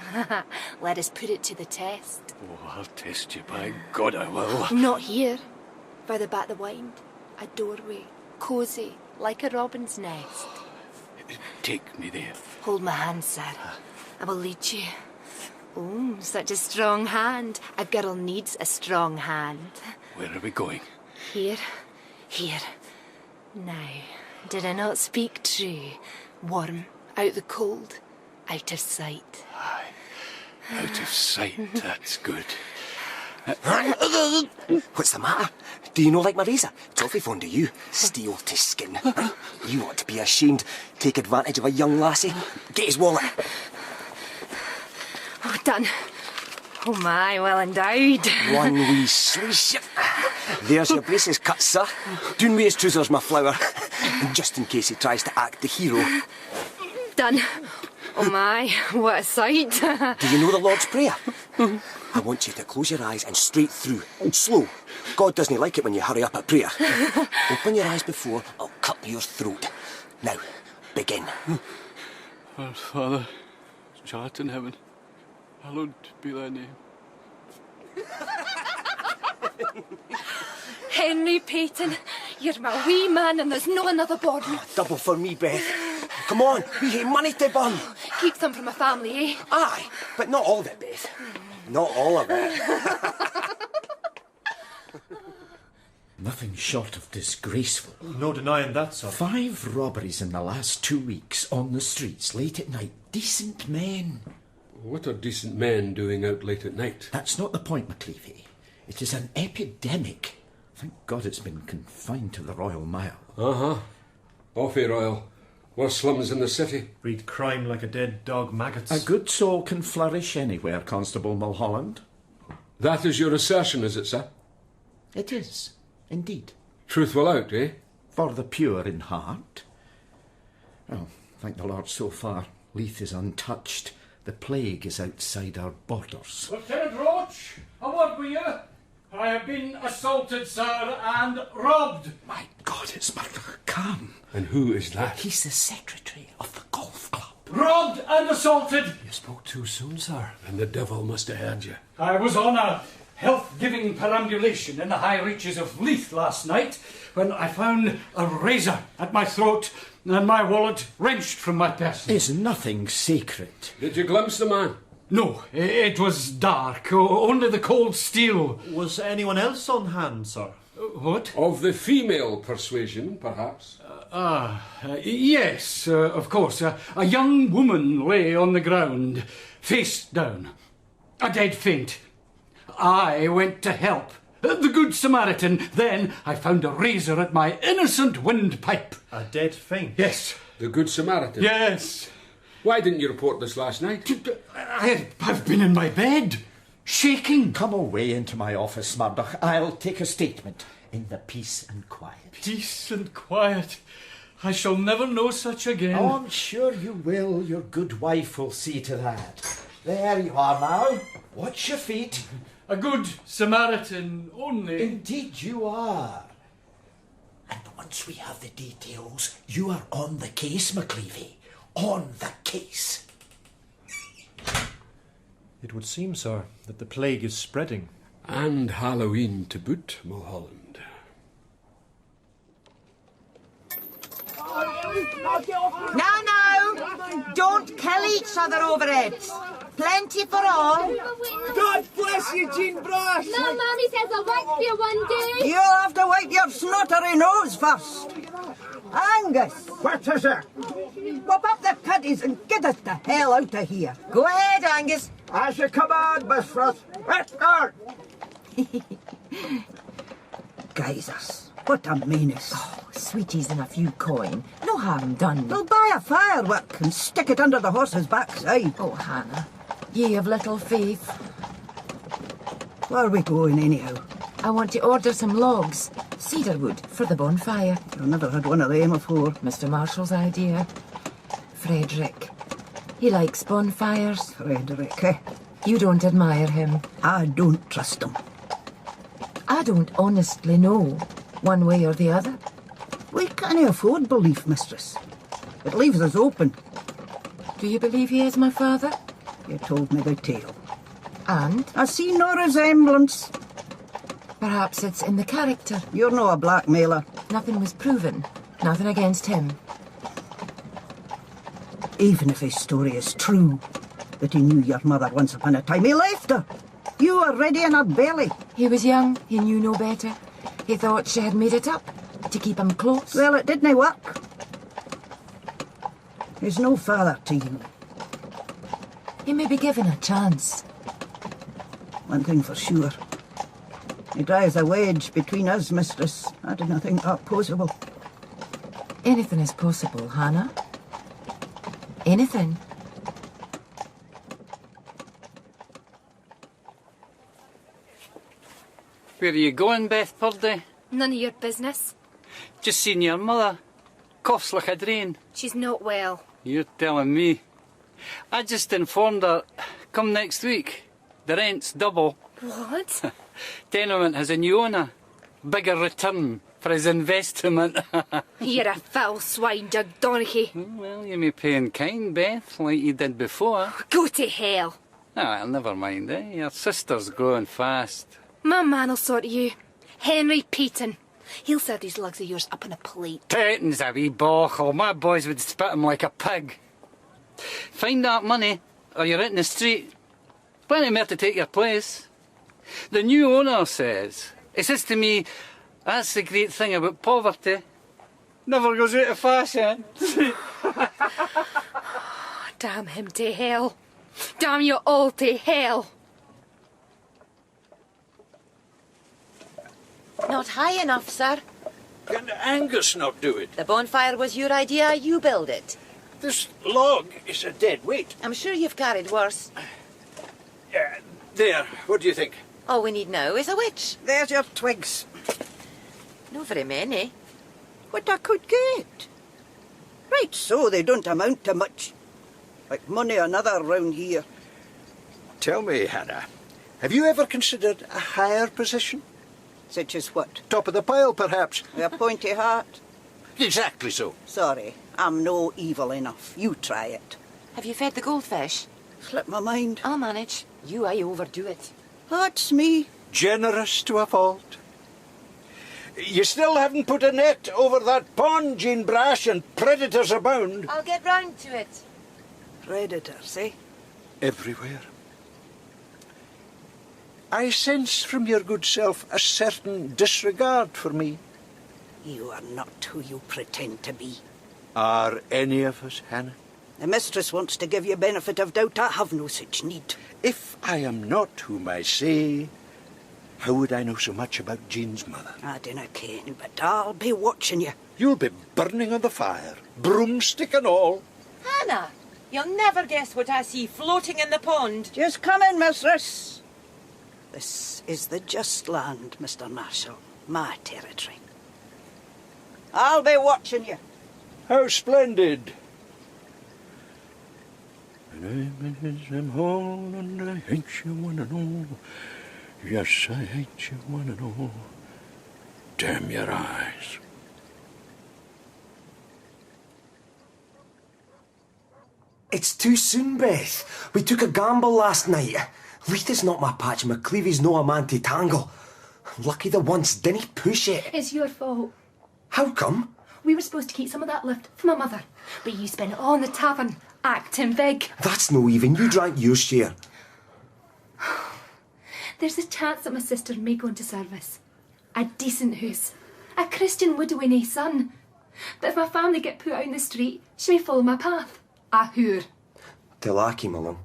Let us put it to the test. Oh, I'll test you, by God I will. Not here. Further back the wind. A doorway. Cosy, like a robin's nest. Take me there. Hold my hand, sir. I will lead you. Oh, such a strong hand. A girl needs a strong hand. Where are we going? Here. Here. Now, did I not speak true? Warm, out the cold, out of sight. Aye, out of sight, that's good. What's the matter? Do you not like my razor? It's awfully fond of you. Steel to skin. You ought to be ashamed. Take advantage of a young lassie. Get his wallet. Oh, done. Oh my, well endowed. One wee swish. There's your braces cut, sir. Doon with his trousers, my flower. Just in case he tries to act the hero. Done. Oh my, what a sight. Do you know the Lord's Prayer? I want you to close your eyes and straight through. Slow. God doesn't like it when you hurry up at prayer. Open your eyes before I'll cut your throat. Now, begin. Our Father, which art in heaven, hallowed be thy name. Henry Peyton, you're my wee man and there's no another born. Double for me, Beth. Come on, we have money to burn. Keep some for my family, eh? Aye, but not all of it, Beth. Not all of it. Nothing short of disgraceful. No denying that, sir. 5 robberies in the last 2 weeks on the streets, late at night. Decent men. What are decent men doing out late at night? That's not the point, McLevy. It is an epidemic. Thank God it's been confined to the Royal Mile. Uh-huh. Offy Royal. Worse slums in the city. Breed crime like a dead dog maggots. A good soul can flourish anywhere, Constable Mulholland. That is your assertion, is it, sir? It is, indeed. Truth will out, eh? For the pure in heart. Well, thank the Lord, so far, Leith is untouched. The plague is outside our borders. Lieutenant Roach, a word with you. I have been assaulted, sir, and robbed. My God, it's Murder. Come. And who is that? He's the secretary of the golf club. Robbed and assaulted. You spoke too soon, sir. And the devil must have heard you. I was on a health-giving perambulation in the high reaches of Leith last night when I found a razor at my throat and my wallet wrenched from my person. Is nothing sacred? Did you glimpse the man? No, it was dark. Only the cold steel. Was anyone else on hand, sir? What? Of the female persuasion, perhaps. Yes, of course. A young woman lay on the ground, face down. A dead faint. I went to help. The Good Samaritan. Then I found a razor at my innocent windpipe. A dead faint? Yes. The Good Samaritan? Yes. Why didn't you report this last night? I've been in my bed, shaking. Come away into my office, Murdoch. I'll take a statement in the peace and quiet. Peace and quiet. I shall never know such again. Oh, I'm sure you will. Your good wife will see to that. There you are now. Watch your feet. A good Samaritan only. Indeed you are. And once we have the details, you are on the case, McLevy. On the case. It would seem, sir, that the plague is spreading. And Halloween to boot, Mulholland. No, don't kill each other over it. Plenty for all. God bless you, Jean Brash. No, Mommy says I'll wipe you one day. You'll have to wipe your snottery nose first. Angus. What is it? Whip up the cuddies and get us the hell out of here. Go ahead, Angus. As you command, mistress. Let's go. Geysers. What a menace. Oh, sweeties and a few coin. No harm done. We'll buy a firework and stick it under the horse's backside. Oh, Hannah, ye have little faith. Where are we going, anyhow? I want to order some logs, cedar wood, for the bonfire. I've never had one of them before. Mr. Marshall's idea. Frederick. He likes bonfires. Frederick, eh? You don't admire him. I don't trust him. I don't honestly know, one way or the other. We can't afford belief, mistress. It leaves us open. Do you believe he is my father? You told me the tale. And? I see no resemblance. Perhaps it's in the character. You're no a blackmailer. Nothing was proven. Nothing against him. Even if his story is true, that he knew your mother once upon a time, he left her. You were ready in her belly. He was young. He knew no better. He thought she had made it up to keep him close. Well, it didn't work. He's no father to you. He may be given a chance. One thing for sure. He drives a wedge between us, mistress. I didn't think that possible. Anything is possible, Hannah. Anything. Where are you going, Beth Purdy? None of your business. Just seen your mother. Coughs like a drain. She's not well. You're telling me. I just informed her, come next week. The rent's double. What? Tenement has a new owner. Bigger return for his investment. You're a foul swine, Doug Donaghy. Well, you may pay in kind, Beth, like you did before. Go to hell. Ah, well, never mind, eh? Your sister's growing fast. My man'll sort you. Henry Peaton. He'll serve these lugs of yours up on a plate. Peaton's a wee bochel. My boys would spit him like a pig. Find that money, or you're out in the street. Plenty more to take your place. The new owner says, he says to me, that's the great thing about poverty. Never goes out of fashion. Damn him to hell. Damn you all to hell. Not high enough, sir. Can Angus not do it? The bonfire was your idea, you build it. This log is a dead weight. I'm sure you've carried worse. There, what do you think? All we need now is a witch. There's your twigs. No very many. What I could get. Right so, they don't amount to much. Like money another round here. Tell me, Hannah, have you ever considered a higher position? Such as what? Top of the pile, perhaps. With a pointy heart? Exactly so. Sorry, I'm no evil enough. You try it. Have you fed the goldfish? Slipped my mind. I'll manage. You, I overdo it. That's me. Generous to a fault. You still haven't put a net over that pond, Jean Brash, and predators abound. I'll get round to it. Predators, eh? Everywhere. I sense from your good self a certain disregard for me. You are not who you pretend to be. Are any of us, Hannah? The mistress wants to give you benefit of doubt. I have no such need. If I am not whom I say, how would I know so much about Jean's mother? I dinna ken, but I'll be watching you. You'll be burning on the fire, broomstick and all. Hannah, you'll never guess what I see floating in the pond. Just come in, mistress. This is the just land, Mr. Marshall. My territory. I'll be watching you. How splendid. I'm home and I hate you one and all. Yes, I hate you one and all. Damn your eyes. It's too soon, Beth. We took a gamble last night. Leith is not my patch, McLevy's no a man to tangle. Lucky the once didn't push it. It's your fault. How come? We were supposed to keep some of that left for my mother, but you spent it all in the tavern, acting big. That's no even. You drank your share. There's a chance that my sister may go into service. A decent house. A Christian widow and a son. But if my family get put out in the street, she may follow my path. A whore. Telaki, Mullen.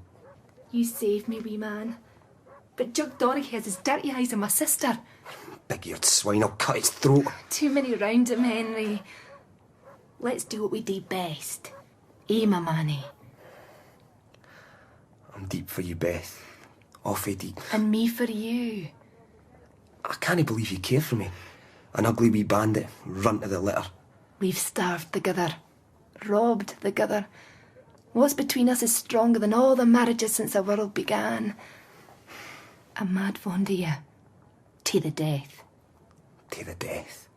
You saved me, wee man. But Jug Donaghy has his dirty eyes on my sister. Big-eared swine, I'll cut its throat. Too many round him, Henry. Let's do what we do best. Eh, my manny? I'm deep for you, Beth. Off he did. And me for you. I can't believe you care for me. An ugly wee bandit, run to the litter. We've starved together, robbed together. What's between us is stronger than all the marriages since the world began. I'm mad fond of you. To the death. To the death.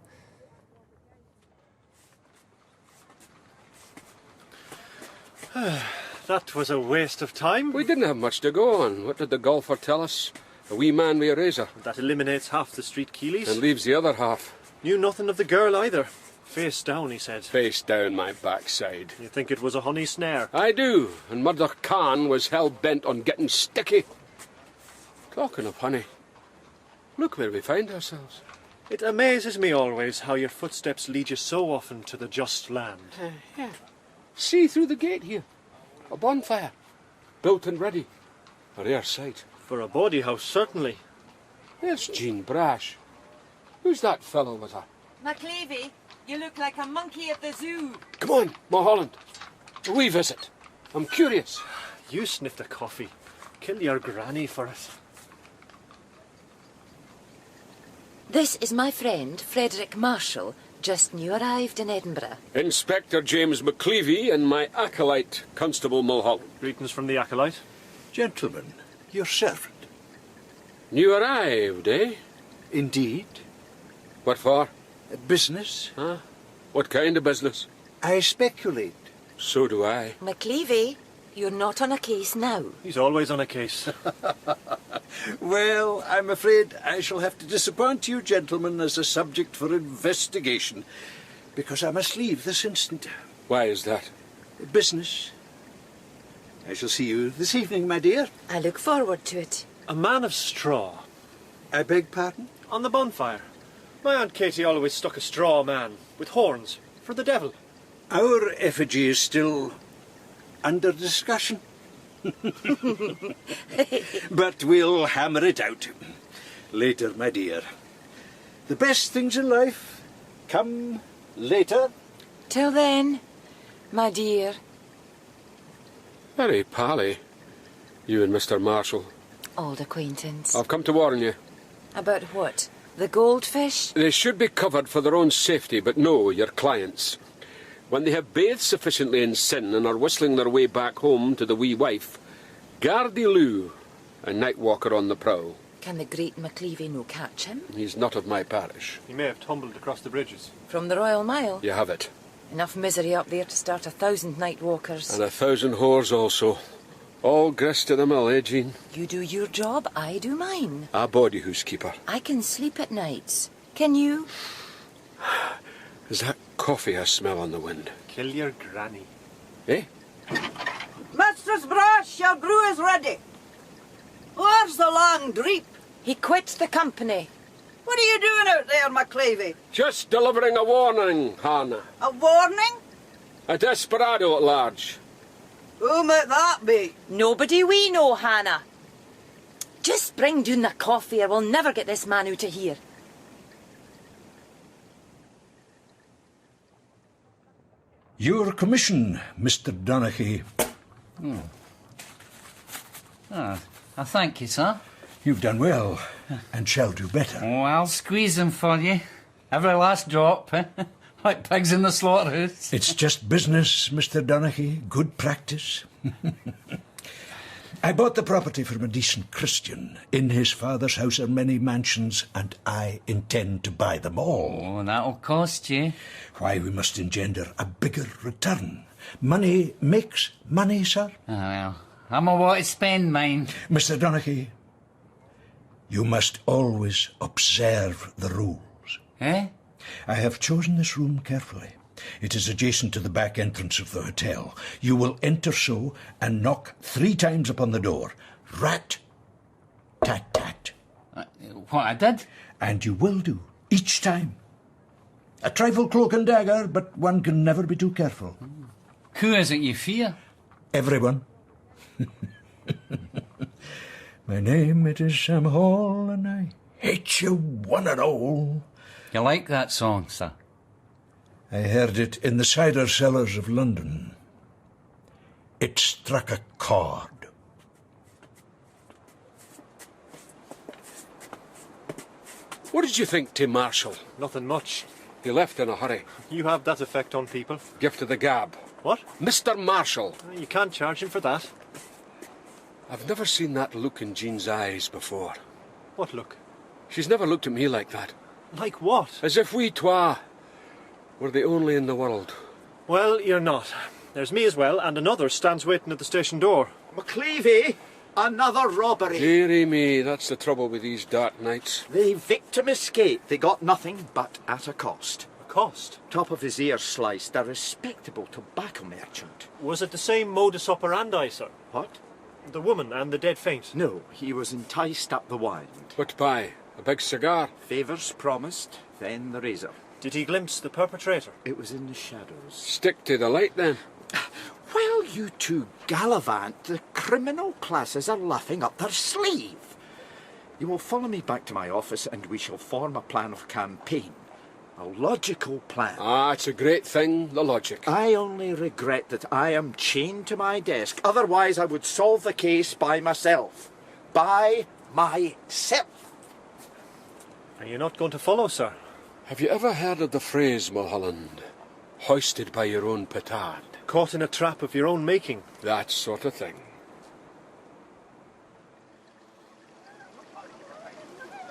That was a waste of time. We didn't have much to go on. What did the golfer tell us? A wee man with a razor. That eliminates half the street Keeleys. And leaves the other half. Knew nothing of the girl either. Face down, he said. Face down my backside. You think it was a honey snare? I do, and Murdoch Khan was hell-bent on getting sticky. Talking of honey, look where we find ourselves. It amazes me always how your footsteps lead you so often to the just land. Yeah. See through the gate here. A bonfire. Built and ready. A rare sight. For a bawdy house, certainly. There's Jean Brash. Who's that fellow with her? McLevy, you look like a monkey at the zoo. Come on, Mulholland. A wee visit. I'm curious. You sniffed a coffee. Kill your granny for it. This is my friend, Frederick Marshall, just new arrived in Edinburgh. Inspector James McLevy and my acolyte, Constable Mulholland. Greetings from the acolyte. Gentlemen, your servant. New arrived, eh? Indeed. What for? Business. Huh? What kind of business? I speculate. So do I. McLevy, you're not on a case now. He's always on a case. Well, I'm afraid I shall have to disappoint you, gentlemen, as a subject for investigation, because I must leave this instant. Why is that? Business. I shall see you this evening, my dear. I look forward to it. A man of straw. I beg pardon? On the bonfire. My Aunt Katie always stuck a straw man with horns for the devil. Our effigy is still under discussion. But we'll hammer it out later, my dear. The best things in life come later. Till then, my dear. Very pally, you and Mr. Marshall. Old acquaintance. I've come to warn you. About what? The goldfish? They should be covered for their own safety, but no, your clients. When they have bathed sufficiently in sin and are whistling their way back home to the wee wife, Gardy-Lou, a night walker on the prowl. Can the great McLevy no catch him? He's not of my parish. He may have tumbled across the bridges. From the Royal Mile? You have it. Enough misery up there to start 1,000 night walkers. And 1,000 whores also. All grist to the mill, eh, Jean? You do your job, I do mine. A body housekeeper. I can sleep at nights. Can you? Is that coffee I smell on the wind? Kill your granny. Eh? Mistress Brash, your brew is ready. Where's the long dreep? He quit the company. What are you doing out there, McLevy? Just delivering a warning, Hannah. A warning? A desperado at large. Who might that be? Nobody we know, Hannah. Just bring down the coffee or we'll never get this man out of here. Your commission, Mr. Donaghy. I thank you, sir. You've done well, and shall do better. Oh, I'll squeeze them for you. Every last drop, like pigs in the slaughterhouse. It's just business, Mr. Donaghy. Good practice. I bought the property from a decent Christian. In his father's house are many mansions, and I intend to buy them all. Oh, that'll cost you. Why, we must engender a bigger return. Money makes money, sir. Oh, well, I'm a what to spend mine. Mr. Donaghy, you must always observe the rules. Eh? I have chosen this room carefully. It is adjacent to the back entrance of the hotel. You will enter so and knock 3 times upon the door. Rat, tat, tat. What I did? And you will do, each time. A trifle cloak and dagger, but one can never be too careful. Who is it you fear? Everyone. My name, it is Sam Hall, and I hate you one and all. You like that song, sir? I heard it in the cider cellars of London. It struck a chord. What did you think, Tim Marshall? Nothing much. He left in a hurry. You have that effect on people. Gift of the gab. What? Mr. Marshall. You can't charge him for that. I've never seen that look in Jean's eyes before. What look? She's never looked at me like that. Like what? As if we twa were the only in the world. Well, you're not. There's me as well, and another stands waiting at the station door. McLevy, another robbery. Dearie me, that's the trouble with these dark nights. The victim escaped. They got nothing, but at a cost. A cost? Top of his ear sliced, a respectable tobacco merchant. Was it the same modus operandi, sir? What? The woman and the dead faint? No, he was enticed up the wind. What by? A big cigar? Favours promised, then the razor. Did he glimpse the perpetrator? It was in the shadows. Stick to the light, then. While you two gallivant, the criminal classes are laughing up their sleeve. You will follow me back to my office and we shall form a plan of campaign. A logical plan. Ah, it's a great thing, the logic. I only regret that I am chained to my desk. Otherwise, I would solve the case by myself. By myself. Are you not going to follow, sir? Have you ever heard of the phrase, Mulholland? Hoisted by your own petard. Caught in a trap of your own making. That sort of thing.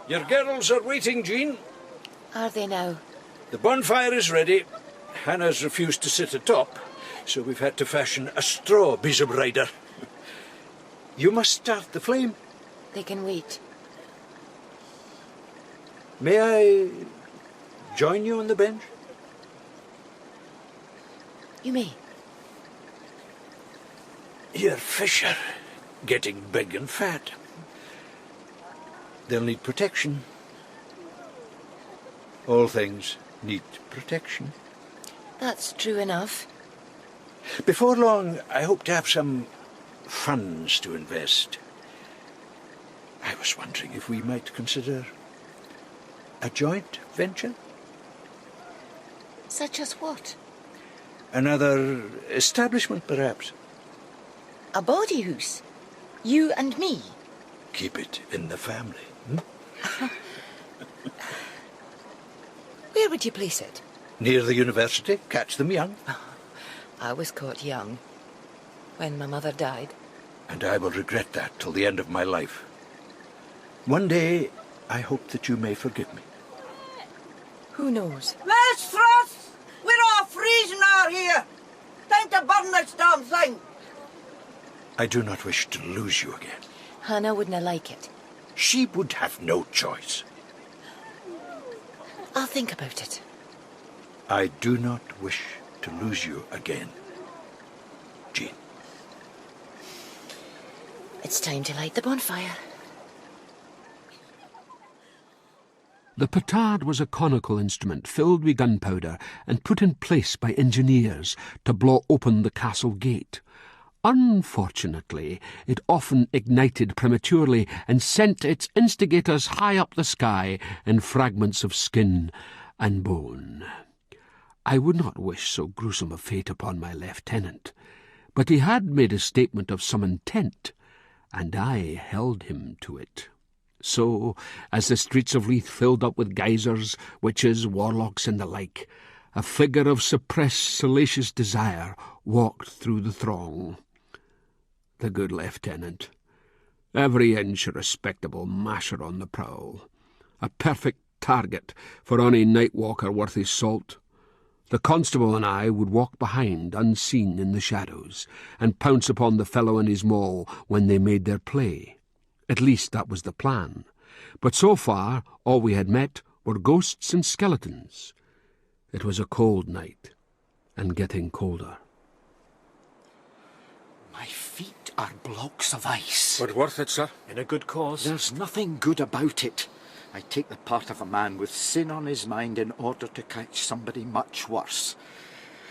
Your girls are waiting, Jean. Are they now? The bonfire is ready. Hannah's refused to sit atop, so we've had to fashion a straw besom rider. You must start the flame. They can wait. May I join you on the bench? You may. Your fish are getting big and fat. They'll need protection. All things need protection. That's true enough. Before long, I hope to have some funds to invest. I was wondering if we might consider a joint venture? Such as what? Another establishment, perhaps. A bawdy house? You and me? Keep it in the family. Where would you place it? Near the university. Catch them young. I was caught young. When my mother died. And I will regret that till the end of my life. One day, I hope that you may forgive me. Who knows? Mistress! We're all freezing out here. Time to burn this damn thing. I do not wish to lose you again. Hannah wouldn't like it. She would have no choice. I'll think about it. I do not wish to lose you again, Jean. It's time to light the bonfire. The petard was a conical instrument filled with gunpowder and put in place by engineers to blow open the castle gate. Unfortunately, it often ignited prematurely and sent its instigators high up the sky in fragments of skin and bone. I would not wish so gruesome a fate upon my lieutenant, but he had made a statement of some intent, and I held him to it. So, as the streets of Leith filled up with geysers, witches, warlocks, and the like, a figure of suppressed, salacious desire walked through the throng. The good lieutenant, every inch a respectable masher on the prowl, a perfect target for any night walker worth his salt. The constable and I would walk behind, unseen in the shadows, and pounce upon the fellow and his maul when they made their play. At least that was the plan. But so far all we had met were ghosts and skeletons. It was a cold night, and getting colder. My feet are blocks of ice. But worth it, sir? In a good cause. There's nothing good about it. I take the part of a man with sin on his mind in order to catch somebody much worse.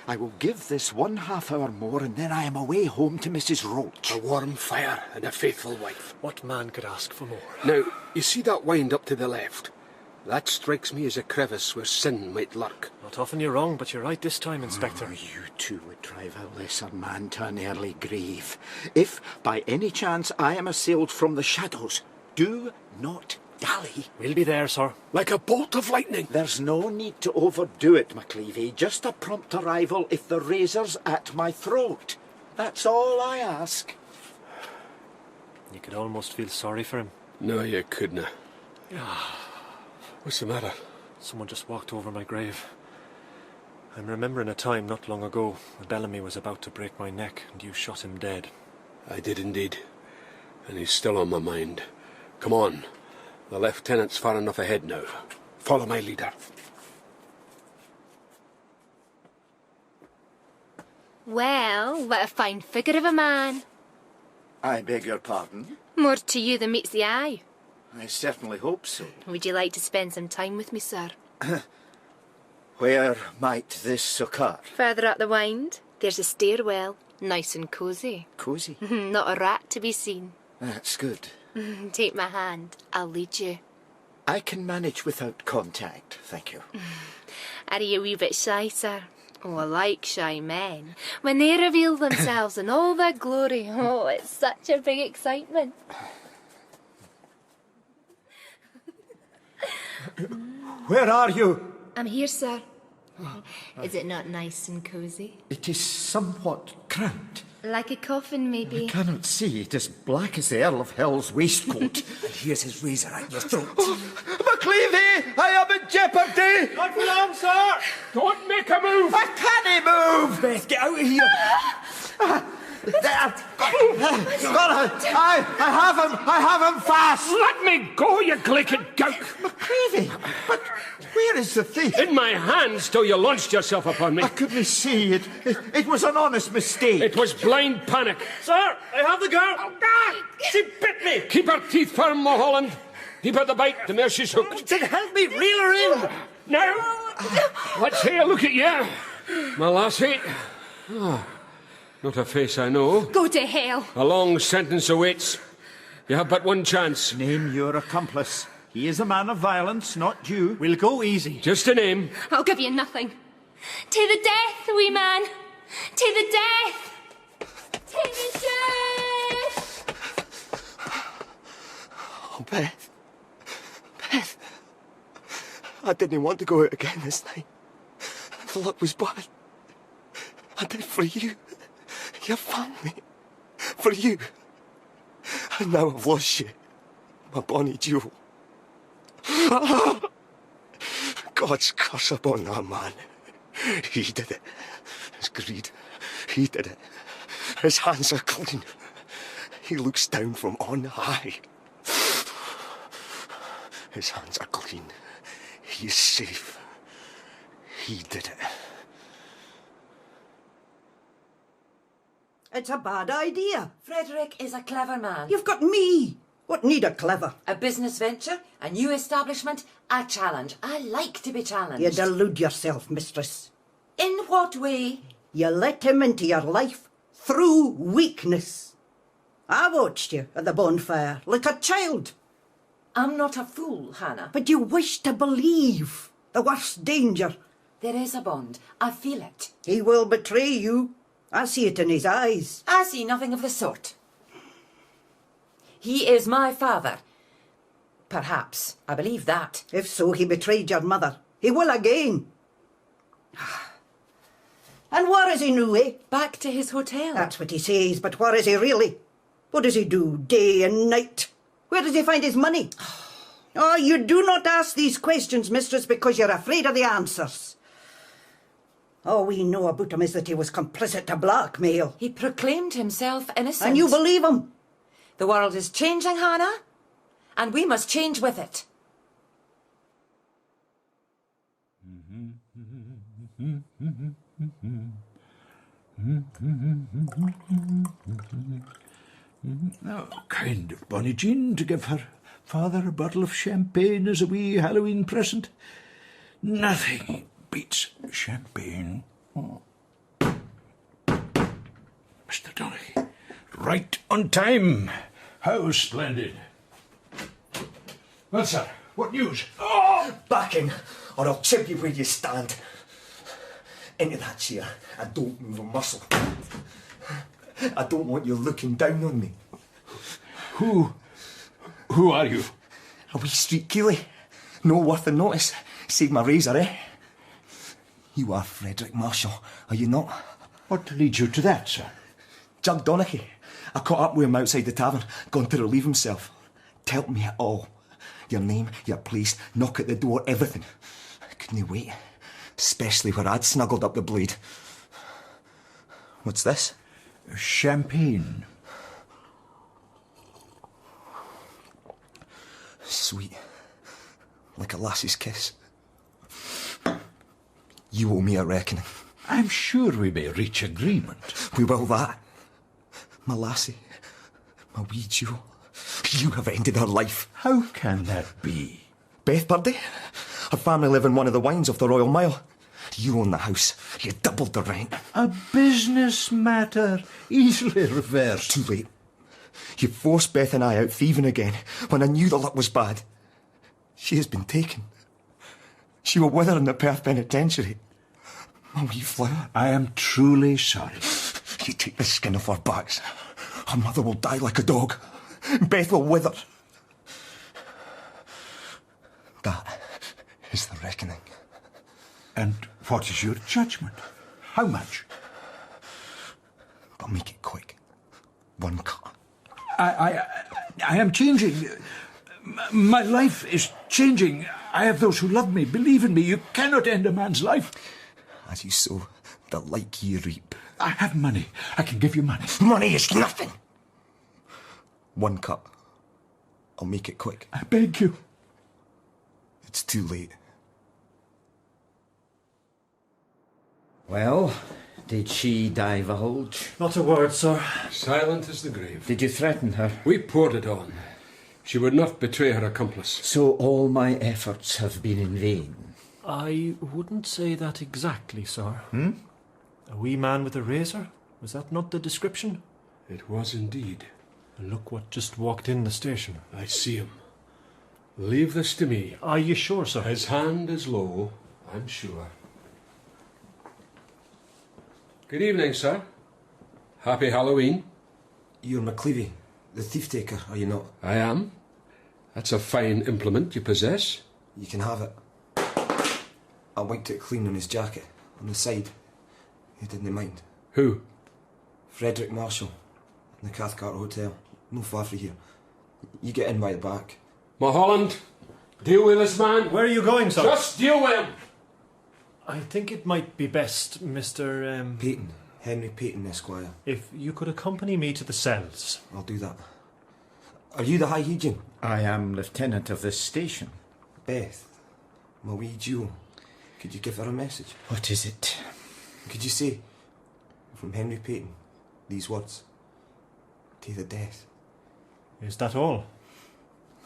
I will give this 1/2 hour more, and then I am away home to Mrs. Roach. A warm fire and a faithful wife. What man could ask for more? Now, you see that wind up to the left? That strikes me as a crevice where sin might lurk. Not often you're wrong, but you're right this time, Inspector. Oh, you two would drive a lesser man to an early grave. If, by any chance, I am assailed from the shadows, do not Galley? We'll be there, sir. Like a bolt of lightning. There's no need to overdo it, McLevy. Just a prompt arrival if the razor's at my throat. That's all I ask. You could almost feel sorry for him. No, you couldn't. What's the matter? Someone just walked over my grave. I'm remembering a time not long ago when Bellamy was about to break my neck and you shot him dead. I did indeed. And he's still on my mind. Come on. The lieutenant's far enough ahead now. Follow my leader. Well, what a fine figure of a man. I beg your pardon? More to you than meets the eye. I certainly hope so. Would you like to spend some time with me, sir? Where might this occur? Further up the wynd, there's a stairwell, nice and cosy. Cosy? Not a rat to be seen. That's good. Take my hand, I'll lead you. I can manage without contact, thank you. Are you a wee bit shy, sir? Oh, I like shy men. When they reveal themselves in all their glory, oh, it's such a big excitement. Where are you? I'm here, sir. Is it not nice and cosy? It is somewhat cramped. Like a coffin, maybe. I cannot see. It is black as the Earl of Hell's waistcoat. And here's his razor at your throat. McLevy, I am in jeopardy! Not for long, sir! Don't make a move! I can't move! Beth, get out of here! I have him fast! Let me go, you glicked gout! McLevy, but where is the thief? In my hands till you launched yourself upon me. I couldn't see it. It was an honest mistake. It was blind panic. Sir, I have the girl! Oh, God! She bit me! Keep her teeth firm, Mulholland. Keep her the bite, the mere she's hooked. Then help me reel her in! Now, let's have a look at you, my lassie. Oh, not a face I know. Go to hell. A long sentence awaits. You have but one chance. Name your accomplice. He is a man of violence, not you. We'll go easy. Just a name. I'll give you nothing. To the death, wee man. To the death. To the death. Oh, Beth. Beth. I didn't want to go out again this night. The luck was bad. I did for you. Your family. For you. And now I've lost you. My bonny jewel. God's curse upon that man. He did it. His greed. He did it. His hands are clean. He looks down from on high. His hands are clean. He is safe. He did it. It's a bad idea. Frederick is a clever man. You've got me. What need a clever? A business venture, a new establishment, a challenge. I like to be challenged. You delude yourself, mistress. In what way? You let him into your life through weakness. I watched you at the bonfire like a child. I'm not a fool, Hannah. But you wish to believe the worst danger. There is a bond. I feel it. He will betray you. I see it in his eyes. I see nothing of the sort. He is my father. Perhaps. I believe that. If so, he betrayed your mother. He will again. And where is he now, eh? Back to his hotel. That's what he says, but where is he really? What does he do day and night? Where does he find his money? Oh, you do not ask these questions, mistress, because you're afraid of the answers. All we know about him is that he was complicit to blackmail. He proclaimed himself innocent. And you believe him? The world is changing, Hannah, and we must change with it. Now, kind of Bonnie Jean to give her father a bottle of champagne as a wee Halloween present. Nothing beats champagne. Oh. Mr. Donaghy, right on time. How splendid. Well, sir, what news? Oh! Backing, or I'll chip you where you stand. Into that chair, and don't move a muscle. I don't want you looking down on me. Who are you? A wee street keelie. No worth the notice. Save my razor, eh? You are Frederick Marshall, are you not? What leads you to that, sir? Jug Donaghy. I caught up with him outside the tavern, gone to relieve himself. Tell me it all. Your name, your place, knock at the door, everything. I couldn't wait. Especially where I'd snuggled up the blade. What's this? Champagne. Sweet. Like a lassie's kiss. You owe me a reckoning. I'm sure we may reach agreement. We will that. My lassie, my wee jewel. You have ended her life. How can that be? Beth Birdie? Her family live in one of the wines off the Royal Mile. You own the house. You doubled the rent. A business matter, easily reversed. Too late. You forced Beth and I out thieving again when I knew the luck was bad. She has been taken. She will wither in the Perth Penitentiary. My wee flower. I am truly sorry. You take the skin off our backs. Her mother will die like a dog. Beth will wither. That is the reckoning. And what is your judgment? How much? But make it quick. 1 cut. I am changing. My life is changing. I have those who love me, believe in me. You cannot end a man's life. As you sow, the like ye reap. I have money. I can give you money. Money is nothing. 1 cut. I'll make it quick. I beg you. It's too late. Well, did she divulge? Not a word, sir. Silent as the grave. Did you threaten her? We poured it on. She would not betray her accomplice. So all my efforts have been in vain? I wouldn't say that exactly, sir. Hmm? A wee man with a razor? Was that not the description? It was indeed. And look what just walked in the station. I see him. Leave this to me. Are you sure, sir? His hand is low, I'm sure. Good evening, sir. Happy Halloween. You're McLevy, the thief-taker, are you not? I am. That's a fine implement you possess. You can have it. I wiped it clean on his jacket, on the side. He didn't mind. Who? Frederick Marshall, in the Cathcart Hotel, no far from here. You get in by the back. Mulholland, deal with this man. Where are you going, sir? Just deal with him. I think it might be best, Mr. Peyton. Henry Peyton, Esquire. If you could accompany me to the cells. I'll do that. Are you the High Hegian? I am lieutenant of this station. Beth, my wee jewel. Could you give her a message? What is it? Could you say, from Henry Peyton, these words? To the death. Is that all?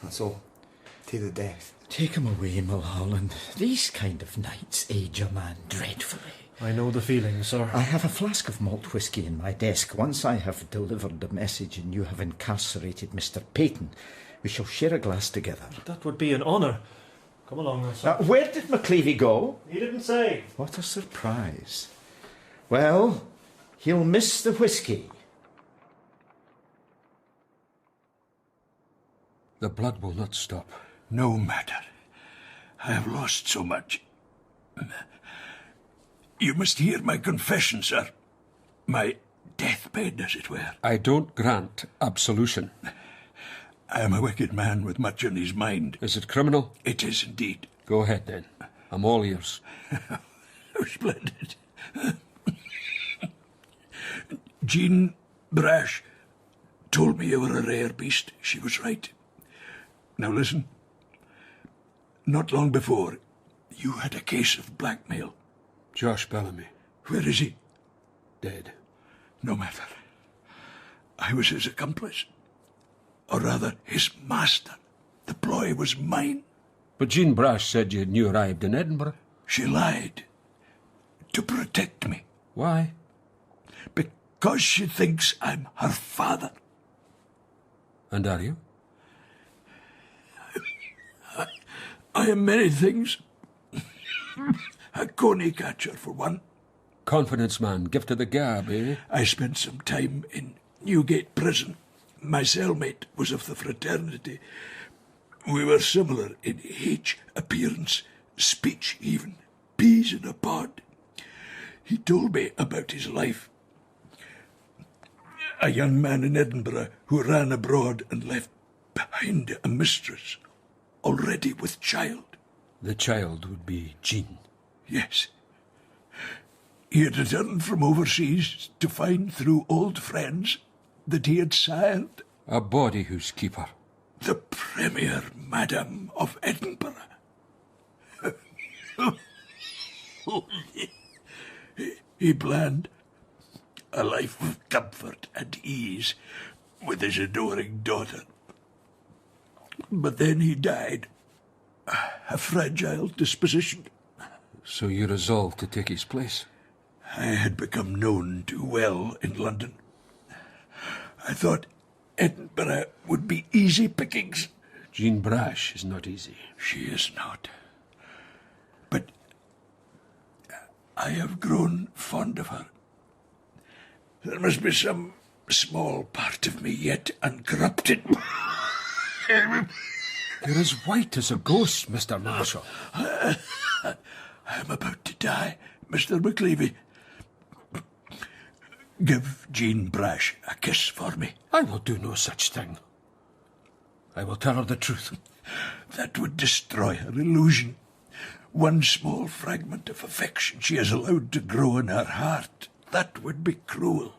That's all. To the death. Take him away, Mulholland. These kind of nights age a man dreadfully. I know the feeling, sir. I have a flask of malt whisky in my desk. Once I have delivered the message and you have incarcerated Mr. Peyton, we shall share a glass together. That would be an honour. Come along, sir. Where did McLevy go? He didn't say. What a surprise. Well, he'll miss the whisky. The blood will not stop. No matter. I have lost so much. You must hear my confession, sir. My deathbed, as it were. I don't grant absolution. I am a wicked man with much on his mind. Is it criminal? It is indeed. Go ahead, then. I'm all ears. Oh, splendid. Jean Brash told me you were a rare beast. She was right. Now listen. Not long before, you had a case of blackmail. Josh Bellamy. Where is he? Dead. No matter. I was his accomplice. Or rather, his master. The ploy was mine. But Jean Brash said you had new arrived in Edinburgh. She lied. To protect me. Why? Because she thinks I'm her father. And are you? I am many things. A coney catcher, for one. Confidence man, gift of the gab, eh? I spent some time in Newgate Prison. My cellmate was of the fraternity. We were similar in age, appearance, speech even, peas in a pod. He told me about his life. A young man in Edinburgh who ran abroad and left behind a mistress, already with child. The child would be Jean. Yes. He had returned from overseas to find through old friends that he had sired a body housekeeper. The Premier Madam of Edinburgh. He planned a life of comfort and ease with his adoring daughter. But then he died. A fragile disposition. So you resolved to take his place? I had become known too well in London. I thought Edinburgh would be easy pickings. Jean Brash is not easy. She is not. But I have grown fond of her. There must be some small part of me yet uncorrupted. You're as white as a ghost, Mr. Marshall. I am about to die, Mr. McLevy. Give Jean Brash a kiss for me. I will do no such thing. I will tell her the truth. That would destroy her illusion. One small fragment of affection she has allowed to grow in her heart. That would be cruel.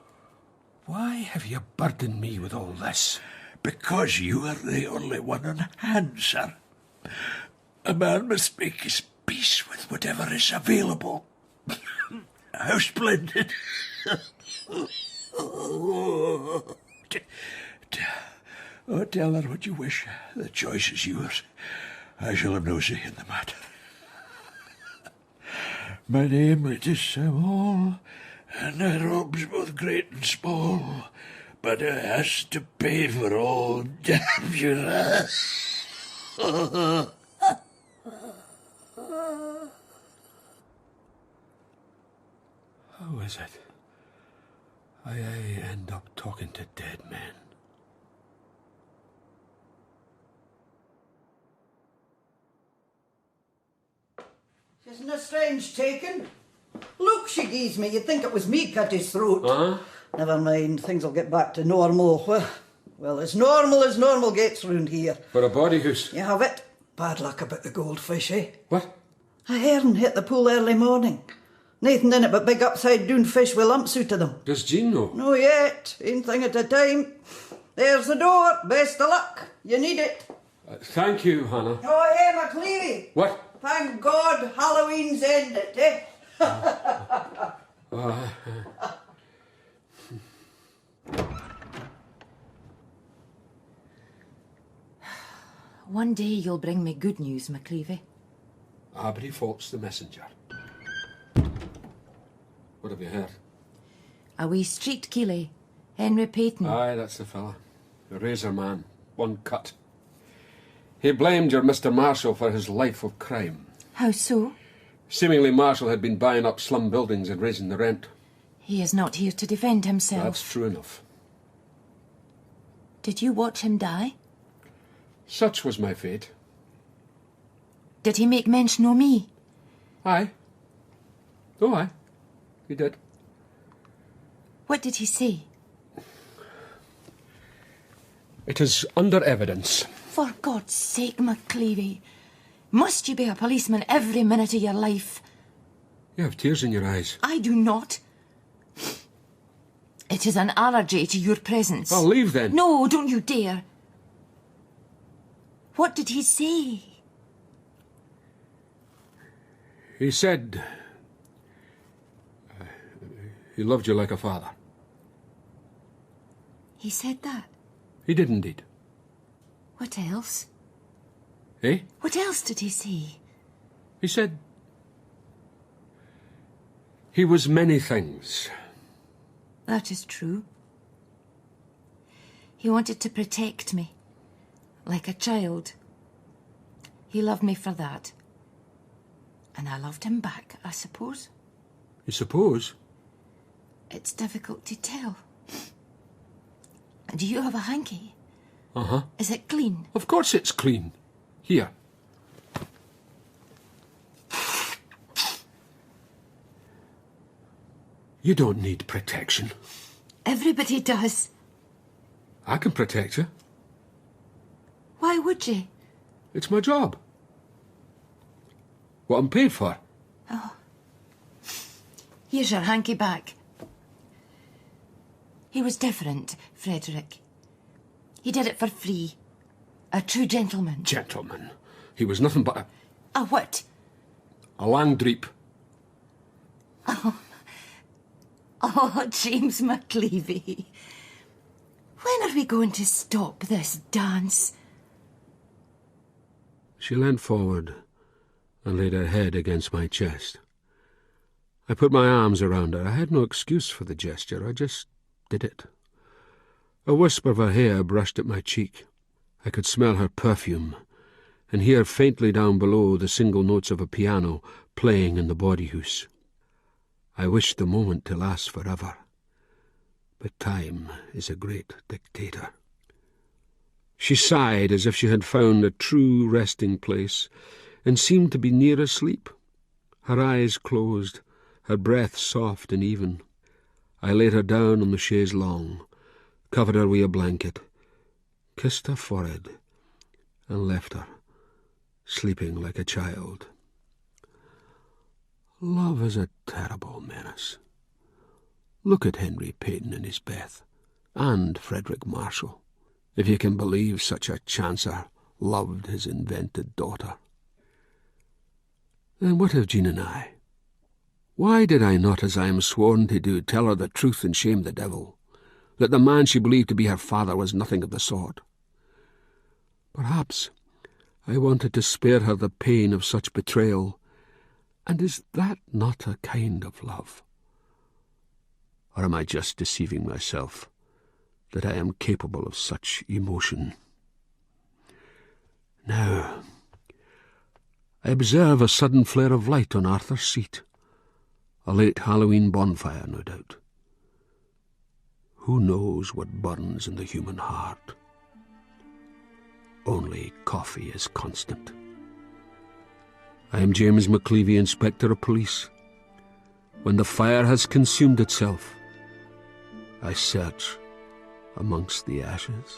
Why have you burdened me with all this? Because you are the only one on hand, sir. A man must make his peace with whatever is available. How splendid. Tell her what you wish. The choice is yours. I shall have no say in the matter. My name it is Samuel, and I robs both great and small, but I has to pay for all damn you. How is it I end up talking to dead men? Isn't a strange taken? Look, she gies me. You'd think it was me cut his throat. Huh? Never mind, things will get back to normal. Well, as normal gets round here. For a body house? You have it. Bad luck about the goldfish, eh? What? A herring hit the pool early morning. Nathan in it but big upside down fish with lumps out of them. Does Jean know? No yet. One thing at a time. There's the door. Best of luck. You need it. Thank you, Hannah. Oh, hey, McLevy. What? Thank God Halloween's ended, eh? One day you'll bring me good news, McLevy. Abry Fault's the messenger. What have you heard? A wee street keelie, Henry Peyton. Aye, that's the fella. The razor man. One cut. He blamed your Mr. Marshall for his life of crime. How so? Seemingly Marshall had been buying up slum buildings and raising the rent. He is not here to defend himself. That's true enough. Did you watch him die? Such was my fate. Did he make mention o' me? Aye. Oh, aye. He did. What did he say? It is under evidence. For God's sake, McLevy. Must you be a policeman every minute of your life? You have tears in your eyes. I do not. It is an allergy to your presence. I'll leave then. No, don't you dare. What did he say? He said he loved you like a father. He said that? He did indeed. What else? Eh? What else did he say? He said he was many things. That is true. He wanted to protect me, like a child. He loved me for that. And I loved him back, I suppose. You suppose? It's difficult to tell. Do you have a hanky? Uh-huh. Is it clean? Of course it's clean. Here. You don't need protection. Everybody does. I can protect you. Why would you? It's my job. What I'm paid for. Oh. Here's your hanky back. He was different, Frederick. He did it for free. A true gentleman. Gentleman? He was nothing but A what? a Langdreep. Oh, James McLevy. When are we going to stop this dance? She leant forward and laid her head against my chest. I put my arms around her. I had no excuse for the gesture. I just did it. A wisp of her hair brushed at my cheek. I could smell her perfume and hear faintly down below the single notes of a piano playing in the body-house. I wished the moment to last forever, but time is a great dictator. She sighed as if she had found a true resting place and seemed to be near asleep. Her eyes closed, her breath soft and even. I laid her down on the chaise longue, covered her with a blanket, kissed her forehead, and left her, sleeping like a child. Love is a terrible menace. Look at Henry Peyton and his Beth, and Frederick Marshall, if you can believe such a chancer loved his invented daughter. Then what of Jean and I? Why did I not, as I am sworn to do, tell her the truth and shame the devil, that the man she believed to be her father was nothing of the sort? Perhaps I wanted to spare her the pain of such betrayal, and is that not a kind of love? Or am I just deceiving myself that I am capable of such emotion? Now, I observe a sudden flare of light on Arthur's seat. A late Halloween bonfire, no doubt. Who knows what burns in the human heart? Only coffee is constant. I am James McLevy, Inspector of Police. When the fire has consumed itself, I search amongst the ashes.